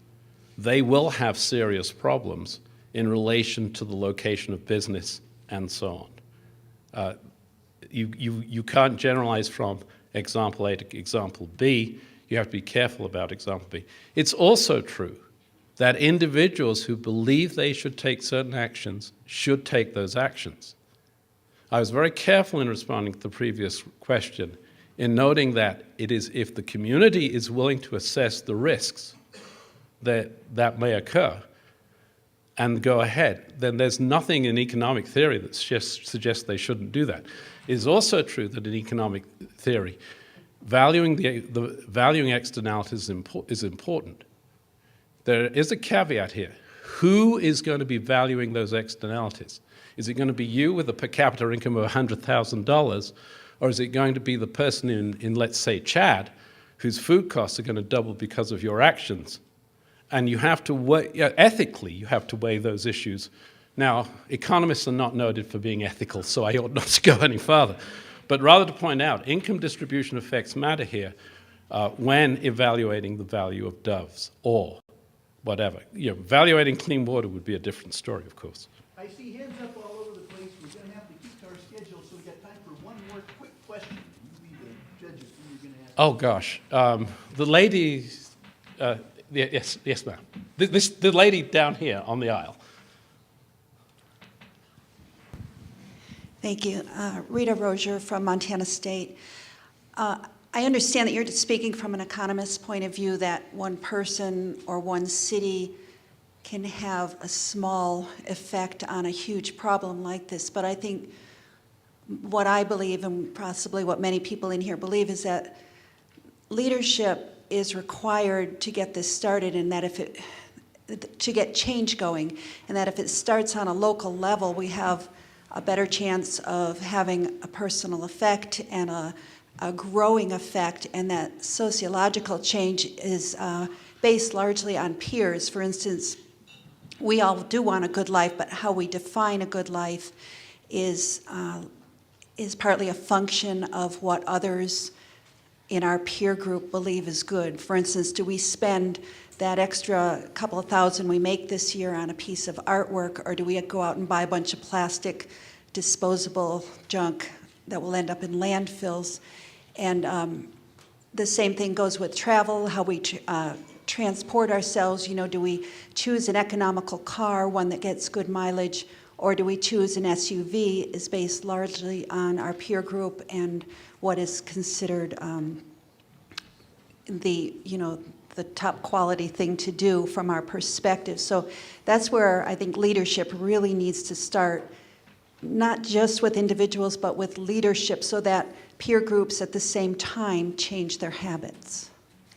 they will have serious problems in relation to the location of business and so on. You can't generalize from example A to example B. You have to be careful about example B. It's also true that individuals who believe they should take certain actions should take those actions. I was very careful in responding to the previous question in noting that it is if the community is willing to assess the risks that may occur and go ahead, then there's nothing in economic theory that suggests they shouldn't do that. It is also true that in economic theory, valuing externalities is important. There is a caveat here. Who is going to be valuing those externalities? Is it going to be you with a per capita income of $100,000, or is it going to be the person in, let's say, Chad, whose food costs are going to double because of your actions? And you have to weigh, ethically, you have to weigh those issues. Now, economists are not noted for being ethical, so I ought not to go any farther. But rather to point out, income distribution effects matter here when evaluating the value of doves or whatever. Evaluating clean water would be a different story, of course. I see hands up all over the place. We're going to have to keep to our schedule, so we got time for one more quick question. You be the judge of who you're going to ask. Oh, gosh. The lady, yes, ma'am. The lady down here on the aisle. Thank you. Rita Rozier from Montana State. I understand that you're speaking from an economist's point of view that one person or one city can have a small effect on a huge problem like this. But I think what I believe, and possibly what many people in here believe, is that leadership is required to get this started, and that to get change going, and that if it starts on a local level, we have a better chance of having a personal effect and a growing effect, and that sociological change is based largely on peers. For instance, we all do want a good life, but how we define a good life is partly a function of what others in our peer group believe is good. For instance, do we spend that extra couple of thousand we make this year on a piece of artwork, or do we go out and buy a bunch of plastic disposable junk that will end up in landfills? And the same thing goes with travel, how we transport ourselves. Do we choose an economical car, one that gets good mileage, or do we choose an SUV? Is based largely on our peer group and what is considered the top quality thing to do from our perspective. So that's where I think leadership really needs to start, not just with individuals, but with leadership, so that peer groups at the same time change their habits.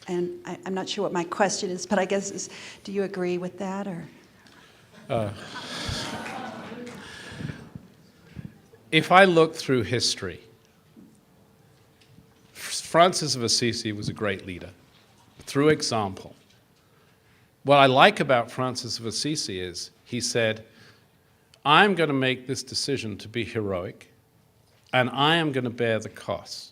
And I'm not sure what my question is, but I guess do you agree with that, or? If I look through history, Francis of Assisi was a great leader, through example. What I like about Francis of Assisi is he said, I'm going to make this decision to be heroic, and I am going to bear the costs.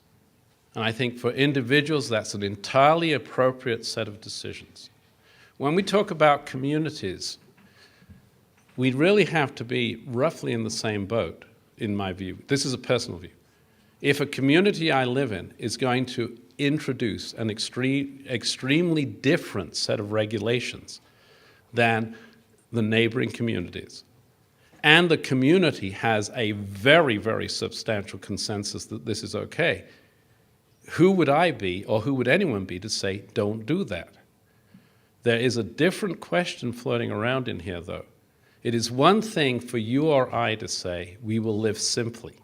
And I think for individuals, that's an entirely appropriate set of decisions. When we talk about communities, we really have to be roughly in the same boat, in my view. This is a personal view. If a community I live in is going to introduce an extremely different set of regulations than the neighboring communities, and the community has a very, very substantial consensus that this is okay, who would I be, or who would anyone be, to say, don't do that? There is a different question floating around in here, though. It is one thing for you or I to say, we will live simply.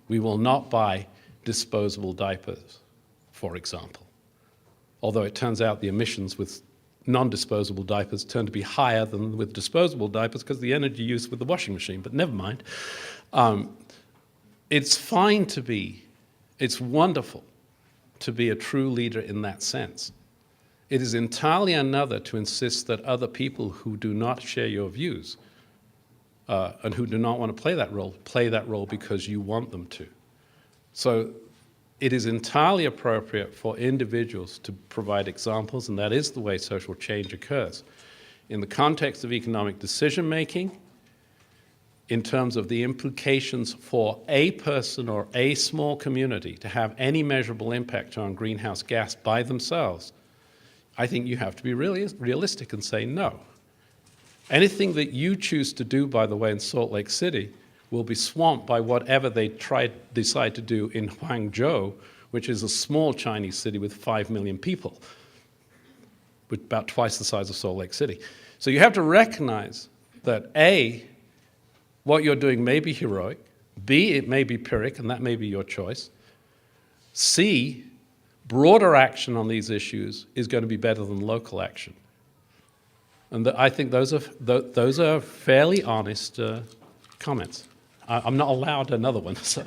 We will not buy disposable diapers, for example. Although it turns out the emissions with non-disposable diapers tend to be higher than with disposable diapers because of the energy use with the washing machine, but never mind. It's fine to be, it's wonderful to be a true leader in that sense. It is entirely another to insist that other people who do not share your views and who do not want to play that role because you want them to. So it is entirely appropriate for individuals to provide examples, and that is the way social change occurs. In the context of economic decision-making, in terms of the implications for a person or a small community to have any measurable impact on greenhouse gas by themselves, I think you have to be really realistic and say no. Anything that you choose to do, by the way, in Salt Lake City will be swamped by whatever they decide to do in Guangzhou, which is a small Chinese city with 5 million people, with about twice the size of Salt Lake City. So you have to recognize that A, what you're doing may be heroic, B, it may be pyrrhic, and that may be your choice, C, broader action on these issues is going to be better than local action. And I think those are fairly honest comments. I'm not allowed another one. So.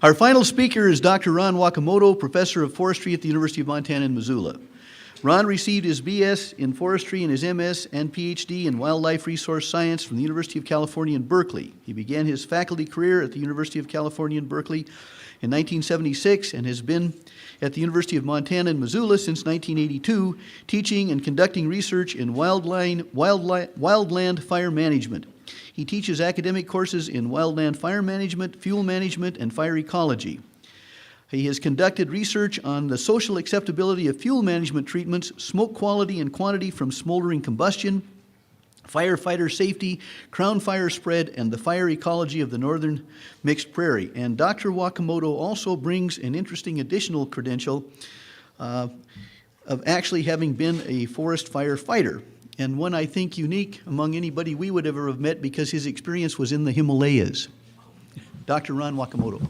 Our final speaker is Dr. Ron Wakamoto, Professor of Forestry at the University of Montana in Missoula. Ron received his BS in Forestry and his MS and PhD in Wildlife Resource Science from the University of California in Berkeley. He began his faculty career at the University of California in Berkeley in 1976 and has been at the University of Montana in Missoula since 1982, teaching and conducting research in wildland fire management. He teaches academic courses in wildland fire management, fuel management, and fire ecology. He has conducted research on the social acceptability of fuel management treatments, smoke quality and quantity from smoldering combustion, firefighter safety, crown fire spread, and the fire ecology of the northern mixed prairie. And Dr. Wakamoto also brings an interesting additional credential of actually having been a forest firefighter, and one I think unique among anybody we would ever have met because his experience was in the Himalayas. Dr. Ron Wakamoto.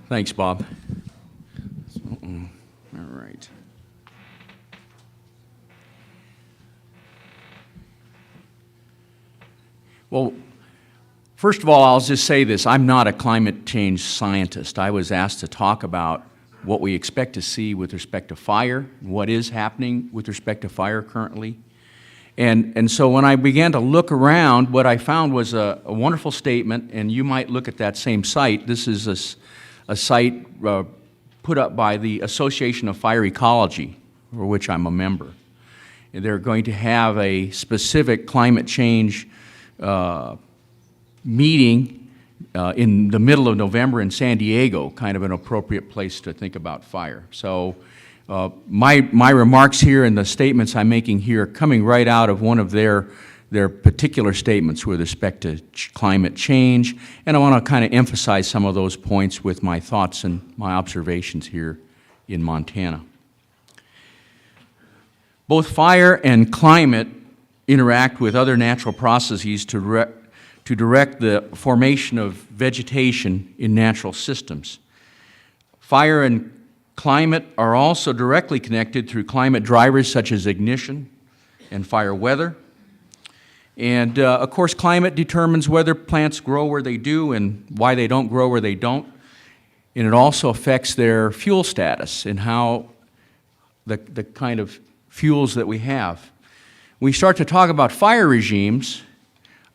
Thanks, Bob. All right. Well, first of all, I'll just say this. I'm not a climate change scientist. I was asked to talk about what we expect to see with respect to fire, what is happening with respect to fire currently. And so when I began to look around, what I found was a wonderful statement, and you might look at that same site. This is a site put up by the Association of Fire Ecology, for which I'm a member. And they're going to have a specific climate change meeting in the middle of November in San Diego, kind of an appropriate place to think about fire. So my remarks here and the statements I'm making here are coming right out of one of their their particular statements with respect to climate change, and I want to kind of emphasize some of those points with my thoughts and my observations here in Montana. Both fire and climate interact with other natural processes to direct the formation of vegetation in natural systems. Fire and climate are also directly connected through climate drivers such as ignition and fire weather. And of course, climate determines whether plants grow where they do and why they don't grow where they don't. And it also affects their fuel status and how the kind of fuels that we have. When we start to talk about fire regimes,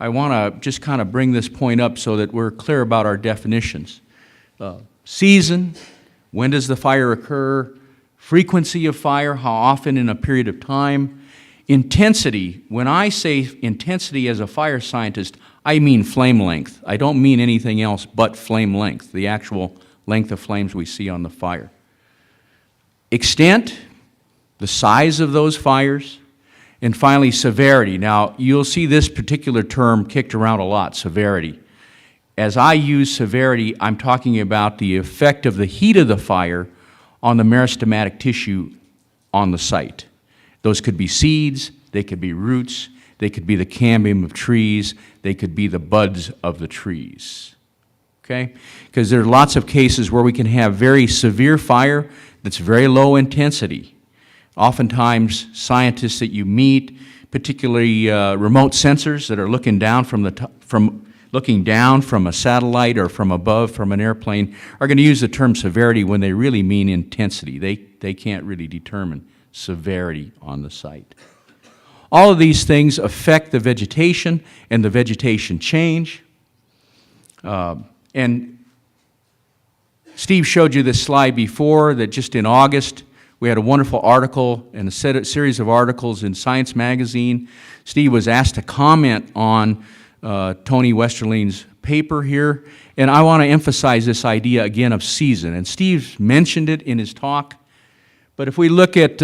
I want to just kind of bring this point up so that we're clear about our definitions. Season, when does the fire occur? Frequency of fire, how often in a period of time? Intensity, when I say intensity as a fire scientist, I mean flame length. I don't mean anything else but flame length, the actual length of flames we see on the fire. Extent, the size of those fires, and finally severity. Now, you'll see this particular term kicked around a lot, severity. As I use severity, I'm talking about the effect of the heat of the fire on the meristematic tissue on the site. Those could be seeds, they could be roots, they could be the cambium of trees, they could be the buds of the trees. Okay? Because there are lots of cases where we can have very severe fire that's very low intensity. Oftentimes, scientists that you meet, particularly remote sensors that are looking down looking down from a satellite or from above from an airplane, are going to use the term severity when they really mean intensity. They can't really determine severity on the site. All of these things affect the vegetation and the vegetation change. And Steve showed you this slide before, that just in August, we had a wonderful article and a series of articles in Science Magazine. Steve was asked to comment on Tony Westerling's paper here, and I want to emphasize this idea again of season. And Steve mentioned it in his talk, but if we look at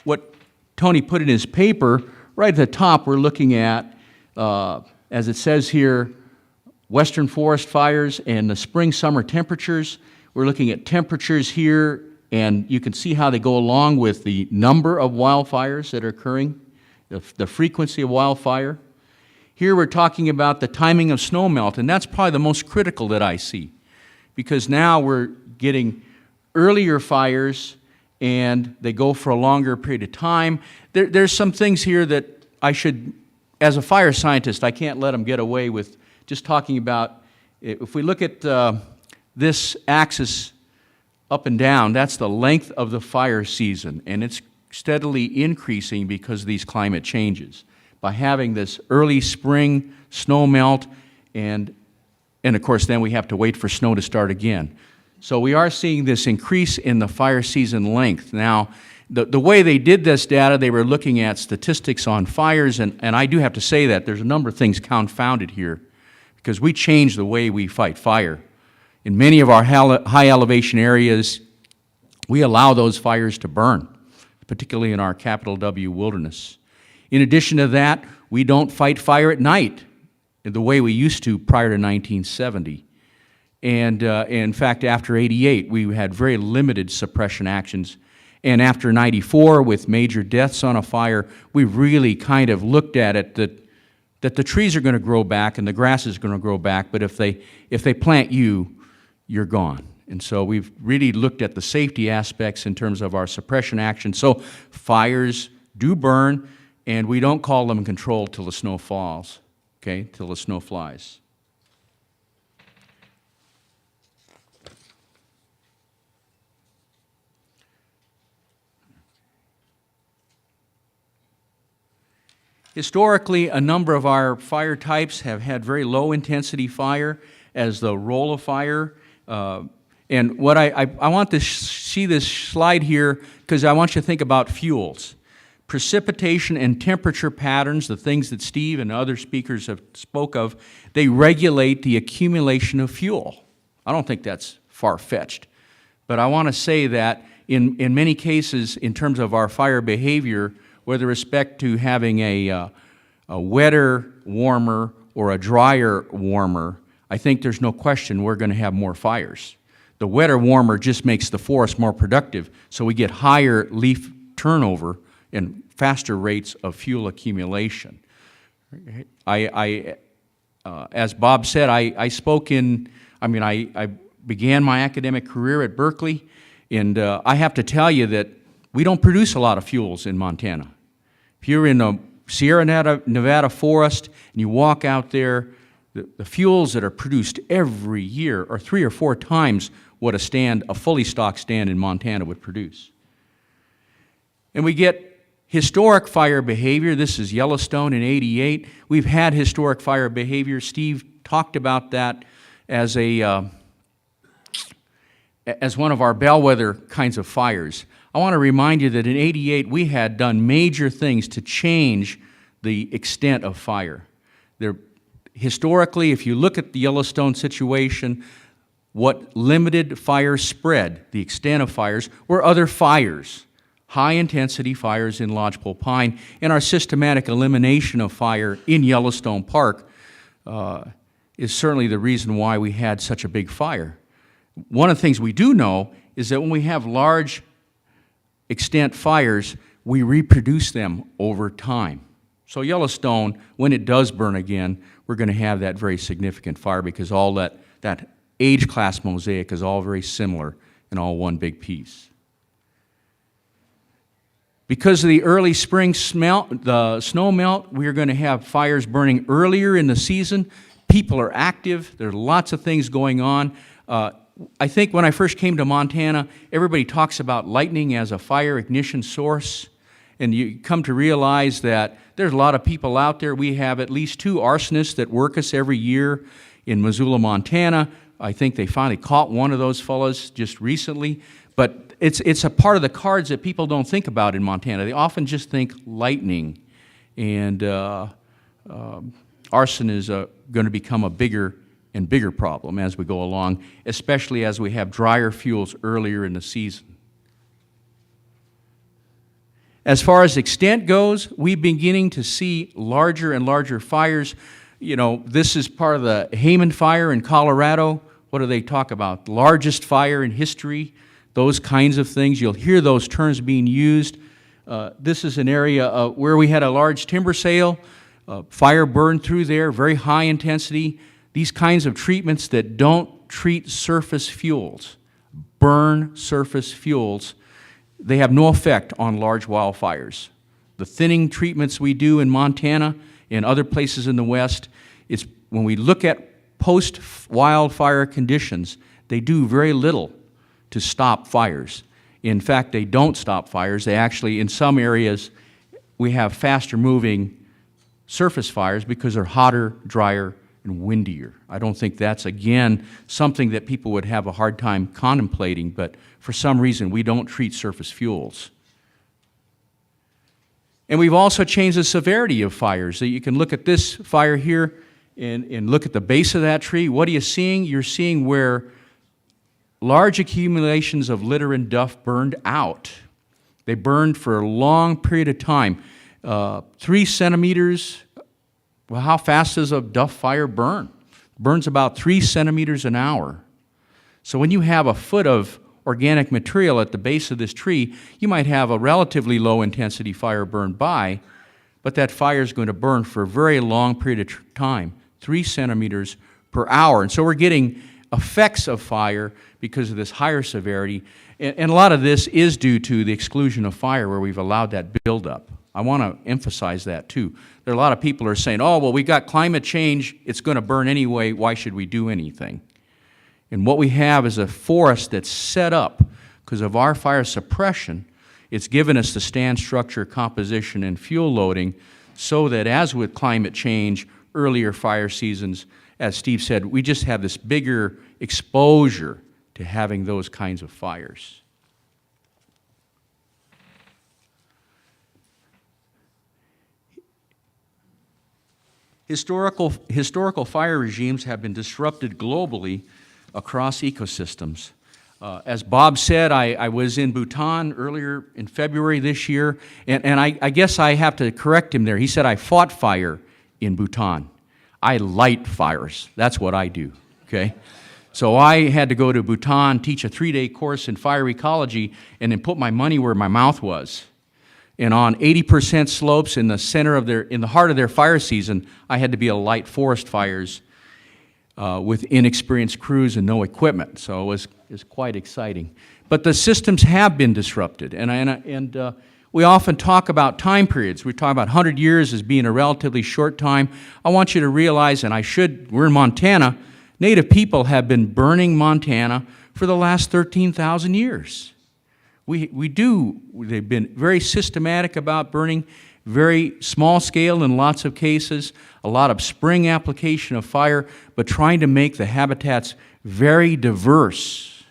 what Tony put in his paper, right at the top we're looking at, as it says here, western forest fires and the spring-summer temperatures. We're looking at temperatures here, and you can see how they go along with the number of wildfires that are occurring, the frequency of wildfire. Here we're talking about the timing of snowmelt, and that's probably the most critical that I see, because now we're getting earlier fires and they go for a longer period of time. There's some things here that I should, as a fire scientist, I can't let them get away with just talking about. If we look at this axis up and down, that's the length of the fire season, and it's steadily increasing because of these climate changes. By having this early spring snow melt, and of course then we have to wait for snow to start again. So we are seeing this increase in the fire season length. Now, the way they did this data, they were looking at statistics on fires, and I do have to say that there's a number of things confounded here, because we changed the way we fight fire. In many of our high elevation areas, we allow those fires to burn, particularly in our capital W wilderness. In addition to that, we don't fight fire at night the way we used to prior to 1970. And in fact, after 88, we had very limited suppression actions. And after 94, with major deaths on a fire, we really kind of looked at it that the trees are going to grow back and the grass is going to grow back, but if they plant you, you're gone. And so we've really looked at the safety aspects in terms of our suppression action. So fires do burn, and we don't call them controlled till the snow falls, okay, till the snow flies. Historically, a number of our fire types have had very low intensity fire as the roll of fire. And what I want to see this slide here because I want you to think about fuels. Precipitation and temperature patterns, the things that Steve and other speakers have spoke of, they regulate the accumulation of fuel. I don't think that's far-fetched. But I want to say that in many cases, in terms of our fire behavior, with respect to having a wetter warmer or a drier warmer, I think there's no question we're going to have more fires. The wetter warmer just makes the forest more productive, so we get higher leaf turnover and faster rates of fuel accumulation. As Bob said, I began my academic career at Berkeley, and I have to tell you that we don't produce a lot of fuels in Montana. If you're in a Sierra Nevada forest and you walk out there, the fuels that are produced every year are 3 or 4 times what a fully stocked stand in Montana would produce. And we get historic fire behavior. This is Yellowstone in '88. We've had historic fire behavior. Steve talked about that as one of our bellwether kinds of fires. I want to remind you that in '88 we had done major things to change the extent of fire. Historically, if you look at the Yellowstone situation, what limited fire spread, the extent of fires, were other fires, high-intensity fires in lodgepole pine, and our systematic elimination of fire in Yellowstone Park is certainly the reason why we had such a big fire. One of the things we do know is that when we have large extent fires, we reproduce them over time. So Yellowstone, when it does burn again, we're going to have that very significant fire because all that age class mosaic is all very similar and all one big piece. Because of the early spring the snow melt, we're going to have fires burning earlier in the season. People are active. There are lots of things going on. I think when I first came to Montana, everybody talks about lightning as a fire ignition source, and you come to realize that there's a lot of people out there. We have at least 2 arsonists that work us every year in Missoula, Montana. I think they finally caught one of those fellows just recently. But it's a part of the cards that people don't think about in Montana. They often just think lightning, and arson is going to become a bigger and bigger problem as we go along, especially as we have drier fuels earlier in the season. As far as extent goes, we're beginning to see larger and larger fires. You know, this is part of the Hayman fire in Colorado. What do they talk about? Largest fire in history, those kinds of things. You'll hear those terms being used. This is an area where we had a large timber sale. Fire burned through there, very high intensity. These kinds of treatments that don't treat surface fuels, burn surface fuels, they have no effect on large wildfires. The thinning treatments we do in Montana and other places in the West, it's when we look at post-wildfire conditions, they do very little to stop fires. In fact, they don't stop fires. They actually, in some areas, we have faster moving surface fires because they're hotter, drier, and windier. I don't think that's, again, something that people would have a hard time contemplating, but for some reason we don't treat surface fuels. And we've also changed the severity of fires. So you can look at this fire here and look at the base of that tree. What are you seeing? You're seeing where large accumulations of litter and duff burned out. They burned for a long period of time. 3 centimeters. Well, how fast does a duff fire burn? It burns about 3 centimeters an hour. So when you have a foot of organic material at the base of this tree, you might have a relatively low intensity fire burn by, but that fire is going to burn for a very long period of time, 3 centimeters per hour. And so we're getting effects of fire because of this higher severity. And a lot of this is due to the exclusion of fire where we've allowed that buildup. I want to emphasize that too. There are a lot of people who are saying, oh, well, we got climate change, it's going to burn anyway, why should we do anything? And what we have is a forest that's set up because of our fire suppression. It's given us the stand structure, composition, and fuel loading so that as with climate change, earlier fire seasons, as Steve said, we just have this bigger exposure to having those kinds of fires. Historical fire regimes have been disrupted globally across ecosystems. As Bob said, I was in Bhutan earlier in February this year, and I guess I have to correct him there. He said I fought fire in Bhutan. I light fires. That's what I do, okay? So I had to go to Bhutan, teach a 3-day course in fire ecology, and then put my money where my mouth was. And on 80% slopes in the center of in the heart of their fire season, I had to be able to light forest fires with inexperienced crews and no equipment. So it was quite exciting. But the systems have been disrupted, and we often talk about time periods. We talk about 100 years as being a relatively short time. I want you to realize, and we're in Montana, Native people have been burning Montana for the last 13,000 years. They've been very systematic about burning, very small scale in lots of cases, a lot of spring application of fire, but trying to make the habitats very diverse.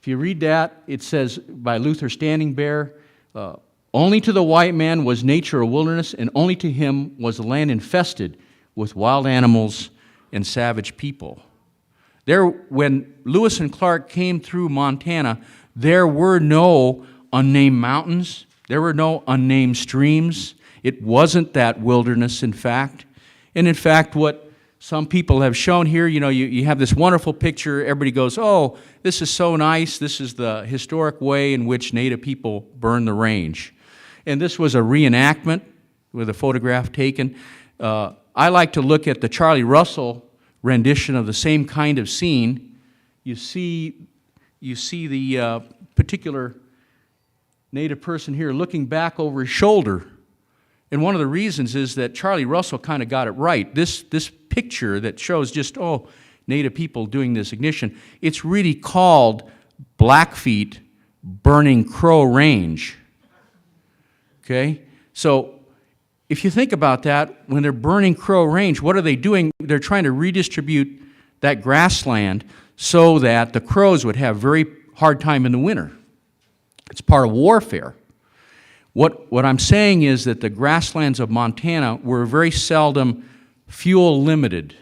If you read that, it says by Luther Standing Bear, only to the white man was nature a wilderness, and only to him was the land infested with wild animals and savage people. When Lewis and Clark came through Montana, there were no unnamed mountains, there were no unnamed streams. It wasn't that wilderness, in fact. And in fact, what some people have shown here, you have this wonderful picture, everybody goes, oh, this is so nice, this is the historic way in which Native people burn the range. And this was a reenactment with a photograph taken. I like to look at the Charlie Russell rendition of the same kind of scene. You see the particular Native person here looking back over his shoulder. And one of the reasons is that Charlie Russell kind of got it right. This picture that shows just, Native people doing this ignition, it's really called Blackfeet Burning Crow Range. Okay? So if you think about that, when they're burning Crow Range, what are they doing? They're trying to redistribute that grassland so that the crows would have very hard time in the winter. It's part of warfare. What I'm saying is that the grasslands of Montana were very seldom fuel limited.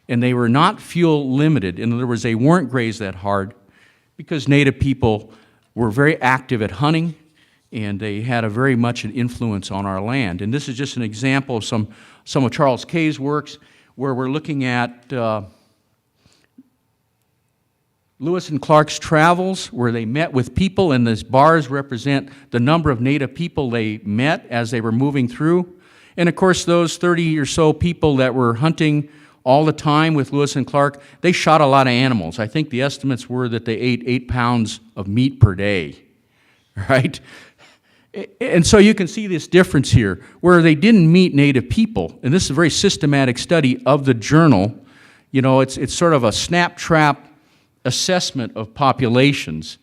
And they were not fuel limited. In other words, they weren't grazed that hard because Native people were very active at hunting, and they had a very much an influence on our land. And this is just an example of some of Charles Kay's works, where we're looking at Lewis and Clark's travels, where they met with people, and these bars represent the number of Native people they met as they were moving through. And of course, those 30 or so people that were hunting all the time with Lewis and Clark, they shot a lot of animals. I think the estimates were that they ate 8 pounds of meat per day, right? And so you can see this difference here, where they didn't meet Native people. And this is a very systematic study of the journal. It's sort of a snap trap assessment of populations.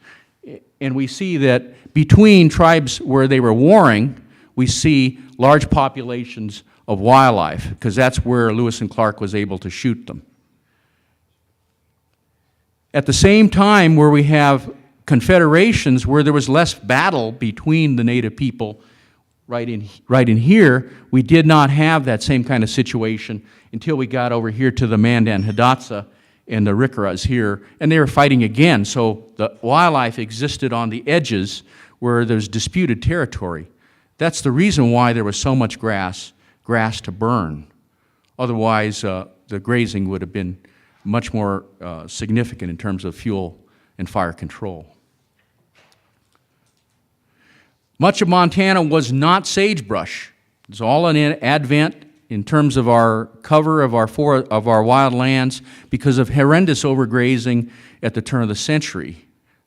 And we see that between tribes where they were warring, we see large populations of wildlife, because that's where Lewis and Clark was able to shoot them. At the same time, where we have confederations where there was less battle between the Native people, right in here, we did not have that same kind of situation until we got over here to the Mandan Hidatsa and the Rickaras here, and they were fighting again. So the wildlife existed on the edges where there's disputed territory. That's the reason why there was so much grass to burn. Otherwise, the grazing would have been much more significant in terms of fuel and fire control. Much of Montana was not sagebrush. It's all an advent in terms of our cover of our wild lands because of horrendous overgrazing at the turn of the century.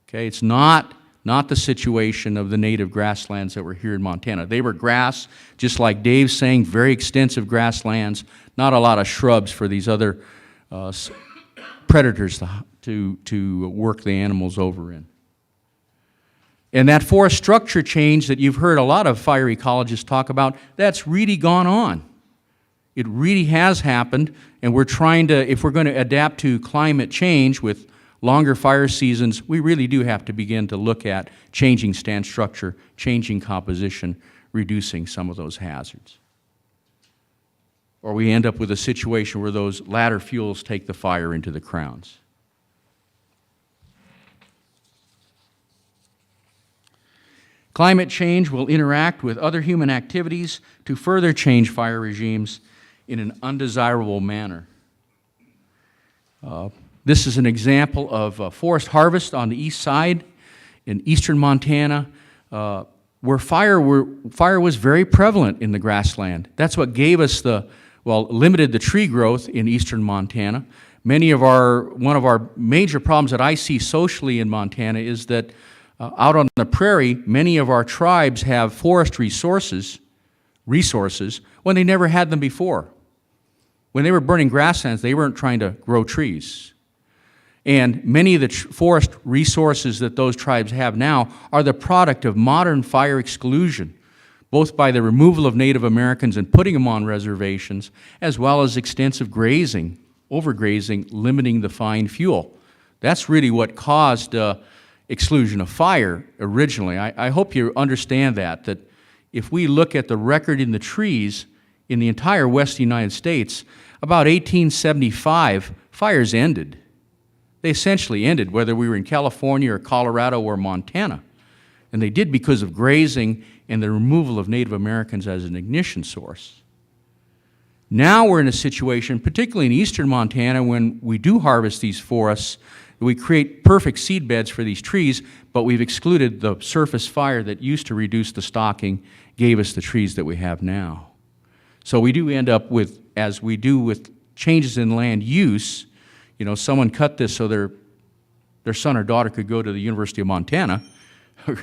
Okay, it's not the situation of the native grasslands that were here in Montana. They were grass, just like Dave's saying, very extensive grasslands, not a lot of shrubs for these other predators to work the animals over in. And that forest structure change that you've heard a lot of fire ecologists talk about, that's really gone on. It really has happened, and we're trying to, if we're going to adapt to climate change with longer fire seasons, we really do have to begin to look at changing stand structure, changing composition, reducing some of those hazards. Or we end up with a situation where those ladder fuels take the fire into the crowns. Climate change will interact with other human activities to further change fire regimes in an undesirable manner. This is an example of forest harvest on the east side in eastern Montana, where fire was very prevalent in the grassland. That's what gave us limited the tree growth in eastern Montana. One of our major problems that I see socially in Montana is that out on the prairie, many of our tribes have forest resources when they never had them before. When they were burning grasslands, they weren't trying to grow trees. And many of the forest resources that those tribes have now are the product of modern fire exclusion, both by the removal of Native Americans and putting them on reservations, as well as extensive grazing, overgrazing, limiting the fine fuel. That's really what caused exclusion of fire originally. I hope you understand that if we look at the record in the trees in the entire western United States, about 1875, fires ended. They essentially ended, whether we were in California or Colorado or Montana. And they did because of grazing and the removal of Native Americans as an ignition source. Now we're in a situation, particularly in eastern Montana, when we do harvest these forests, we create perfect seed beds for these trees, but we've excluded the surface fire that used to reduce the stocking, gave us the trees that we have now. So we do end up with, as we do with changes in land use, someone cut this so their son or daughter could go to the University of Montana,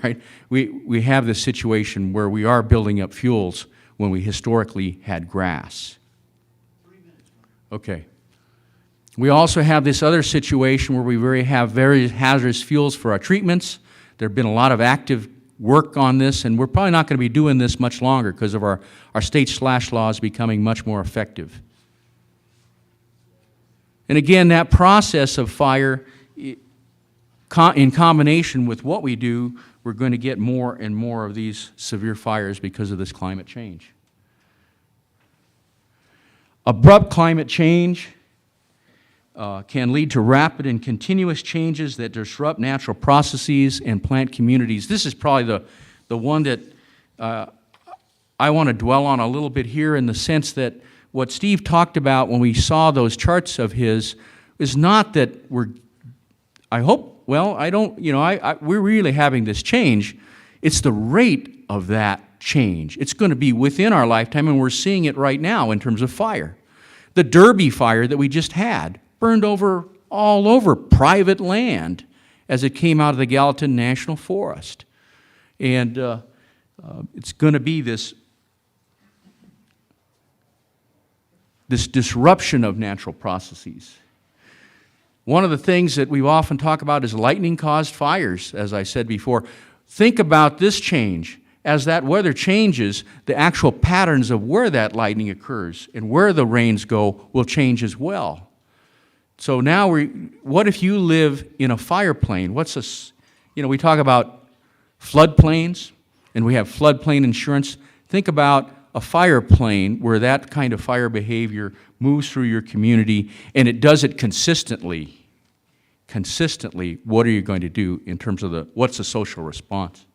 right? We have this situation where we are building up fuels when we historically had grass. Okay. We also have this other situation where we have very hazardous fuels for our treatments. There have been a lot of active work on this, and we're probably not going to be doing this much longer because of our state slash laws becoming much more effective. And again, that process of fire, in combination with what we do, we're going to get more and more of these severe fires because of this climate change. Abrupt climate change can lead to rapid and continuous changes that disrupt natural processes and plant communities. This is probably the one that I want to dwell on a little bit here, in the sense that what Steve talked about when we saw those charts of his is not that we're really having this change. It's the rate of that change. It's going to be within our lifetime, and we're seeing it right now in terms of fire. The Derby fire that we just had burned all over private land as it came out of the Gallatin National Forest. And it's going to be this disruption of natural processes. One of the things that we often talk about is lightning-caused fires, as I said before. Think about this change. As that weather changes, the actual patterns of where that lightning occurs and where the rains go will change as well. So now what if you live in a fire plain? We talk about floodplains, and we have floodplain insurance. Think about a fire plain where that kind of fire behavior moves through your community, and it does it consistently. What are you going to do in terms of what's the social response?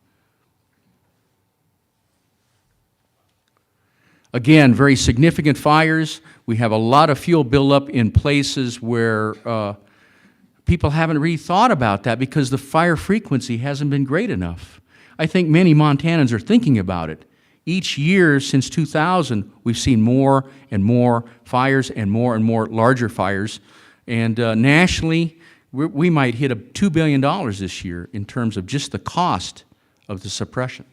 Again, very significant fires. We have a lot of fuel buildup in places where people haven't really thought about that because the fire frequency hasn't been great enough. I think many Montanans are thinking about it. Each year since 2000, we've seen more and more fires and more larger fires. And nationally, we might hit $2 billion this year in terms of just the cost of the suppression.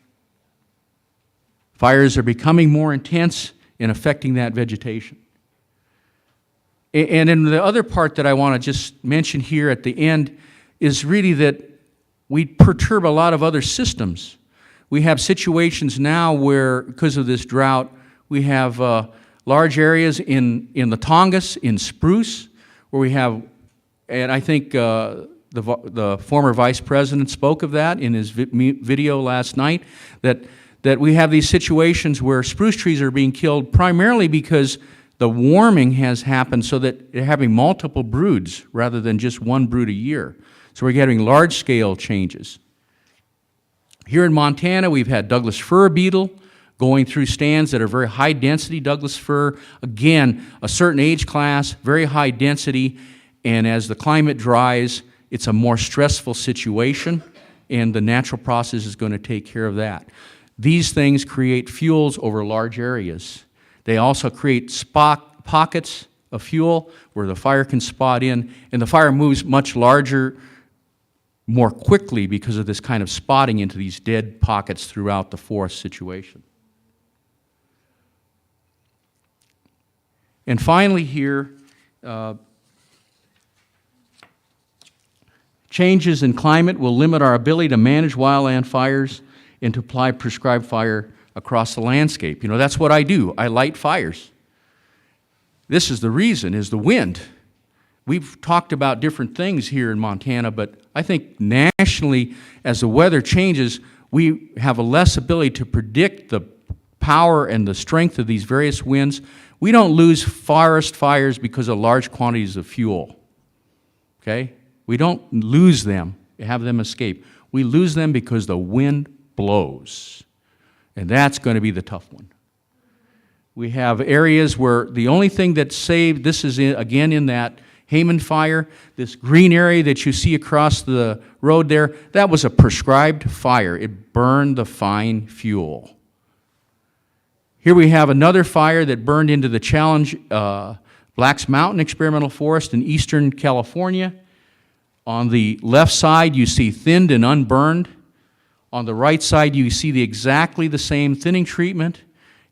Fires are becoming more intense and affecting that vegetation. And in the other part that I want to just mention here at the end is really that we perturb a lot of other systems. We have situations now where, because of this drought, we have large areas in the Tongass, in spruce, where we have, and I think the former vice president spoke of that in his video last night, that we have these situations where spruce trees are being killed primarily because the warming has happened so that they're having multiple broods rather than just one brood a year. So we're getting large-scale changes. Here in Montana, we've had Douglas fir beetle going through stands that are very high density Douglas fir. Again, a certain age class, very high density, and as the climate dries, it's a more stressful situation, and the natural process is going to take care of that. These things create fuels over large areas. They also create pockets of fuel where the fire can spot in, and the fire moves much larger, more quickly because of this kind of spotting into these dead pockets throughout the forest situation. And finally here, changes in climate will limit our ability to manage wildland fires and to apply prescribed fire across the landscape. You know, that's what I do. I light fires. This is the reason, is the wind. We've talked about different things here in Montana, but I think nationally, as the weather changes, we have a less ability to predict the power and the strength of these various winds. We don't lose forest fires because of large quantities of fuel, okay? We don't lose them, have them escape. We lose them because the wind blows, and that's going to be the tough one. We have areas where the only thing that saved, this is again in that Hayman fire, this green area that you see across the road there, that was a prescribed fire. It burned the fine fuel. Here we have another fire that burned into the Challenge Blacks Mountain Experimental Forest in eastern California. On the left side, you see thinned and unburned. On the right side, you see exactly the same thinning treatment,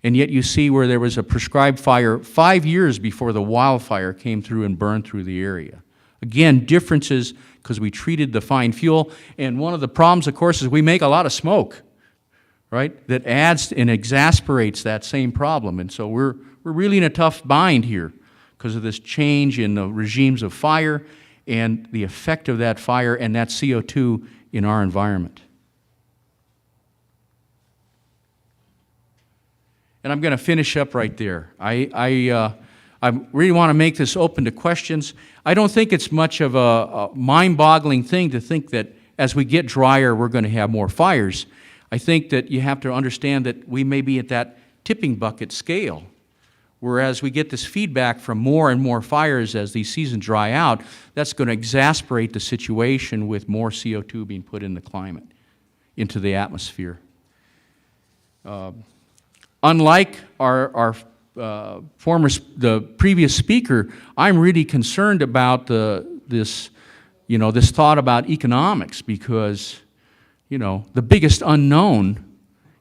and yet you see where there was a prescribed fire 5 years before the wildfire came through and burned through the area. Again, differences because we treated the fine fuel, and one of the problems, of course, is we make a lot of smoke, right? That adds and exasperates that same problem, and so we're really in a tough bind here because of this change in the regimes of fire and the effect of that fire and that CO2 in our environment. And I'm going to finish up right there. I really want to make this open to questions. I don't think it's much of a mind-boggling thing to think that as we get drier, we're going to have more fires. I think that you have to understand that we may be at that tipping bucket scale, whereas we get this feedback from more and more fires as these seasons dry out, that's going to exasperate the situation with more CO2 being put in the climate, into the atmosphere. Unlike the previous speaker, I'm really concerned about this thought about economics because, the biggest unknown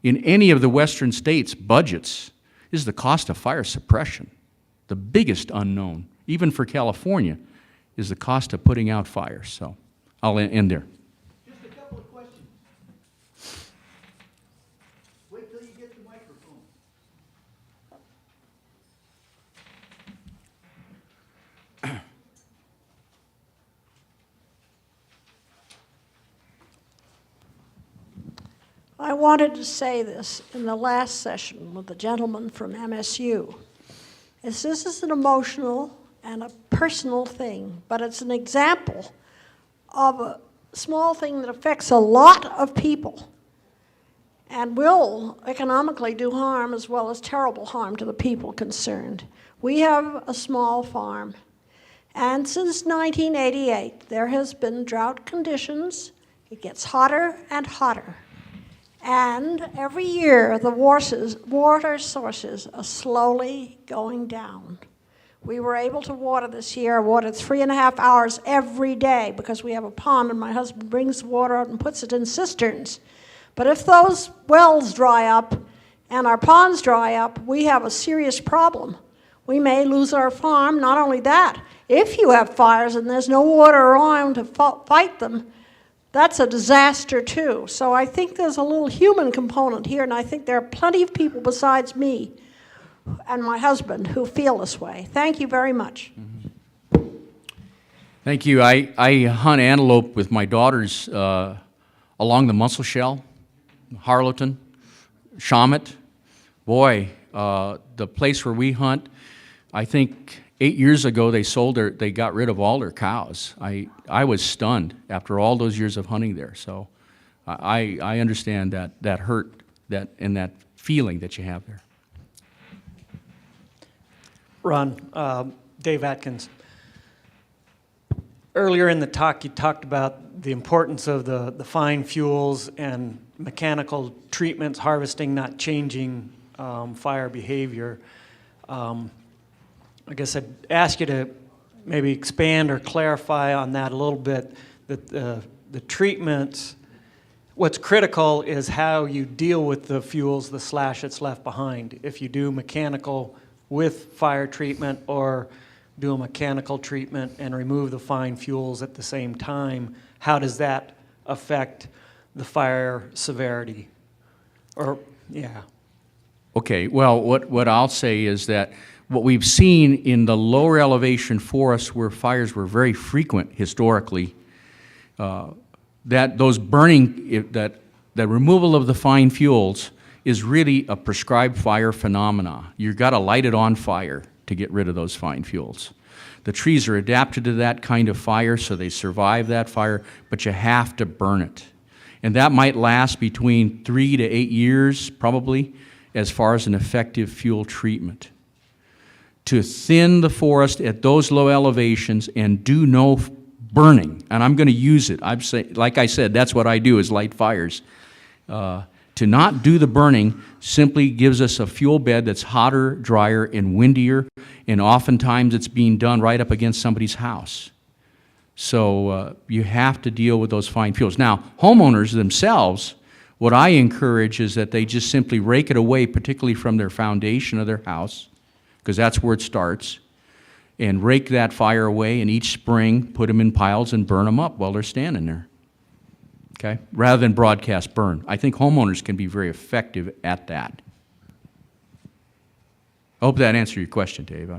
in any of the western states' budgets is the cost of fire suppression. The biggest unknown, even for California, is the cost of putting out fires. So I'll end there. Just a couple of questions. Wait till you get the microphone. I wanted to say this in the last session with the gentleman from MSU. This is an emotional and a personal thing, but it's an example of a small thing that affects a lot of people and will economically do harm as well as terrible harm to the people concerned. We have a small farm, and since 1988, there has been drought conditions. It gets hotter and hotter. And every year, the water sources are slowly going down. We were able to water this year. I watered 3.5 hours every day because we have a pond, and my husband brings water out and puts it in cisterns. But if those wells dry up and our ponds dry up, we have a serious problem. We may lose our farm. Not only that, if you have fires and there's no water around to fight them, that's a disaster too. So I think there's a little human component here, and I think there are plenty of people besides me and my husband who feel this way. Thank you very much. Thank you. I hunt antelope with my daughters along the Musselshell, Harlowton, Shawmut. Boy, the place where we hunt, I think 8 years ago they got rid of all their cows. I was stunned after all those years of hunting there. So I understand that hurt and that feeling that you have there. Ron, Dave Atkins. Earlier in the talk, you talked about the importance of the fine fuels and mechanical treatments, harvesting, not changing fire behavior. I guess I'd ask you to maybe expand or clarify on that a little bit, that the treatments, what's critical is how you deal with the fuels, the slash that's left behind. If you do mechanical with fire treatment or do a mechanical treatment and remove the fine fuels at the same time, how does that affect the fire severity? Or, yeah. Okay, well, what I'll say is that what we've seen in the lower elevation forests where fires were very frequent historically, that those burning, that removal of the fine fuels is really a prescribed fire phenomena. You've got to light it on fire to get rid of those fine fuels. The trees are adapted to that kind of fire, so they survive that fire, but you have to burn it. And that might last between 3 to 8 years, probably, as far as an effective fuel treatment. To thin the forest at those low elevations and do no burning, and I'm going to use it. Like I said, that's what I do, is light fires. To not do the burning simply gives us a fuel bed that's hotter, drier, and windier, and oftentimes it's being done right up against somebody's house. So you have to deal with those fine fuels. Now, homeowners themselves, what I encourage is that they just simply rake it away, particularly from their foundation of their house, because that's where it starts, and rake that fire away, and each spring put them in piles and burn them up while they're standing there. Okay? Rather than broadcast burn. I think homeowners can be very effective at that. I hope that answered your question, Dave.